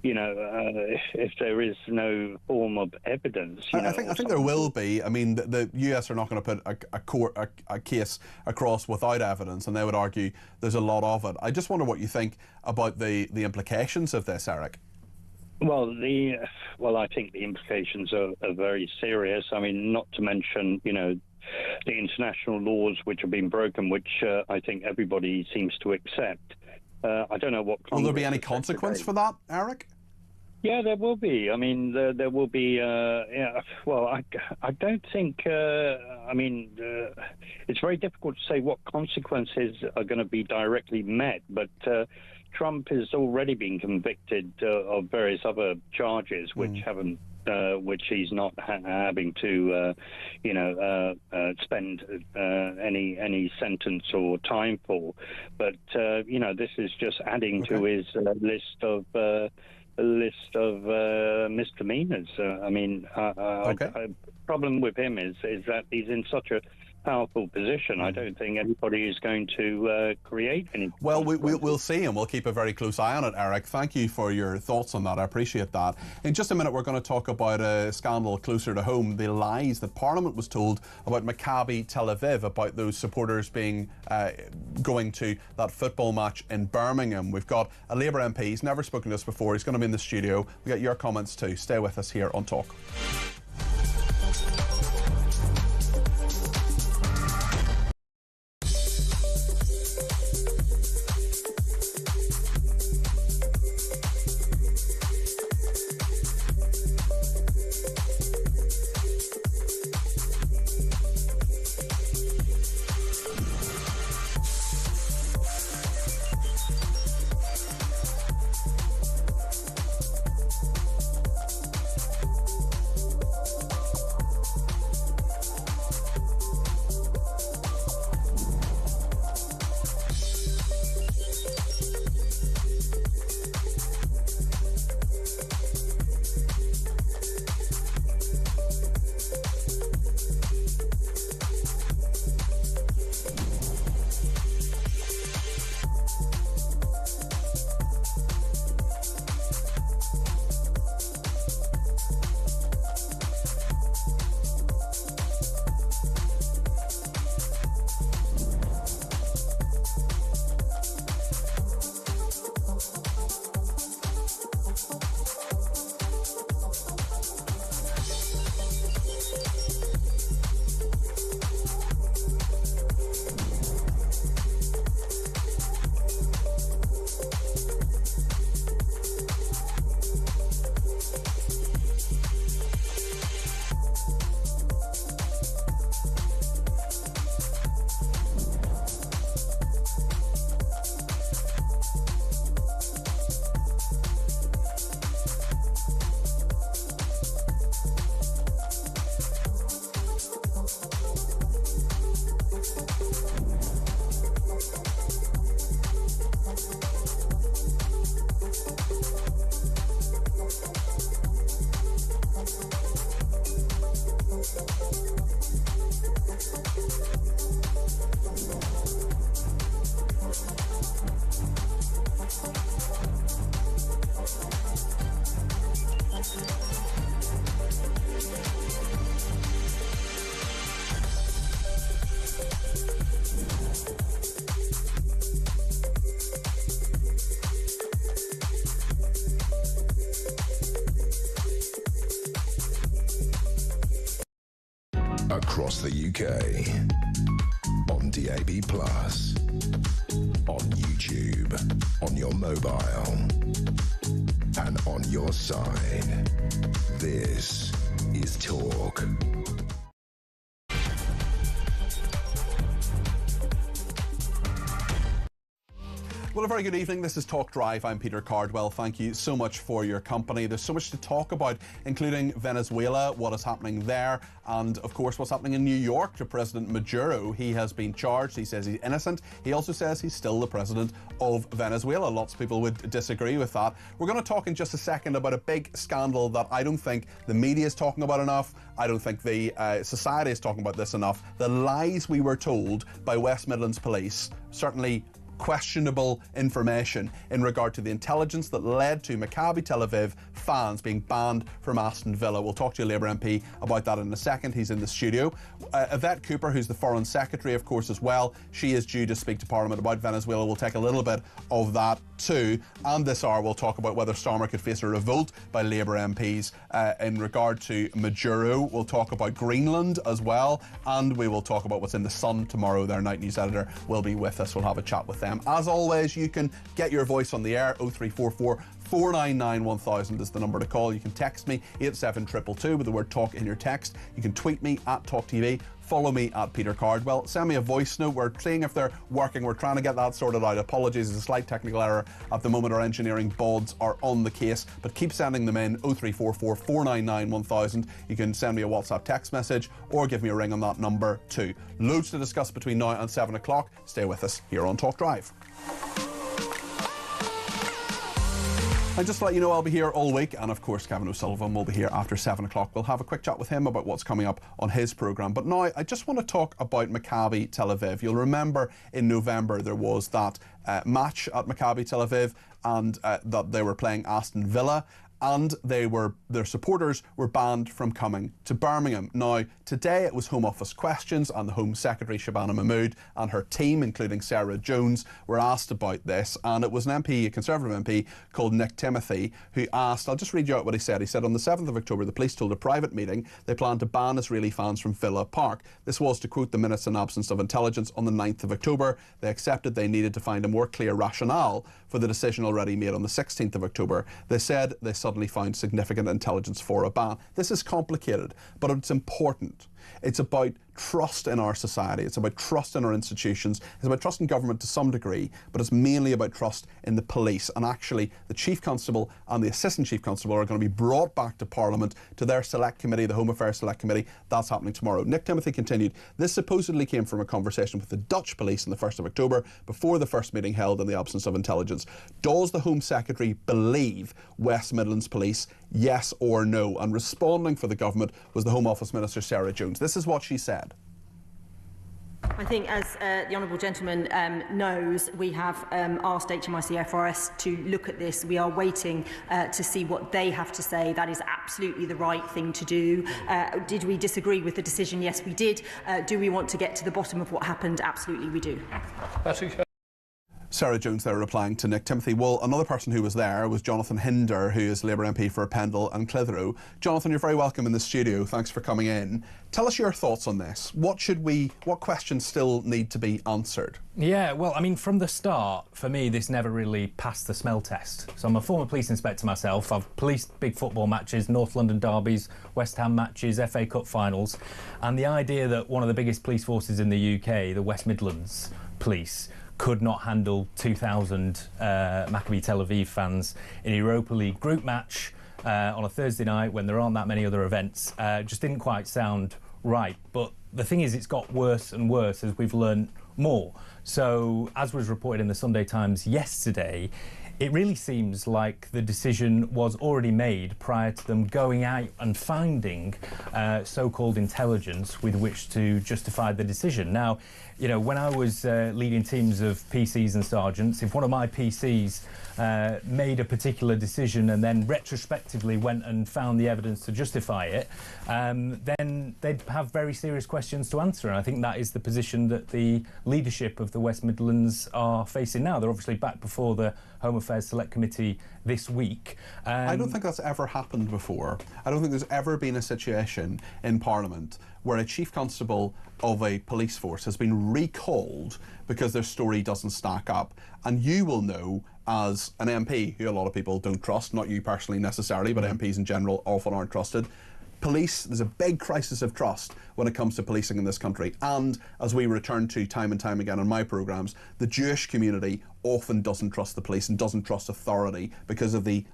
if there is no form of evidence. I think there will be. I mean, the US are not going to put a case across without evidence, and they would argue there's a lot of it. I just wonder what you think about the implications of this, Eric. Well, I think the implications are very serious. I mean, not to mention, the international laws which have been broken, which I think everybody seems to accept. I don't know what. Will there be any consequence for that, Eric? Yeah, there will be. I mean, there will be. Well, I don't think. It's very difficult to say what consequences are going to be directly met, but. Trump has already been convicted of various other charges, which haven't, which he's not having to, spend any sentence or time for. But this is just adding to his list of misdemeanors. The problem with him is that he's in such a powerful position. I don't think anybody is going to create any. Well, we'll see, and we'll keep a very close eye on it, Eric. Thank you for your thoughts on that. I appreciate that. In just a minute, we're going to talk about a scandal closer to home, the lies that Parliament was told about Maccabi Tel Aviv, about those supporters being going to that football match in Birmingham. We've got a Labour MP. He's never spoken to us before. He's going to be in the studio. We'll get your comments too. Stay with us here on Talk. Across the UK. On DAB+. On YouTube. On your mobile. And on your side. This is Talk. Well, a very good evening. This is Talk Drive. I'm Peter Cardwell. Thank you so much for your company. There's so much to talk about, including Venezuela, what is happening there, and of course what's happening in New York to President Maduro. He has been charged. He says he's innocent. He also says he's still the president of Venezuela. Lots of people would disagree with that. We're going to talk in just a second about a big scandal that I don't think the media is talking about enough. I don't think the society is talking about this enough. The lies we were told by West Midlands Police, certainly questionable information in regard to the intelligence that led to Maccabi Tel Aviv fans being banned from Aston Villa. We'll talk to a Labour MP about that in a second. He's in the studio. Yvette Cooper, who's the Foreign Secretary, of course, as well. She is due to speak to Parliament about Venezuela. We'll take a little bit of that too. And this hour, we'll talk about whether Starmer could face a revolt by Labour MPs in regard to Maduro. We'll talk about Greenland as well. And we will talk about what's in the Sun tomorrow. Their night news editor will be with us. We'll have a chat with them. As always, you can get your voice on the air. 0344 499 1000 is the number to call. You can text me 87222 with the word talk in your text. You can tweet me at talkTV. Follow me at Peter Cardwell. Send me a voice note. We're seeing if they're working. We're trying to get that sorted out. Apologies, there's a slight technical error at the moment. Our engineering bods are on the case, but keep sending them in. 0344 499 1000. You can send me a WhatsApp text message or give me a ring on that number too. Loads to discuss between now and 7 o'clock. Stay with us here on Talk Drive. And just to let you know, I'll be here all week, and of course Kevin O'Sullivan will be here after 7 o'clock. We'll have a quick chat with him about what's coming up on his programme. But now I just want to talk about Maccabi Tel Aviv. You'll remember in November there was that match at Maccabi Tel Aviv, and that they were playing Aston Villa, and their supporters were banned from coming to Birmingham. Now, today it was Home Office questions, and the Home Secretary Shabana Mahmood and her team, including Sarah Jones, were asked about this, and it was an MP, a Conservative MP called Nick Timothy, who asked, I'll just read you out what he said. He said, on the 7th of October, the police told a private meeting they planned to ban Israeli fans from Villa Park. This was, to quote the minutes, in absence of intelligence on the 9th of October. They accepted they needed to find a more clear rationale for the decision already made on the 16th of October. They said they suddenly found significant intelligence for a ban. This is complicated, but it's important. It's about trust in our society. It's about trust in our institutions. It's about trust in government to some degree, but it's mainly about trust in the police. And actually, the Chief Constable and the Assistant Chief Constable are going to be brought back to Parliament, to their Select Committee, the Home Affairs Select Committee. That's happening tomorrow. Nick Timothy continued, this supposedly came from a conversation with the Dutch police on the 1st of October, before the first meeting held in the absence of intelligence. Does the Home Secretary believe West Midlands Police? Yes or no? And responding for the government was the Home Office Minister, Sarah Jones. This is what she said. I think, as the honourable gentleman knows, we have asked HMIC FRS to look at this. We are waiting to see what they have to say. That is absolutely the right thing to do. Did we disagree with the decision? Yes, we did. Do we want to get to the bottom of what happened? Absolutely, we do. Sarah Jones there replying to Nick Timothy. Well, another person who was there was Jonathan Hinder, who is Labour MP for Pendle and Clitheroe. Jonathan, you're very welcome in the studio. Thanks for coming in. Tell us your thoughts on this. What questions still need to be answered? Yeah, well, I mean, from the start, for me, this never really passed the smell test. So I'm a former police inspector myself. I've policed big football matches, North London derbies, West Ham matches, FA Cup finals. And the idea that one of the biggest police forces in the UK, the West Midlands Police, could not handle 2,000 Maccabi Tel Aviv fans in a Europa League group match on a Thursday night when there aren't that many other events just didn't quite sound right. But the thing is, it's got worse and worse as we've learned more. So, as was reported in the Sunday Times yesterday, it really seems like the decision was already made prior to them going out and finding so-called intelligence with which to justify the decision. Now, you know, when I was leading teams of PCs and sergeants, if one of my PCs made a particular decision and then retrospectively went and found the evidence to justify it, then they'd have very serious questions to answer. And I think that is the position that the leadership of the West Midlands are facing now. They're obviously back before the Home Affairs Select Committee this week. I don't think that's ever happened before. I don't think there's ever been a situation in Parliament where a chief constable of a police force has been recalled because their story doesn't stack up. And you will know, as an MP who a lot of people don't trust, not you personally necessarily, but MPs in general often aren't trusted. Police, there's a big crisis of trust when it comes to policing in this country. And as we return to time and time again on my programmes, the Jewish community often doesn't trust the police and doesn't trust authority because of the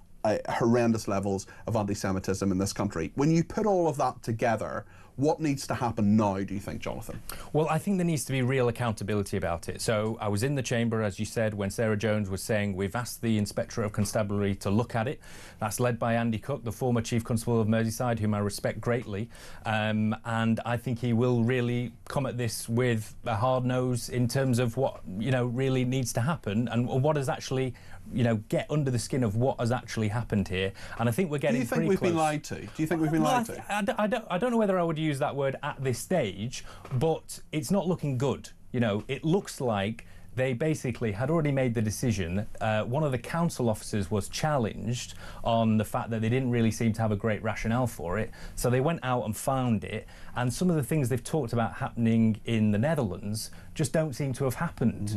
horrendous levels of anti-Semitism in this country. When you put all of that together, what needs to happen now, do you think, Jonathan? Well, I think there needs to be real accountability about it. So I was in the chamber, as you said, when Sarah Jones was saying we've asked the Inspectorate of Constabulary to look at it. That's led by Andy Cook, the former Chief Constable of Merseyside, whom I respect greatly. And I think he will really come at this with a hard nose in terms of what, you know, really needs to happen and what has actually, you know, get under the skin of what has actually happened here. And I think we're getting pretty close. Do you think we've been lied to? Do you think we've been lied to? I don't know whether I would use that word at this stage, but it's not looking good. You know, it looks like they basically had already made the decision. One of the council officers was challenged on the fact that they didn't really seem to have a great rationale for it. So they went out and found it. And some of the things they've talked about happening in the Netherlands just don't seem to have happened.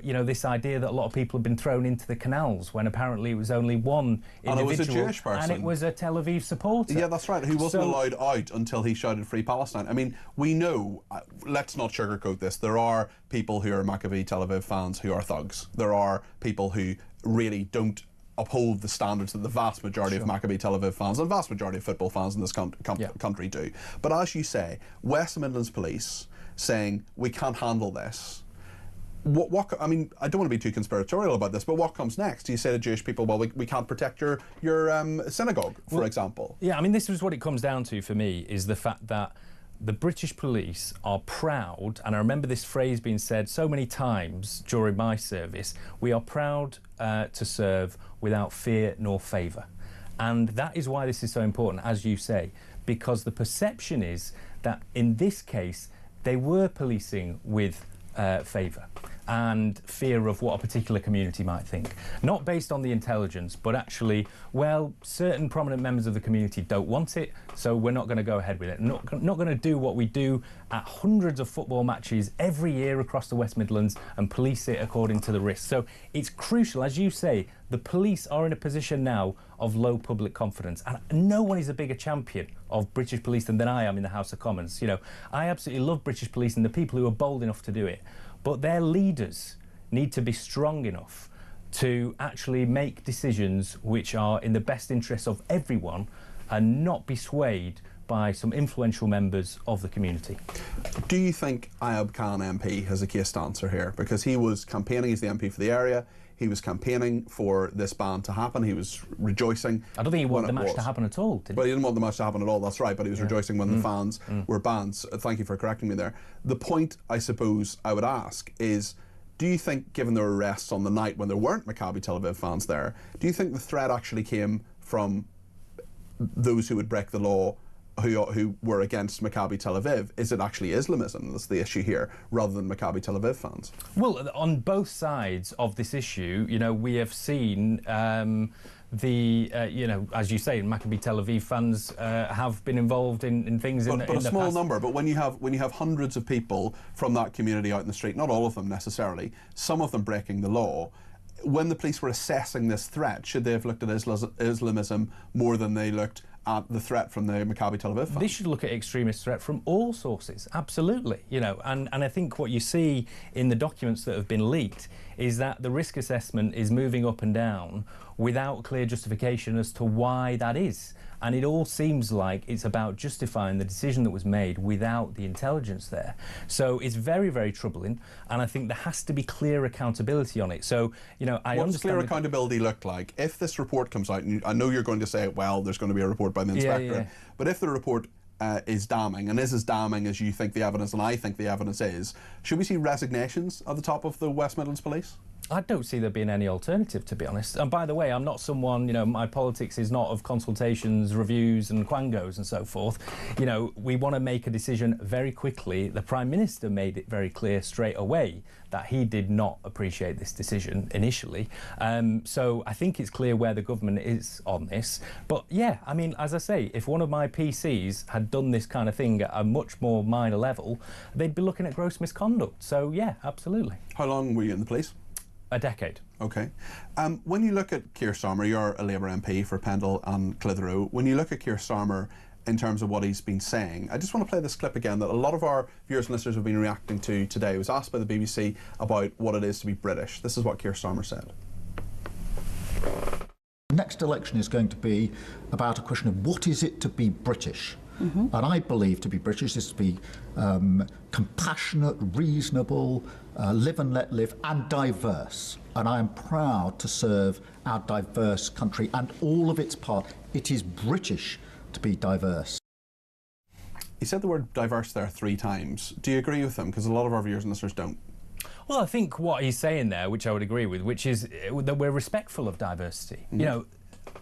You know, this idea that a lot of people have been thrown into the canals when apparently it was only one individual. And it was a Jewish person. And it was a Tel Aviv supporter. Yeah, that's right, who wasn't allowed out until he shouted Free Palestine. I mean, we know, let's not sugarcoat this, there are people who are Maccabi Tel Aviv fans who are thugs. There are people who really don't uphold the standards that the vast majority of Maccabi Tel Aviv fans and the vast majority of football fans in this country do. But as you say, West Midlands Police saying we can't handle this. I mean, I don't want to be too conspiratorial about this, but what comes next? Do you say to Jewish people, well, we can't protect your synagogue, for example? Yeah, I mean, this is what it comes down to for me, is the fact that the British police are proud, and I remember this phrase being said so many times during my service, we are proud to serve without fear nor favour. And that is why this is so important, as you say, because the perception is that in this case, they were policing with favour and fear of what a particular community might think. Not based on the intelligence, but actually, well, certain prominent members of the community don't want it, so we're not going to go ahead with it. Not going to do what we do at hundreds of football matches every year across the West Midlands and police it according to the risks. So it's crucial, as you say, the police are in a position now of low public confidence, and no one is a bigger champion of British police than I am in the House of Commons. You know, I absolutely love British police and the people who are bold enough to do it, but their leaders need to be strong enough to actually make decisions which are in the best interests of everyone and not be swayed by some influential members of the community. Do you think Ayub Khan MP has a case to answer here? Because he was campaigning, he's the MP for the area, he was campaigning for this ban to happen, he was rejoicing. I don't think he wanted the match to happen at all, did he? Well, he didn't want the match to happen at all, that's right, but he was rejoicing when the fans were banned. So thank you for correcting me there. The point, I suppose, I would ask is, do you think, given their arrests on the night when there weren't Maccabi Tel Aviv fans there, do you think the threat actually came from those who would break the law, who were against Maccabi Tel Aviv? Is it actually Islamism that's the issue here, rather than Maccabi Tel Aviv fans? Well, on both sides of this issue, you know, we have seen you know, as you say, Maccabi Tel Aviv fans have been involved in things in the past. But a small number. But when you have hundreds of people from that community out in the street, not all of them necessarily, some of them breaking the law, when the police were assessing this threat, should they have looked at Islamism more than they looked at the threat from the Maccabi Tel Aviv fans? They should look at extremist threat from all sources, absolutely. You know, and I think what you see in the documents that have been leaked is that the risk assessment is moving up and down without clear justification as to why that is. And it all seems like it's about justifying the decision that was made without the intelligence there. So it's very, very troubling, and I think there has to be clear accountability on it. So, you know, I understand... What's clear accountability look like? If this report comes out, and I know you're going to say, well, there's going to be a report by the inspector, but if the report is damning, and is as damning as you think the evidence and I think the evidence is, should we see resignations at the top of the West Midlands Police? I don't see there being any alternative, to be honest. And by the way, I'm not someone, my politics is not of consultations, reviews and quangos and so forth. We want to make a decision very quickly. The Prime Minister made it very clear straight away that he did not appreciate this decision initially. So I think it's clear where the government is on this. But yeah, as I say, if one of my PCs had done this kind of thing at a much more minor level, they'd be looking at gross misconduct. So yeah, absolutely. How long were you in the police? A decade. Okay. When you look at Keir Starmer, you're a Labour MP for Pendle and Clitheroe. When you look at Keir Starmer in terms of what he's been saying, I just want to play this clip again that a lot of our viewers and listeners have been reacting to today. He was asked by the BBC about what it is to be British. This is what Keir Starmer said. The next election is going to be about a question of what is it to be British? And I believe to be British is to be compassionate, reasonable, live and let live, and diverse. And I am proud to serve our diverse country and all of its parts. It is British to be diverse. He said the word diverse there 3 times. Do you agree with him? Because a lot of our viewers and listeners don't. Well, I think what he's saying there, which I would agree with, which is that we're respectful of diversity.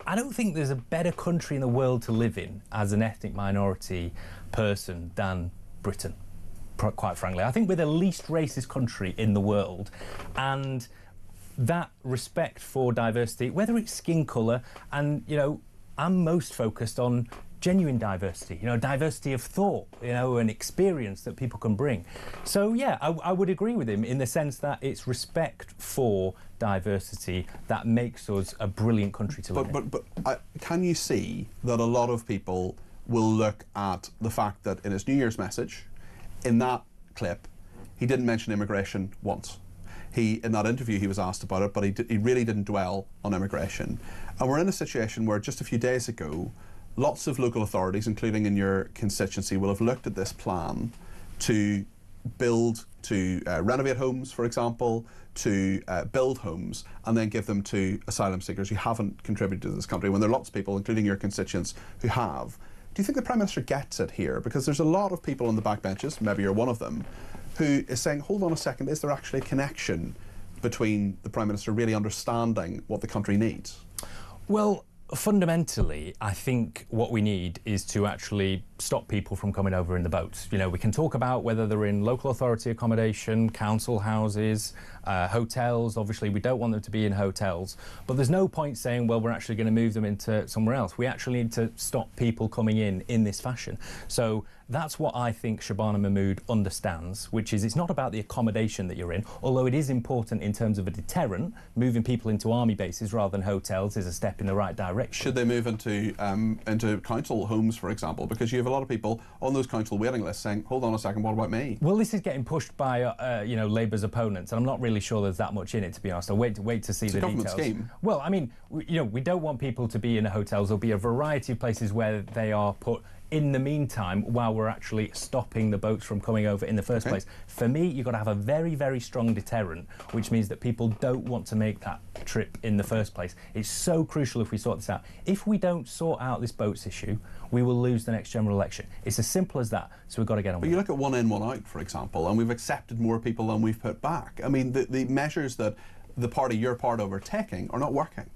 I don't think there's a better country in the world to live in as an ethnic minority person than Britain, quite frankly. I think we're the least racist country in the world, and that respect for diversity, whether it's skin colour, and, I'm most focused on genuine diversity, diversity of thought, and experience that people can bring. So, yeah, I would agree with him in the sense that it's respect for diversity that makes us a brilliant country to live in. But can you see that a lot of people will look at the fact that in his New Year's message, in that clip, he didn't mention immigration once. In that interview, he was asked about it, but he really didn't dwell on immigration. And we're in a situation where just a few days ago, lots of local authorities, including in your constituency, will have looked at this plan to renovate homes, for example, to build homes and then give them to asylum seekers who haven't contributed to this country, when there are lots of people, including your constituents, who have. Do you think the Prime Minister gets it here? Because there's a lot of people on the backbenches, maybe you're one of them, who is saying, hold on a second, is there actually a connection between the Prime Minister really understanding what the country needs? Well, fundamentally, I think what we need is to actually stop people from coming over in the boats. We can talk about whether they're in local authority accommodation, council houses, hotels. Obviously, we don't want them to be in hotels. But there's no point saying, well, we're actually going to move them into somewhere else. We actually need to stop people coming in this fashion. So that's what I think Shabana Mahmood understands, which is it's not about the accommodation that you're in, although it is important in terms of a deterrent. Moving people into army bases rather than hotels is a step in the right direction. Should they move into council homes, for example? Because you have a lot of people on those council waiting lists saying, hold on a second, what about me? Well, this is getting pushed by Labour's opponents, and I'm not really sure there's that much in it, to be honest. I'll wait to see the details. Scheme. Well, we don't want people to be in hotels. There'll be a variety of places where they are put in the meantime, while we're actually stopping the boats from coming over in the first place. For me, you've got to have a very, very strong deterrent, which means that people don't want to make that trip in the first place. It's so crucial if we sort this out. If we don't sort out this boats issue, we will lose the next general election. It's as simple as that, so we've got to get on with it. But you look at one in, one out, for example, and we've accepted more people than we've put back. The measures that the party you're part of are taking are not working.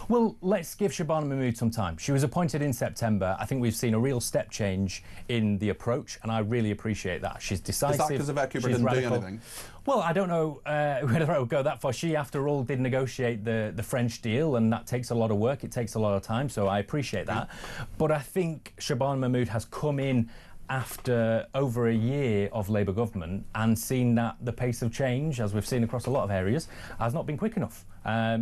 Well, let's give Shabana Mahmood some time. She was appointed in September. I think we've seen a real step change in the approach, and I really appreciate that. She's decisive. Is that because Yvette Cooper didn't do anything? Well, I don't know whether I would go that far. She, after all, did negotiate the French deal, and that takes a lot of work. It takes a lot of time, so I appreciate that. But I think Shabana Mahmood has come in after over a year of Labour government and seen that the pace of change, as we've seen across a lot of areas, has not been quick enough.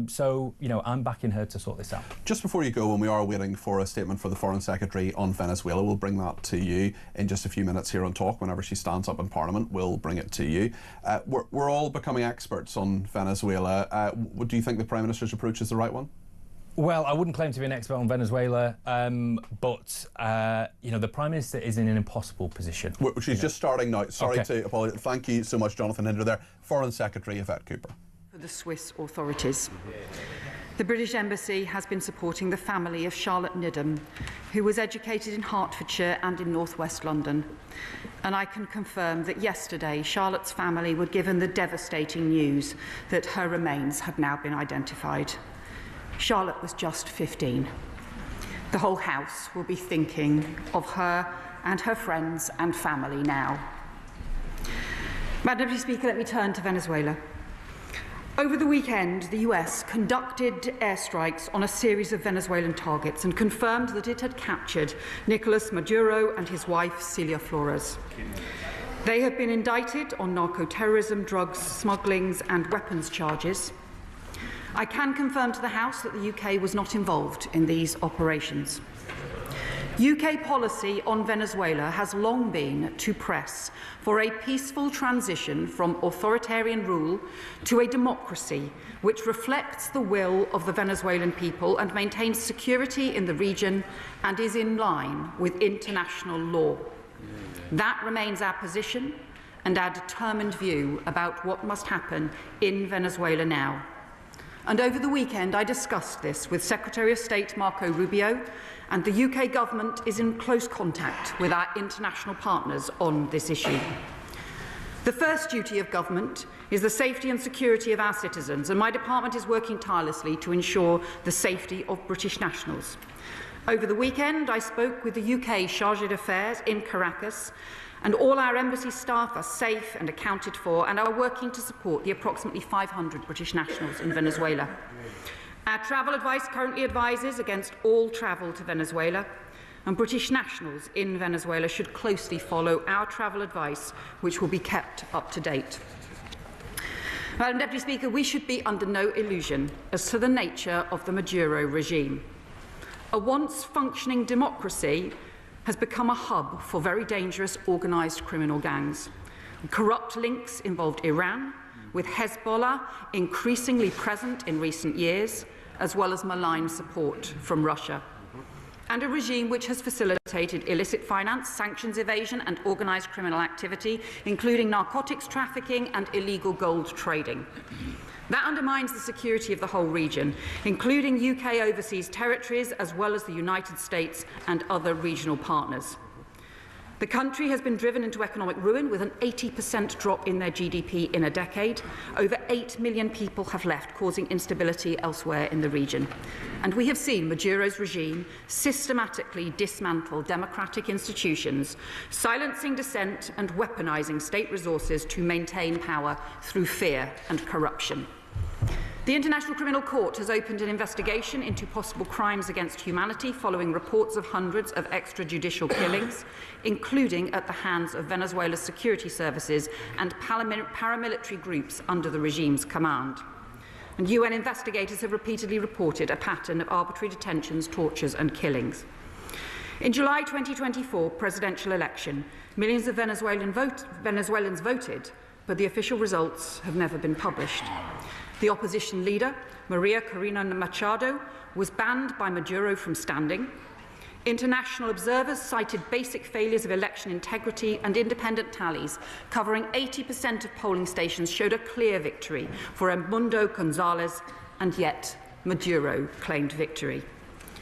So, I'm backing her to sort this out. Just before you go, when we are waiting for a statement for the Foreign Secretary on Venezuela, we'll bring that to you in just a few minutes here on Talk. Whenever she stands up in Parliament, we'll bring it to you. We're all becoming experts on Venezuela. Do you think the Prime Minister's approach is the right one? Well, I wouldn't claim to be an expert on Venezuela, but the Prime Minister is in an impossible position. She's just starting now. Sorry to apologise. Thank you so much, Jonathan Hinder there. Foreign Secretary Yvette Cooper. For the Swiss authorities. The British Embassy has been supporting the family of Charlotte Nidham, who was educated in Hertfordshire and in North West London. And I can confirm that yesterday Charlotte's family were given the devastating news that her remains had now been identified. Charlotte was just 15. The whole house will be thinking of her and her friends and family now. Madam Deputy Speaker, let me turn to Venezuela. Over the weekend, the US conducted airstrikes on a series of Venezuelan targets and confirmed that it had captured Nicolas Maduro and his wife, Celia Flores. They have been indicted on narco-terrorism, drugs, smugglings and weapons charges. I can confirm to the House that the UK was not involved in these operations. UK policy on Venezuela has long been to press for a peaceful transition from authoritarian rule to a democracy which reflects the will of the Venezuelan people and maintains security in the region and is in line with international law. That remains our position and our determined view about what must happen in Venezuela now. And over the weekend, I discussed this with Secretary of State Marco Rubio, and the UK government is in close contact with our international partners on this issue. The first duty of government is the safety and security of our citizens, and my department is working tirelessly to ensure the safety of British nationals. Over the weekend, I spoke with the UK Chargé d'Affaires in Caracas, and all our embassy staff are safe and accounted for and are working to support the approximately 500 British nationals in Venezuela. Our travel advice currently advises against all travel to Venezuela, and British nationals in Venezuela should closely follow our travel advice, which will be kept up to date. Madam Deputy Speaker, we should be under no illusion as to the nature of the Maduro regime. A once functioning democracy has become a hub for very dangerous organised criminal gangs. Corrupt links involved Iran, with Hezbollah increasingly present in recent years, as well as malign support from Russia. And a regime which has facilitated illicit finance, sanctions evasion and organised criminal activity, including narcotics trafficking and illegal gold trading. That undermines the security of the whole region, including UK overseas territories, as well as the United States and other regional partners. The country has been driven into economic ruin with an 80% drop in their GDP in a decade. Over 8 million people have left, causing instability elsewhere in the region. And we have seen Maduro's regime systematically dismantle democratic institutions, silencing dissent and weaponising state resources to maintain power through fear and corruption. The International Criminal Court has opened an investigation into possible crimes against humanity following reports of hundreds of extrajudicial killings, including at the hands of Venezuela's security services and paramilitary groups under the regime's command. And UN investigators have repeatedly reported a pattern of arbitrary detentions, tortures and killings. In July 2024 presidential election, millions of Venezuelans voted, but the official results have never been published. The opposition leader, Maria Corina Machado, was banned by Maduro from standing. International observers cited basic failures of election integrity, and independent tallies covering 80% of polling stations showed a clear victory for Edmundo González, and yet Maduro claimed victory.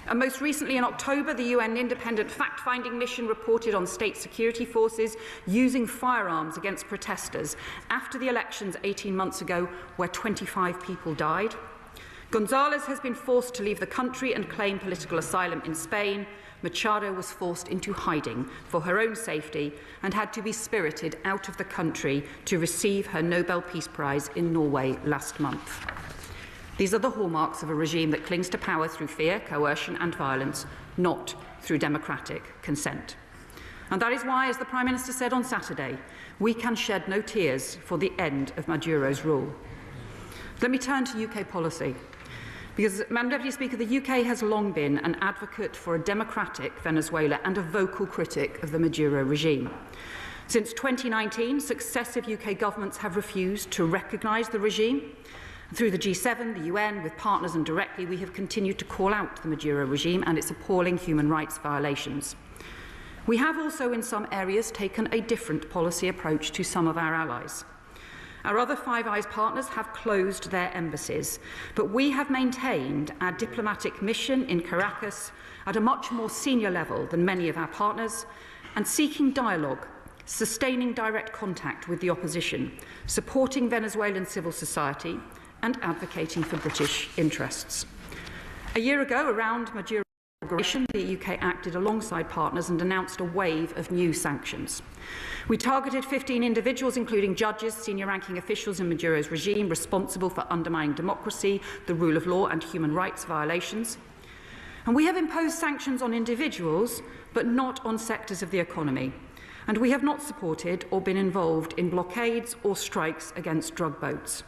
And most recently in October, the UN independent fact-finding mission reported on state security forces using firearms against protesters after the elections 18 months ago, where 25 people died. González has been forced to leave the country and claim political asylum in Spain. Machado was forced into hiding for her own safety and had to be spirited out of the country to receive her Nobel Peace Prize in Norway last month. These are the hallmarks of a regime that clings to power through fear, coercion and violence, not through democratic consent. And that is why, as the Prime Minister said on Saturday, we can shed no tears for the end of Maduro's rule. Let me turn to UK policy. Because, Madam Deputy Speaker, the UK has long been an advocate for a democratic Venezuela and a vocal critic of the Maduro regime. Since 2019, successive UK governments have refused to recognise the regime. Through the G7, the UN, with partners and directly, we have continued to call out the Maduro regime and its appalling human rights violations. We have also, in some areas, taken a different policy approach to some of our allies. Our other Five Eyes partners have closed their embassies, but we have maintained our diplomatic mission in Caracas at a much more senior level than many of our partners, and seeking dialogue, sustaining direct contact with the opposition, supporting Venezuelan civil society, and advocating for British interests. A year ago, around Maduro's inauguration, the UK acted alongside partners and announced a wave of new sanctions. We targeted 15 individuals, including judges, senior-ranking officials in Maduro's regime, responsible for undermining democracy, the rule of law, and human rights violations. And we have imposed sanctions on individuals, but not on sectors of the economy. And we have not supported or been involved in blockades or strikes against drug boats.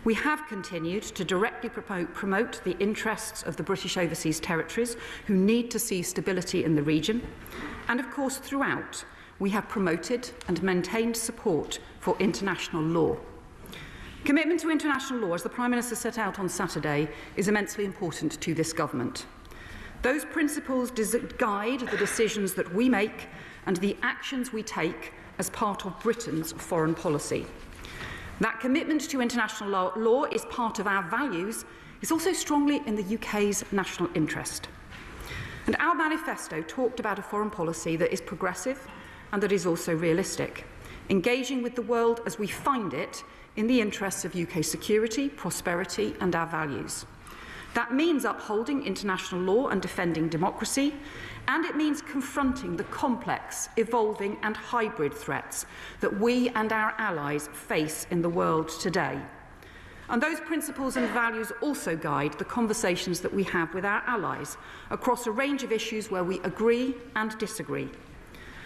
We have continued to directly promote the interests of the British Overseas Territories, who need to see stability in the region. And of course, throughout, we have promoted and maintained support for international law. Commitment to international law, as the Prime Minister set out on Saturday, is immensely important to this government. Those principles guide the decisions that we make and the actions we take as part of Britain's foreign policy. That commitment to international law is part of our values, is also strongly in the UK's national interest. And our manifesto talked about a foreign policy that is progressive and that is also realistic, engaging with the world as we find it in the interests of UK security, prosperity, and our values. That means upholding international law and defending democracy, and it means confronting the complex, evolving and hybrid threats that we and our allies face in the world today. And those principles and values also guide the conversations that we have with our allies across a range of issues where we agree and disagree.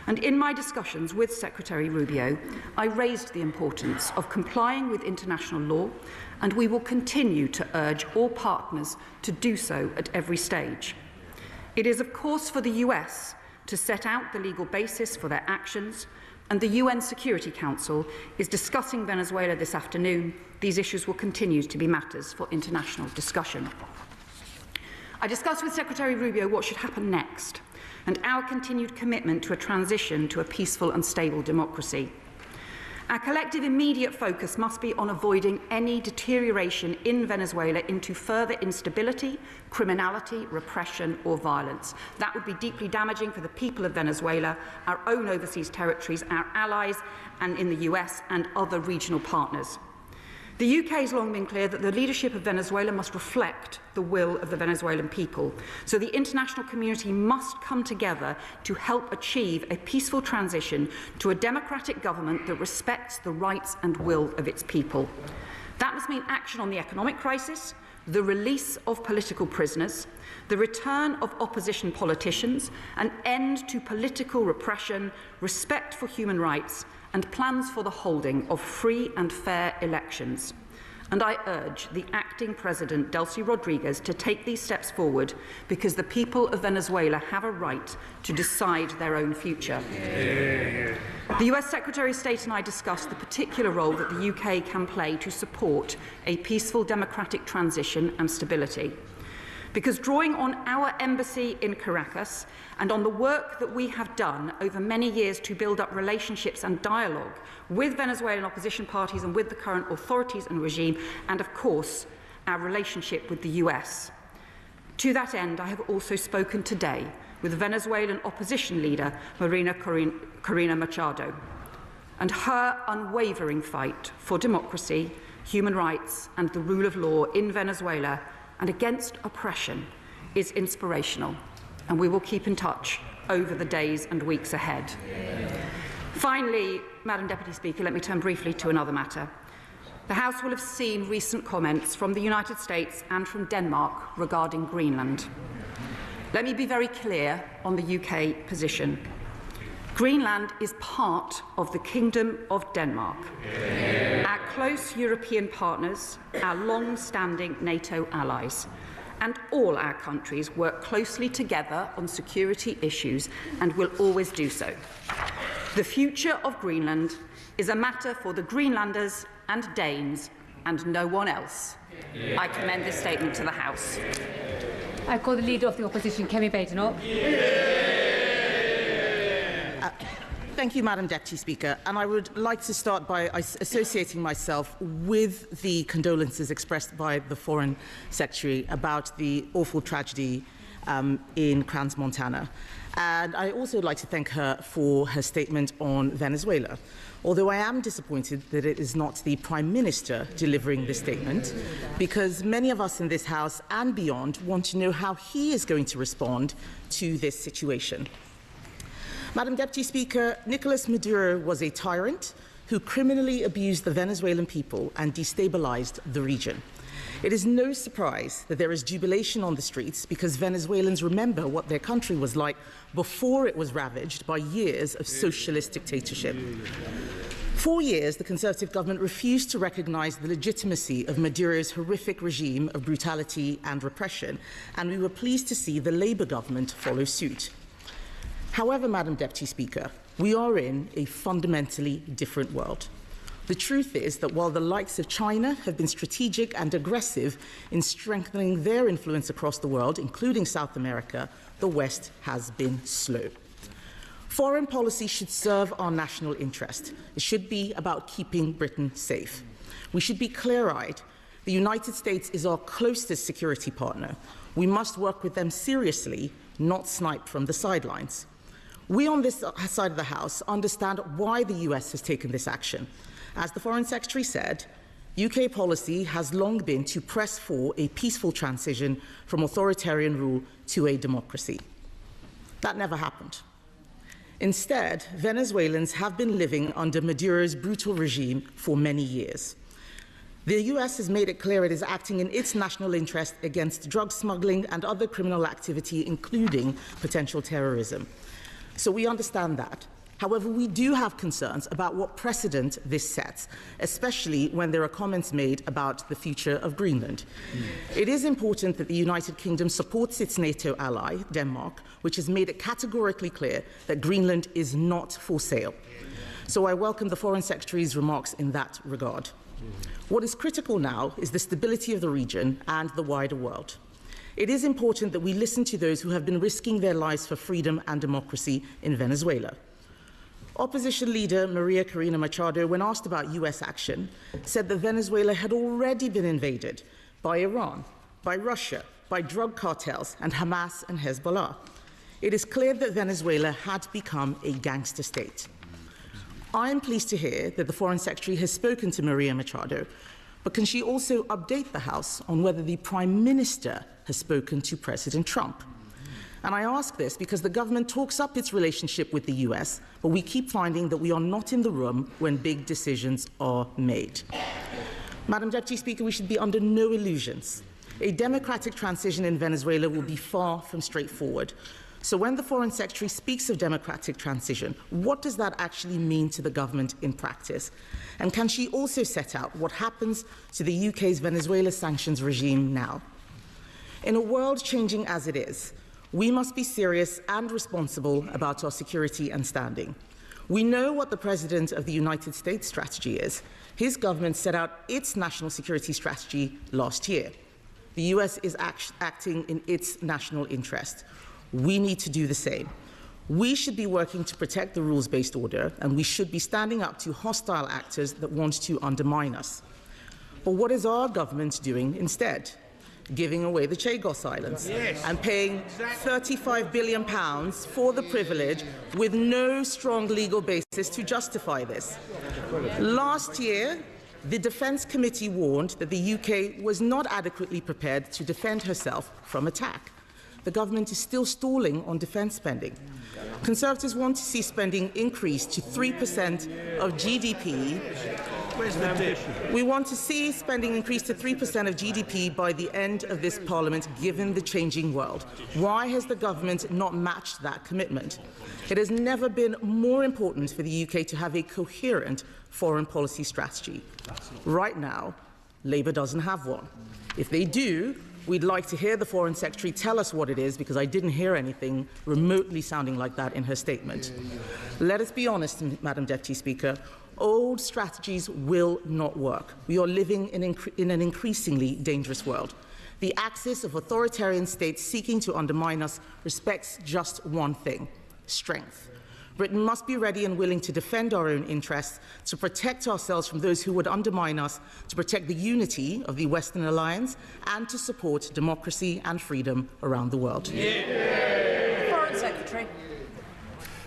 And in my discussions with Secretary Rubio, I raised the importance of complying with international law, and we will continue to urge all partners to do so at every stage. It is, of course, for the US to set out the legal basis for their actions, and the UN Security Council is discussing Venezuela this afternoon. These issues will continue to be matters for international discussion. I discussed with Secretary Rubio what should happen next, and our continued commitment to a transition to a peaceful and stable democracy. Our collective immediate focus must be on avoiding any deterioration in Venezuela into further instability, criminality, repression or violence. That would be deeply damaging for the people of Venezuela, our own overseas territories, our allies, and in the US and other regional partners. The UK has long been clear that the leadership of Venezuela must reflect the will of the Venezuelan people. So the international community must come together to help achieve a peaceful transition to a democratic government that respects the rights and will of its people. That must mean action on the economic crisis, the release of political prisoners, the return of opposition politicians, an end to political repression, respect for human rights, and plans for the holding of free and fair elections. And I urge the acting President, Delcy Rodriguez, to take these steps forward because the people of Venezuela have a right to decide their own future. The US Secretary of State and I discussed the particular role that the UK can play to support a peaceful democratic transition and stability. Because drawing on our embassy in Caracas and on the work that we have done over many years to build up relationships and dialogue with Venezuelan opposition parties and with the current authorities and regime, and of course, our relationship with the US. To that end, I have also spoken today with Venezuelan opposition leader Marina Corina Machado, and her unwavering fight for democracy, human rights, and the rule of law in Venezuela and against oppression is inspirational, and we will keep in touch over the days and weeks ahead. Finally, Madam Deputy Speaker, let me turn briefly to another matter. The House will have seen recent comments from the United States and from Denmark regarding Greenland. Let me be very clear on the UK position. Greenland is part of the Kingdom of Denmark. Our close European partners, our long-standing NATO allies, and all our countries work closely together on security issues and will always do so. The future of Greenland is a matter for the Greenlanders and Danes and no one else. I commend this statement to the House. I call the Leader of the Opposition, Kemi Baden up. Thank you, Madam Deputy Speaker. And I would like to start by associating myself with the condolences expressed by the Foreign Secretary about the awful tragedy in Crans, Montana. And I also would like to thank her for her statement on Venezuela. Although I am disappointed that it is not the Prime Minister delivering this statement, because many of us in this House and beyond want to know how he is going to respond to this situation. Madam Deputy Speaker, Nicolas Maduro was a tyrant who criminally abused the Venezuelan people and destabilized the region. It is no surprise that there is jubilation on the streets because Venezuelans remember what their country was like before it was ravaged by years of socialist dictatorship. For years, the Conservative government refused to recognize the legitimacy of Maduro's horrific regime of brutality and repression, and we were pleased to see the Labour government follow suit. However, Madam Deputy Speaker, we are in a fundamentally different world. The truth is that while the likes of China have been strategic and aggressive in strengthening their influence across the world, including South America, the West has been slow. Foreign policy should serve our national interest. It should be about keeping Britain safe. We should be clear-eyed. The United States is our closest security partner. We must work with them seriously, not snipe from the sidelines. We on this side of the House understand why the US has taken this action. As the Foreign Secretary said, UK policy has long been to press for a peaceful transition from authoritarian rule to a democracy. That never happened. Instead, Venezuelans have been living under Maduro's brutal regime for many years. The US has made it clear it is acting in its national interest against drug smuggling and other criminal activity, including potential terrorism. So we understand that. However, we do have concerns about what precedent this sets, especially when there are comments made about the future of Greenland. It is important that the United Kingdom supports its NATO ally, Denmark, which has made it categorically clear that Greenland is not for sale. So I welcome the Foreign Secretary's remarks in that regard. What is critical now is the stability of the region and the wider world. It is important that we listen to those who have been risking their lives for freedom and democracy in Venezuela. Opposition leader Maria Corina Machado, when asked about US action, said that Venezuela had already been invaded by Iran, by Russia, by drug cartels, and Hamas and Hezbollah. It is clear that Venezuela had become a gangster state. I am pleased to hear that the Foreign Secretary has spoken to Maria Machado, but can she also update the House on whether the Prime Minister has spoken to President Trump? And I ask this because the government talks up its relationship with the US, but we keep finding that we are not in the room when big decisions are made. Madam Deputy Speaker, we should be under no illusions. A democratic transition in Venezuela will be far from straightforward. So when the Foreign Secretary speaks of democratic transition, what does that actually mean to the government in practice? And can she also set out what happens to the UK's Venezuela sanctions regime now? In a world changing as it is, we must be serious and responsible about our security and standing. We know what the President of the United States strategy is. His government set out its national security strategy last year. The US is acting in its national interest. We need to do the same. We should be working to protect the rules-based order, and we should be standing up to hostile actors that want to undermine us. But what is our government doing instead? Giving away the Chagos Islands and paying £35 billion for the privilege with no strong legal basis to justify this. Last year, the Defence Committee warned that the UK was not adequately prepared to defend herself from attack. The government is still stalling on defence spending. Conservatives want to see spending increase to 3% of GDP. We want to see spending increase to 3% of GDP by the end of this Parliament, given the changing world. Why has the government not matched that commitment? It has never been more important for the UK to have a coherent foreign policy strategy. Right now, Labour doesn't have one. If they do, we'd like to hear the Foreign Secretary tell us what it is, because I didn't hear anything remotely sounding like that in her statement. Let us be honest, Madam Deputy Speaker. Old strategies will not work. We are living in an increasingly dangerous world. The axis of authoritarian states seeking to undermine us respects just one thing: strength. Britain must be ready and willing to defend our own interests, to protect ourselves from those who would undermine us, to protect the unity of the Western Alliance, and to support democracy and freedom around the world. Foreign Secretary.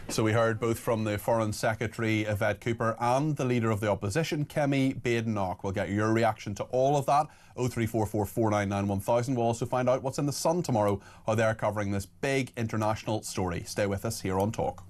So we heard both from the Foreign Secretary, Yvette Cooper, and the Leader of the Opposition, Kemi Badenoch. We'll get your reaction to all of that. 0344 499 1000. We'll also find out what's in the Sun tomorrow, how they're covering this big international story. Stay with us here on Talk.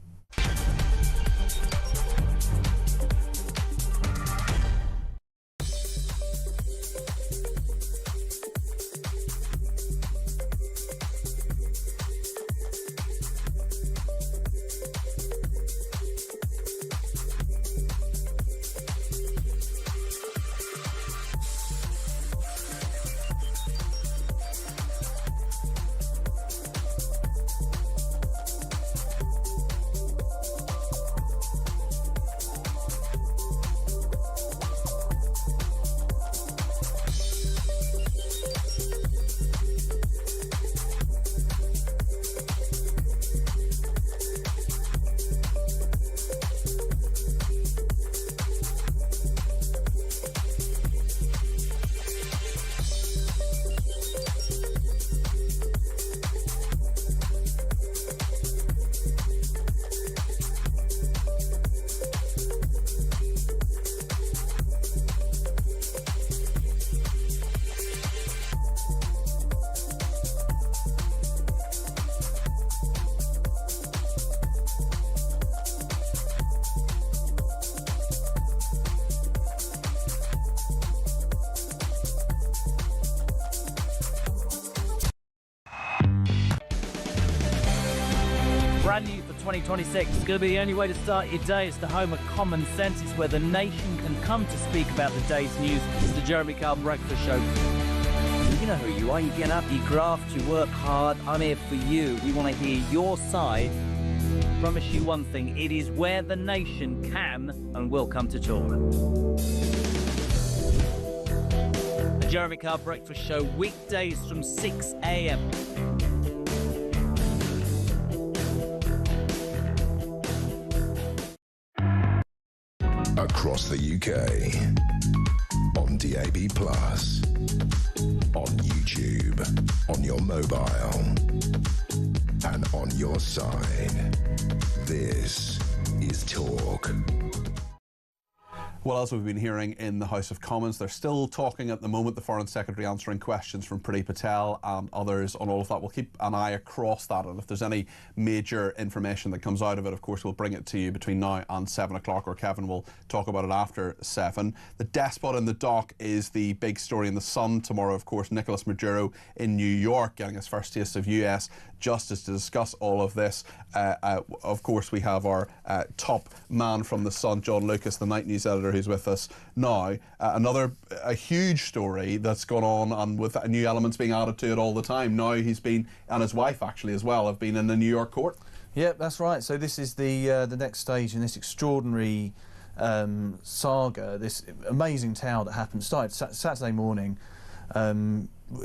Brand new for 2026. It's going to be the only way to start your day. It's the home of common sense. It's where the nation can come to speak about the day's news. It's the Jeremy Kyle Breakfast Show. You know who you are. You get up, you graft, you work hard. I'm here for you. We want to hear your side. Promise you one thing. It is where the nation can and will come to talk. The Jeremy Kyle Breakfast Show, weekdays from 6 a.m. Across the UK, on DAB+, on YouTube, on your mobile, and on your side. This is Talk. Well, as we've been hearing in the House of Commons, they're still talking at the moment, the Foreign Secretary answering questions from Priti Patel and others on all of that. We'll keep an eye across that, and if there's any major information that comes out of it, of course, we'll bring it to you between now and 7 o'clock, or Kevin will talk about it after 7. The despot in the dock is the big story in the Sun tomorrow, of course. Nicolas Maduro in New York getting his first taste of US justice. To discuss all of this, of course, we have our top man from the Sun, John Lucas, the night news editor, who's with us now. A huge story that's gone on, and with new elements being added to it all the time. Now he's been, and his wife actually as well, have been in the New York court. Yep, that's right. So this is the next stage in this extraordinary saga, this amazing tale that happened. Started Saturday morning.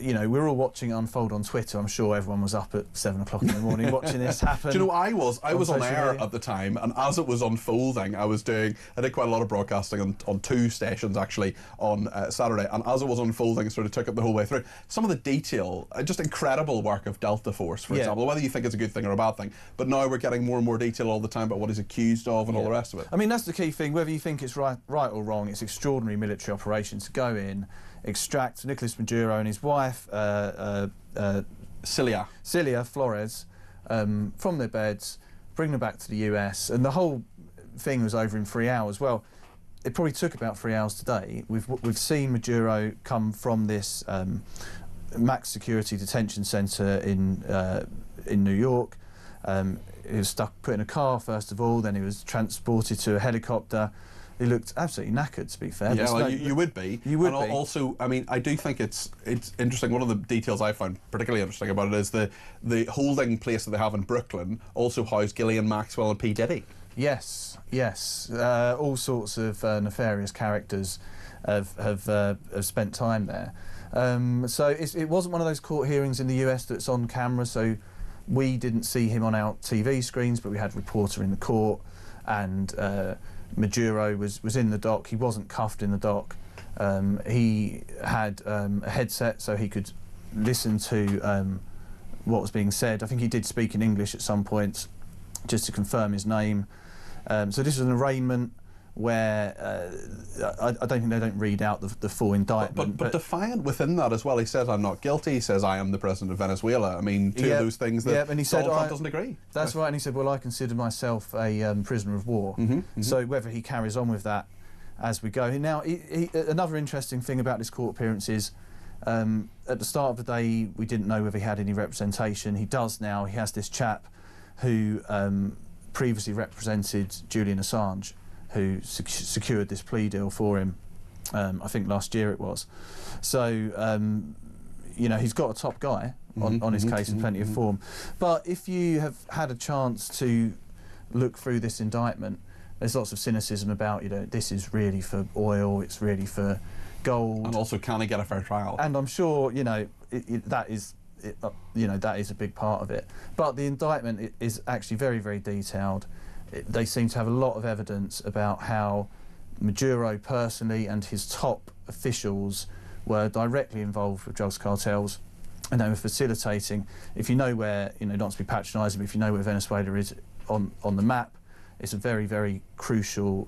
You know, we're all watching it unfold on Twitter. I'm sure everyone was up at 7 o'clock in the morning watching this happen. Do you know, I was on air media. at the time, and as it was unfolding, I did quite a lot of broadcasting on 2 stations actually on Saturday, and as it was unfolding, I sort of took it the whole way through. Some of the detail, just incredible work of Delta Force, for example, whether you think it's a good thing or a bad thing, but now we're getting more and more detail all the time about what he's accused of and all the rest of it. I mean, that's the key thing, whether you think it's right or wrong. It's extraordinary military operation to go in, extract Nicolas Maduro and his wife, Cilia Flores, from their beds, bring them back to the US, and the whole thing was over in 3 hours. Well, it probably took about 3 hours today. We've seen Maduro come from this max security detention centre in New York. He was put in a car first of all, then he was transported to a helicopter. He looked absolutely knackered, to be fair. Yeah, well, you would be. You would and be. Also, I mean, I do think it's interesting. One of the details I found particularly interesting about it is the holding place that they have in Brooklyn also housed Ghislaine Maxwell and P. Diddy. Yes. All sorts of nefarious characters have spent time there. So it wasn't one of those court hearings in the US that's on camera, so we didn't see him on our TV screens, but we had a reporter in the court, and Maduro was in the dock. He wasn't cuffed in the dock. He had a headset so he could listen to what was being said. I think he did speak in English at some point, just to confirm his name. So this was an arraignment where I don't think they don't read out the full indictment. But defiant within that as well. He says, I'm not guilty. He says, I am the president of Venezuela. I mean, two of those things that and he said, Donald Trump doesn't agree. That's right, and he said, well, I consider myself a prisoner of war. So whether he carries on with that as we go. Now, another interesting thing about this court appearance is, at the start of the day, we didn't know whether he had any representation. He does now. He has this chap who previously represented Julian Assange, who secured this plea deal for him, I think last year it was. So, you know, he's got a top guy on his case in plenty of form. But if you have had a chance to look through this indictment, there's lots of cynicism about, you know, this is really for oil, it's really for gold. And also, can he get a fair trial? And I'm sure, you know, that is a big part of it. But the indictment is actually very, very detailed. They seem to have a lot of evidence about how Maduro personally and his top officials were directly involved with drugs cartels, and they were facilitating. If you know where, you know, not to be patronising, but if you know where Venezuela is on the map, it's a very, very crucial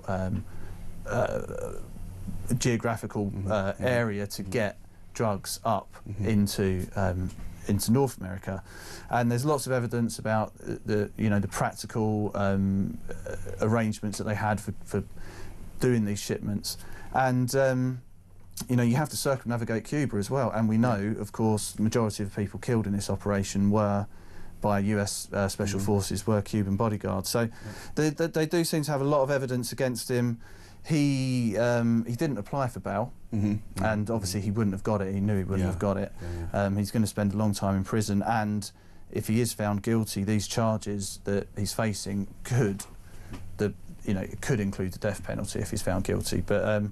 geographical area to get drugs up into North America. And there's lots of evidence about the practical arrangements that they had for doing these shipments. And you know, you have to circumnavigate Cuba as well, and we know, of course, the majority of the people killed in this operation were by US Special Forces, were Cuban bodyguards. So they do seem to have a lot of evidence against him. He didn't apply for bail, and obviously he wouldn't have got it. He knew he wouldn't have got it. He's going to spend a long time in prison, and if he is found guilty, these charges that he's facing could include the death penalty if he's found guilty. But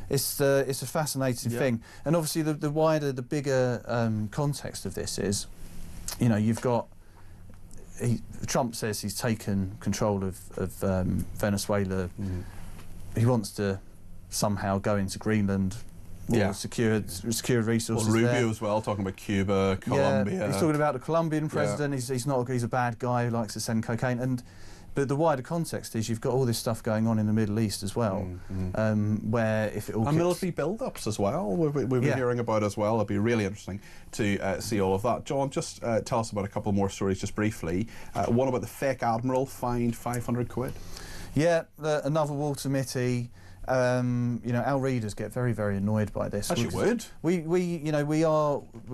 it's a fascinating thing, and obviously the bigger context of this is, you know, you've got. Trump says he's taken control of Venezuela. He wants to somehow go into Greenland or secure resources. Well, Rubio there. as well, talking about Cuba, Colombia. Yeah, he's talking about the Colombian president. He's a bad guy who likes to send cocaine. But the wider context is you've got all this stuff going on in the Middle East as well, where if it all and military build-ups as well, we've been hearing about as well. It'd be really interesting to see all of that. John, just tell us about a couple more stories just briefly. One about the fake admiral fined 500 quid. Yeah, another water mitty. You know, our readers get very, very annoyed by this. As you would. We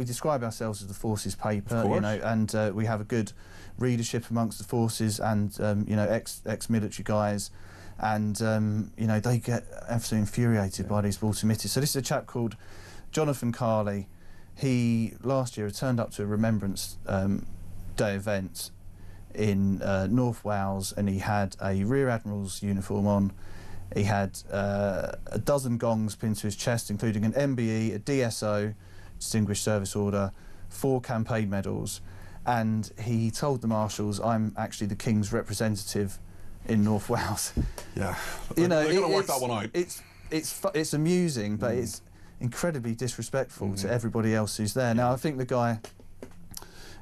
describe ourselves as the forces paper, you know, and we have a good readership amongst the forces and you know, ex-military guys, and you know, they get absolutely infuriated by these water mitties. So this is a chap called Jonathan Carley. He last year turned up to a Remembrance Day event in North Wales, and he had a Rear Admiral's uniform on. He had a dozen gongs pinned to his chest, including an MBE, a DSO, Distinguished Service Order, 4 campaign medals, and he told the marshals, "I'm actually the King's representative in North Wales." Yeah, you know, they're going to work that one out. It's amusing, but it's incredibly disrespectful to everybody else who's there. Now, I think the guy,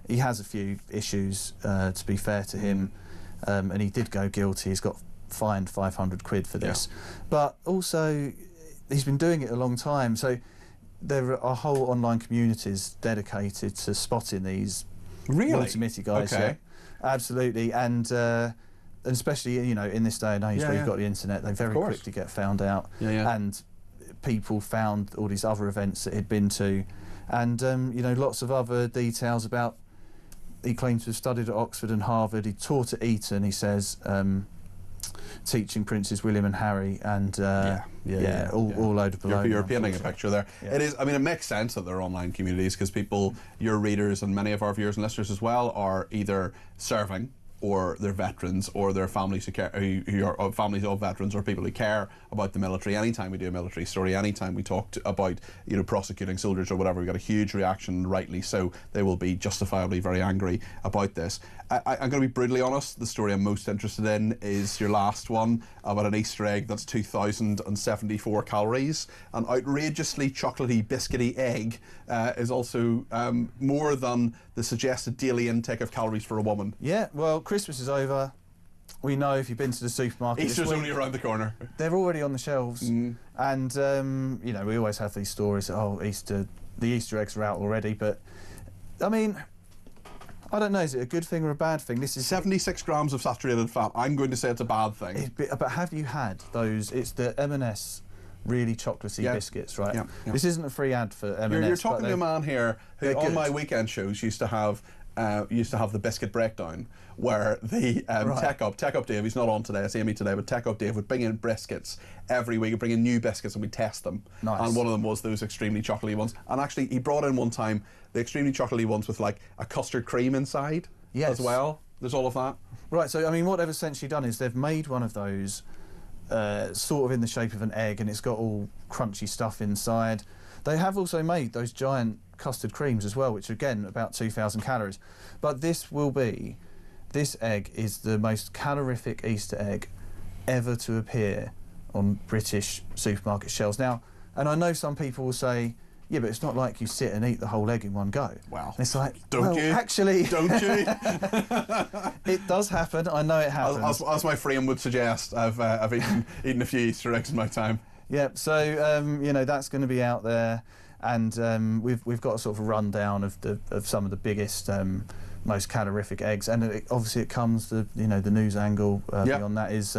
he has a few issues, to be fair to him, and he did go guilty. He's got fined 500 quid for this, but also he's been doing it a long time. So there are whole online communities dedicated to spotting these water mitty guys. Okay. Yeah, absolutely, and especially, you know, in this day and age where you've got the internet, they very quickly get found out. And people found all these other events that he'd been to, and you know, lots of other details about. He claims to have studied at Oxford and Harvard. He taught at Eton. He says. Teaching Princes William and Harry, and all load of baloney. You're painting a picture there. It is. I mean, it makes sense that they're online communities because people, your readers, and many of our viewers and listeners as well, are either serving or their veterans, or their families who are families of veterans, or people who care about the military. Anytime we do a military story, anytime we talk about prosecuting soldiers or whatever, we got a huge reaction, rightly so. They will be justifiably very angry about this. I'm going to be brutally honest. The story I'm most interested in is your last one about an Easter egg that's 2,074 calories. An outrageously chocolatey, biscuity egg is also more than the suggested daily intake of calories for a woman. Yeah, well, Christmas is over. We know if you've been to the supermarket. Easter's only around the corner. They're already on the shelves. And, we always have these stories, the Easter eggs are out already. But, I mean, I don't know, is it a good thing or a bad thing? This is 76 grams of saturated fat. I'm going to say it's a bad thing. But have you had those? It's the M&S really chocolatey biscuits, right? Yeah. This isn't a free ad for M&S. You're talking to a man here who, on my weekend shows, used to have the biscuit breakdown, where the Tech Up Dave, he's not on today, I see me today, but Tech Up Dave would bring in biscuits every week, bring in new biscuits, and we'd test them. Nice. And one of them was those extremely chocolatey ones. And actually, he brought in one time the extremely chocolatey ones with like a custard cream inside as well. There's all of that. Right, so I mean, what they've essentially done is they've made one of those sort of in the shape of an egg, and it's got all crunchy stuff inside. They have also made those giant custard creams as well, which are, again, about 2,000 calories. But this egg is the most calorific Easter egg ever to appear on British supermarket shelves. Now, and I know some people will say, yeah, but it's not like you sit and eat the whole egg in one go. Wow. And it's like, don't you? Actually, don't you? It does happen. I know it happens. As my frame would suggest, I've eaten a few Easter eggs in my time. Yeah, so that's going to be out there, and we've got a sort of a rundown of some of the biggest, most calorific eggs, and obviously it comes the news angle beyond that is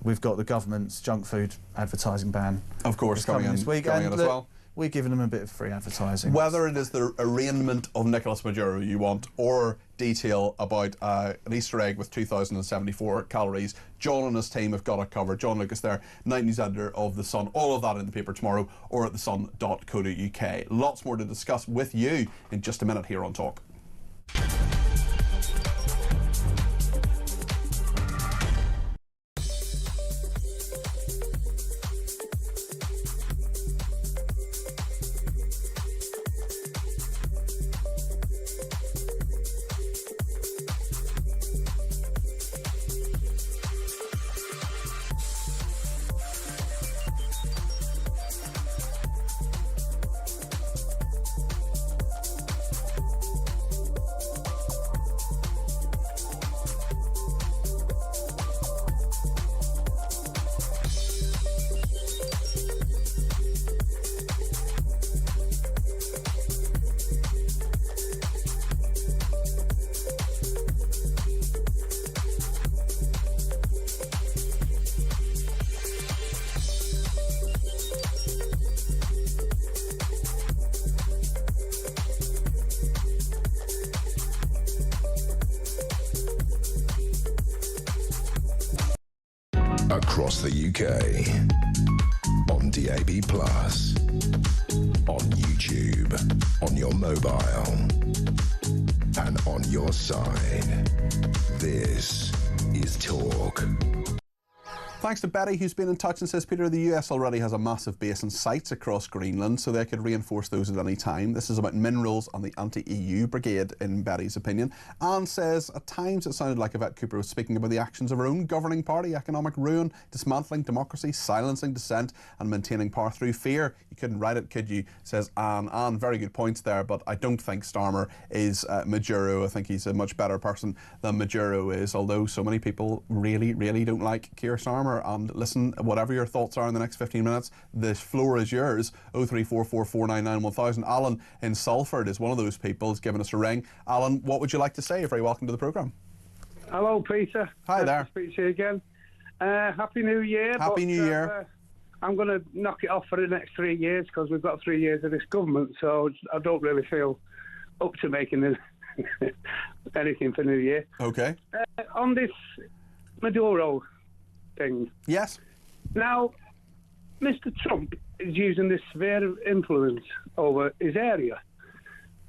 we've got the government's junk food advertising ban. Of course, coming this week, coming in as well. We're giving them a bit of free advertising. Whether it is the arraignment of Nicolas Maduro you want, or detail about an Easter egg with 2,074 calories, John and his team have got it covered. John Lucas there, night news editor of The Sun. All of that in the paper tomorrow, or at thesun.co.uk. Lots more to discuss with you in just a minute here on Talk. Across the UK, on DAB+, on YouTube, on your mobile, and on your side. This is Talk. Thanks to Betty, who's been in touch and says, Peter, the US already has a massive base and sites across Greenland, so they could reinforce those at any time. This is about minerals and the anti-EU brigade, in Betty's opinion. Anne says, at times it sounded like Yvette Cooper was speaking about the actions of her own governing party, economic ruin, dismantling democracy, silencing dissent, and maintaining power through fear. You couldn't write it, could you? Says Anne. Anne, very good points there, but I don't think Starmer is Maduro. I think he's a much better person than Maduro is, although so many people really, really don't like Keir Starmer. And listen, whatever your thoughts are in the next 15 minutes, the floor is yours. 03444991000. Alan in Salford is one of those people who's given us a ring. Alan, what would you like to say? You're very welcome to the programme. Hello, Peter. Hi there. Nice to speak to you again. Happy New Year. Happy New Year. I'm going to knock it off for the next 3 years because we've got 3 years of this government, so I don't really feel up to making anything for New Year. Okay. On this Maduro thing. Yes. Now, Mr. Trump is using this sphere of influence over his area.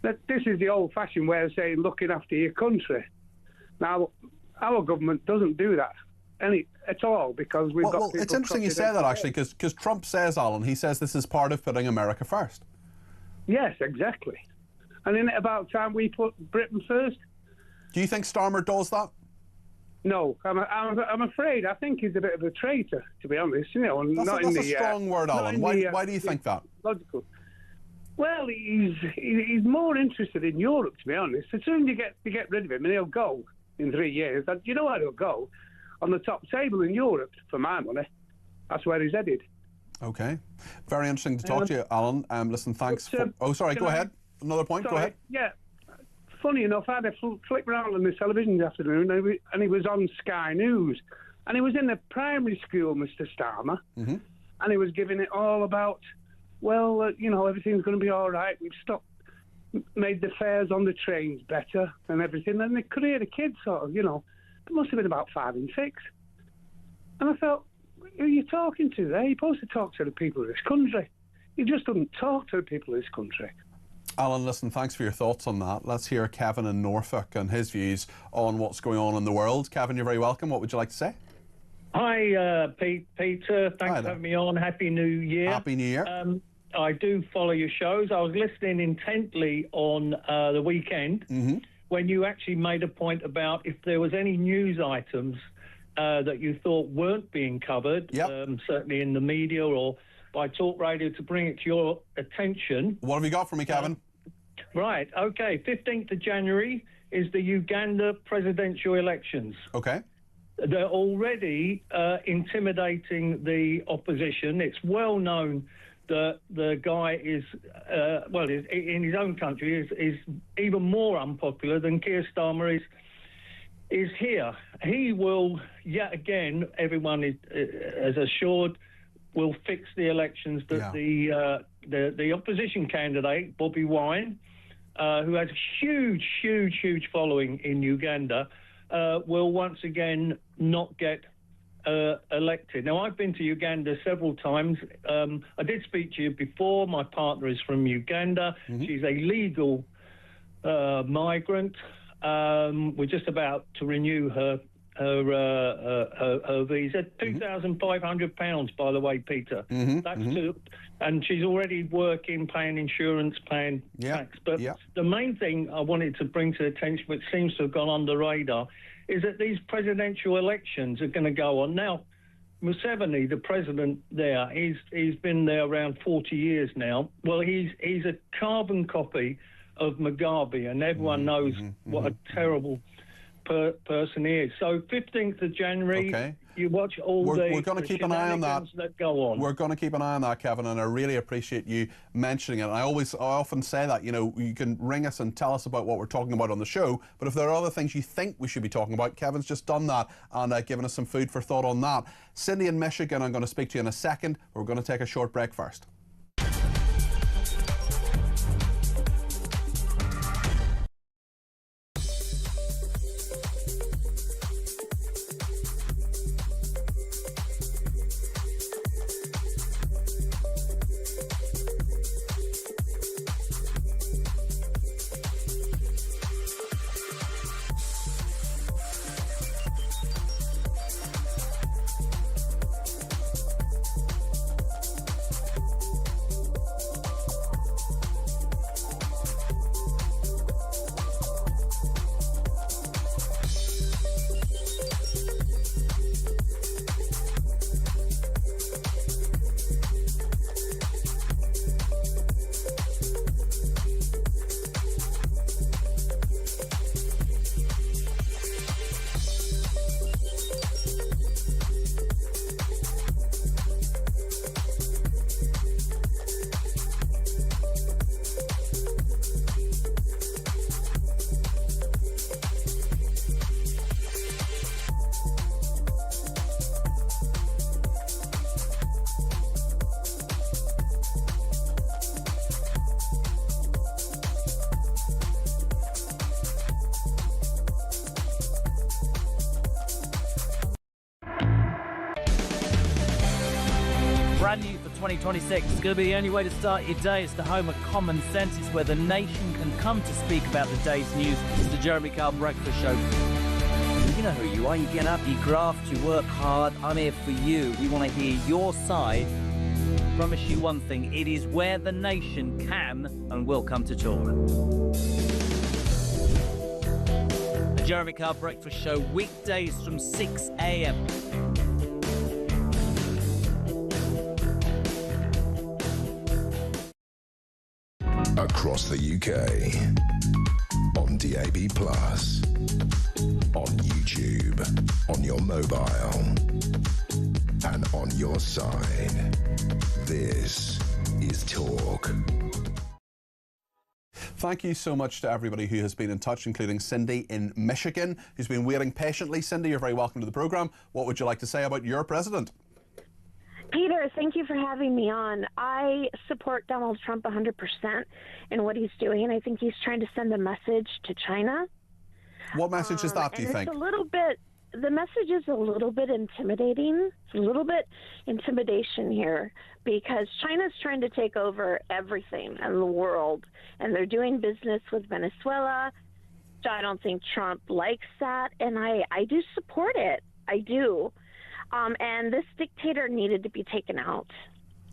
This is the old-fashioned way of saying looking after your country. Now, our government doesn't do that at all, because we've got people. It's interesting you say that, actually, because Trump says, Alan, he says this is part of putting America first. Yes, exactly. And isn't it about time we put Britain first? Do you think Starmer does that? No, I'm afraid. I think he's a bit of a traitor, to be honest. You know, that's a strong word, Alan. Why do you think that? Logical. Well, he's more interested in Europe, to be honest. As soon as you get rid of him, and he'll go in 3 years. You know where he'll go? On the top table in Europe, for my money. That's where he's headed. Okay. Very interesting to talk to you, Alan. Listen, thanks. Sorry, go ahead. Another point, sorry, go ahead. Yeah. Funny enough, I had a flick round on the television this afternoon, and he was on Sky News. And he was in the primary school, Mr. Starmer, and he was giving it all about, well, you know, everything's going to be all right. We've made the fares on the trains better and everything. And they could hear the kids sort of, you know, there must have been about 5 and 6. And I thought, who are you talking to there? You're supposed to talk to the people of this country. You just don't talk to the people of this country. Alan, listen, thanks for your thoughts on that. Let's hear Kevin in Norfolk and his views on what's going on in the world. Kevin, you're very welcome. What would you like to say? Hi, Peter. Thanks for having me on. Happy New Year. Happy New Year. I do follow your shows. I was listening intently on the weekend when you actually made a point about if there was any news items that you thought weren't being covered, certainly in the media or by talk radio, to bring it to your attention. What have you got for me, Kevin? Right, okay. 15th of January is the Uganda presidential elections. Okay. They're already intimidating the opposition. It's well known that the guy is, in his own country, is even more unpopular than Keir Starmer is here. He will, yet again, everyone is assured, will fix the elections. That the opposition candidate, Bobi Wine, who has a huge following in Uganda, will once again not get elected. Now, I've been to Uganda several times. I did speak to you before. My partner is from Uganda. She's a legal migrant. We're just about to renew her visa. £2,500, by the way, Peter. And she's already working, paying insurance, paying tax. But the main thing I wanted to bring to attention, which seems to have gone under the radar, is that these presidential elections are going to go on. Now, Museveni, the president there, he's been there around 40 years now. Well, he's a carbon copy of Mugabe, and everyone knows what a terrible person he is. So 15th of January, you watch all we're going to keep an eye on that go on. We're going to keep an eye on that, Kevin, and I really appreciate you mentioning it. And I often say that, you know, you can ring us and tell us about what we're talking about on the show, but if there are other things you think we should be talking about, Kevin's just done that and given us some food for thought on that. Cindy in Michigan, I'm going to speak to you in a second. We're going to take a short break first. Brand new for 2026. It's going to be the only way to start your day. It's the home of common sense. It's where the nation can come to speak about the day's news. It's the Jeremy Kyle Breakfast Show. You know who you are. You get up, you graft, you work hard. I'm here for you. We want to hear your side. Promise you one thing, it is where the nation can and will come to talk. The Jeremy Kyle Breakfast Show, weekdays from 6 a.m. Across the UK, on DAB+, on YouTube, on your mobile, and on your side. This is Talk. Thank you so much to everybody who has been in touch, including Cindy in Michigan, who's been waiting patiently. Cindy, you're very welcome to the programme. What would you like to say about your president? Peter, thank you for having me on. I support Donald Trump 100% in what he's doing. I think he's trying to send a message to China. What message is that, do you think? It's a little bit, the message is a little bit intimidating. It's a little bit intimidation here because China's trying to take over everything in the world, and they're doing business with Venezuela. So I don't think Trump likes that, and I do support it. I do. And this dictator needed to be taken out.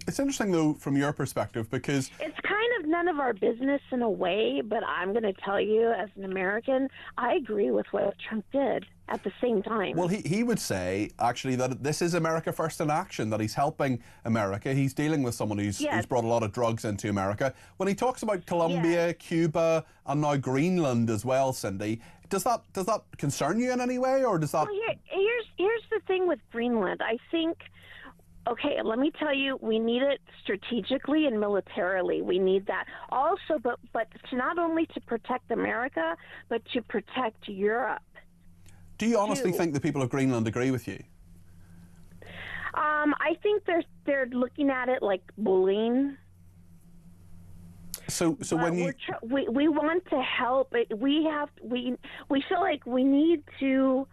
It's interesting, though, from your perspective, because it's kind of none of our business in a way, but I'm going to tell you, as an American, I agree with what Trump did at the same time. Well, he would say, actually, that this is America first in action, that he's helping America. He's dealing with someone who's brought a lot of drugs into America. When he talks about Colombia, Cuba, and now Greenland as well, Cindy, does that concern you in any way, or does that... Well, here's the thing with Greenland. I think... Okay, let me tell you, we need it strategically and militarily. We need that also, but to not only to protect America, but to protect Europe. Do you honestly think the people of Greenland agree with you? I think they're looking at it like bullying. So when you we want to help, we feel like we need to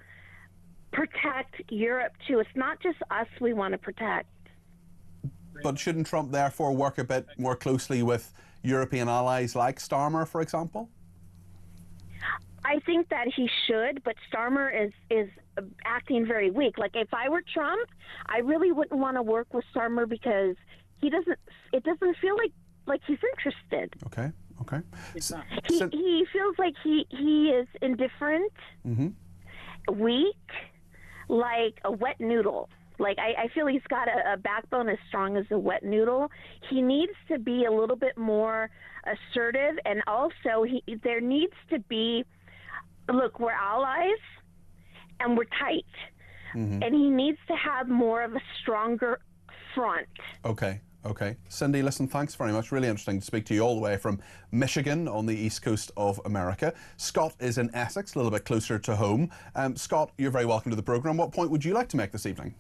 protect Europe too. It's not just us we want to protect. But shouldn't Trump therefore work a bit more closely with European allies like Starmer, for example? I think that he should, but Starmer is acting very weak. Like, if I were Trump, I really wouldn't want to work with Starmer because it doesn't feel like he's interested. Okay. He feels like he is indifferent, weak, like a wet noodle. Like, I feel he's got a backbone as strong as a wet noodle. He needs to be a little bit more assertive, and also there needs to be, look, we're allies and we're tight, and he needs to have more of a stronger front. Okay. Cindy, listen, thanks very much. Really interesting to speak to you all the way from Michigan on the east coast of America. Scott is in Essex, a little bit closer to home. Scott, you're very welcome to the programme. What point would you like to make this evening?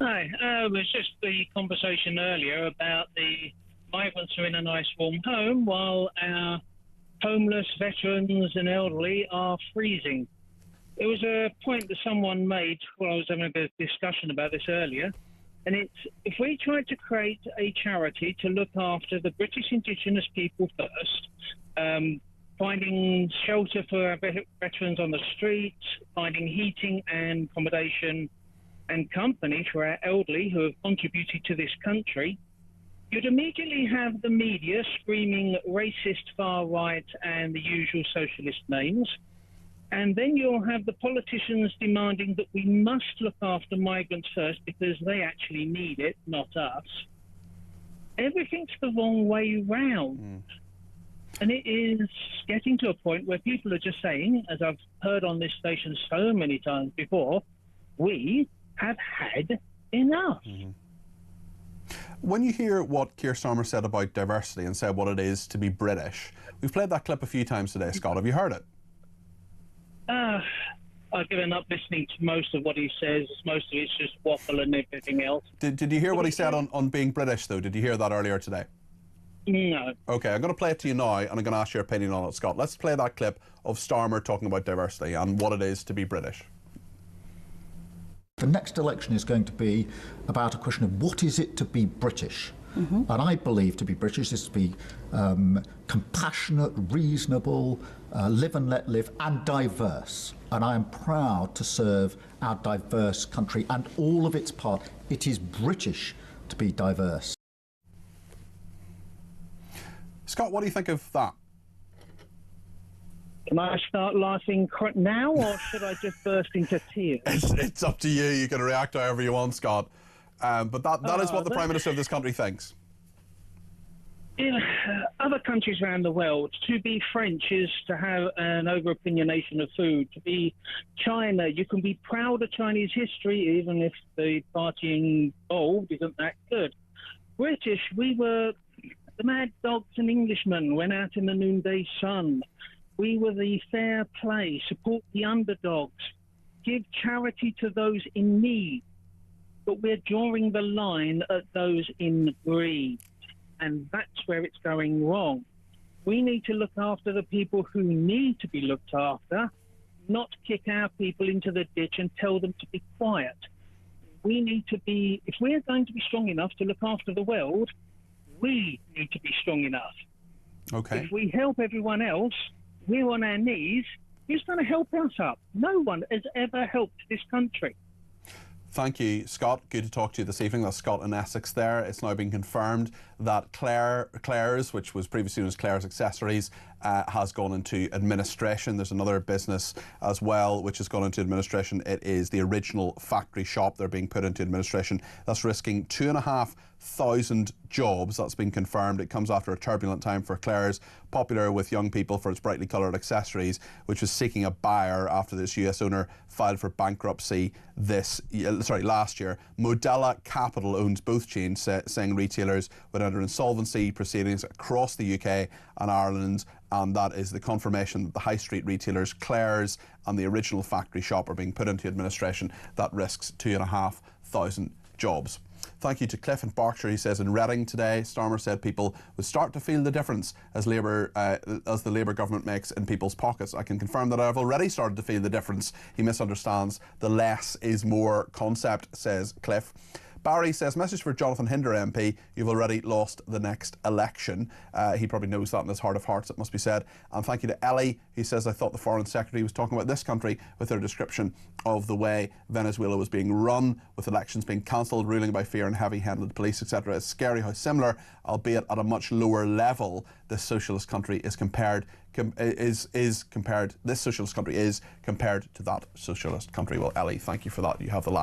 Hi, it was just the conversation earlier about the migrants who are in a nice warm home while our homeless veterans and elderly are freezing. It was a point that someone made when I was having a bit of discussion about this earlier. And it's, if we tried to create a charity to look after the British Indigenous people first, finding shelter for our veterans on the streets, finding heating and accommodation and company for our elderly who have contributed to this country, you'd immediately have the media screaming racist far right and the usual socialist names. And then you'll have the politicians demanding that we must look after migrants first because they actually need it, not us. Everything's the wrong way round. And it is getting to a point where people are just saying, as I've heard on this station so many times before, we have had enough. When you hear what Keir Starmer said about diversity and said what it is to be British, we've played that clip a few times today, Scott. Have you heard it? I've given up listening to most of what he says. Most of it's just waffle and everything else. Did you hear what he said on being British, though? Did you hear that earlier today? No. Okay, I'm going to play it to you now, and I'm going to ask your opinion on it, Scott. Let's play that clip of Starmer talking about diversity and what it is to be British. The next election is going to be about a question of what is it to be British? And I believe to be British is to be compassionate, reasonable, live and let live, and diverse. And I am proud to serve our diverse country and all of its parts. It is British to be diverse. Scott, what do you think of that? Can I start laughing now, or should I just burst into tears? It's up to you. You can react however you want, Scott. But that is what the Prime Minister of this country thinks. In other countries around the world, to be French is to have an over-opinionation of food. To be China, you can be proud of Chinese history, even if the partying involved isn't that good. British, we were the mad dogs and Englishmen, went out in the noonday sun. We were the fair play, support the underdogs, give charity to those in need. But we're drawing the line at those in greed. And that's where it's going wrong. We need to look after the people who need to be looked after, not kick our people into the ditch and tell them to be quiet. We need to be, if we're going to be strong enough to look after the world, we need to be strong enough. Okay. If we help everyone else, we're on our knees. Who's going to help us up? No one has ever helped this country. Thank you, Scott. Good to talk to you this evening. That's Scott in Essex there. It's now been confirmed that Claire's, which was previously known as Claire's Accessories, has gone into administration. There's another business as well which has gone into administration. It is the original factory shop. They're being put into administration. That's risking 2,500 jobs. That's been confirmed. It comes after a turbulent time for Claire's, popular with young people for its brightly coloured accessories, which was seeking a buyer after this US owner filed for bankruptcy last year. Modella Capital owns both chains, saying retailers would enter insolvency proceedings across the UK and Ireland, and that is the confirmation that the high street retailers Claire's and the original factory shop are being put into administration. That risks 2,500 jobs. Thank you to Cliff in Berkshire. He says in Reading today, Starmer said people would start to feel the difference as the Labour government makes in people's pockets. I can confirm that I've already started to feel the difference. He misunderstands the less is more concept, says Cliff. Barry says, message for Jonathan Hinder MP, you've already lost the next election. He probably knows that in his heart of hearts, it must be said. And thank you to Ellie. He says, I thought the Foreign Secretary was talking about this country with their description of the way Venezuela was being run, with elections being cancelled, ruling by fear and heavy-handed police, etc. It's scary how similar, albeit at a much lower level, this socialist country is compared to that socialist country. Well, Ellie, thank you for that. You have the last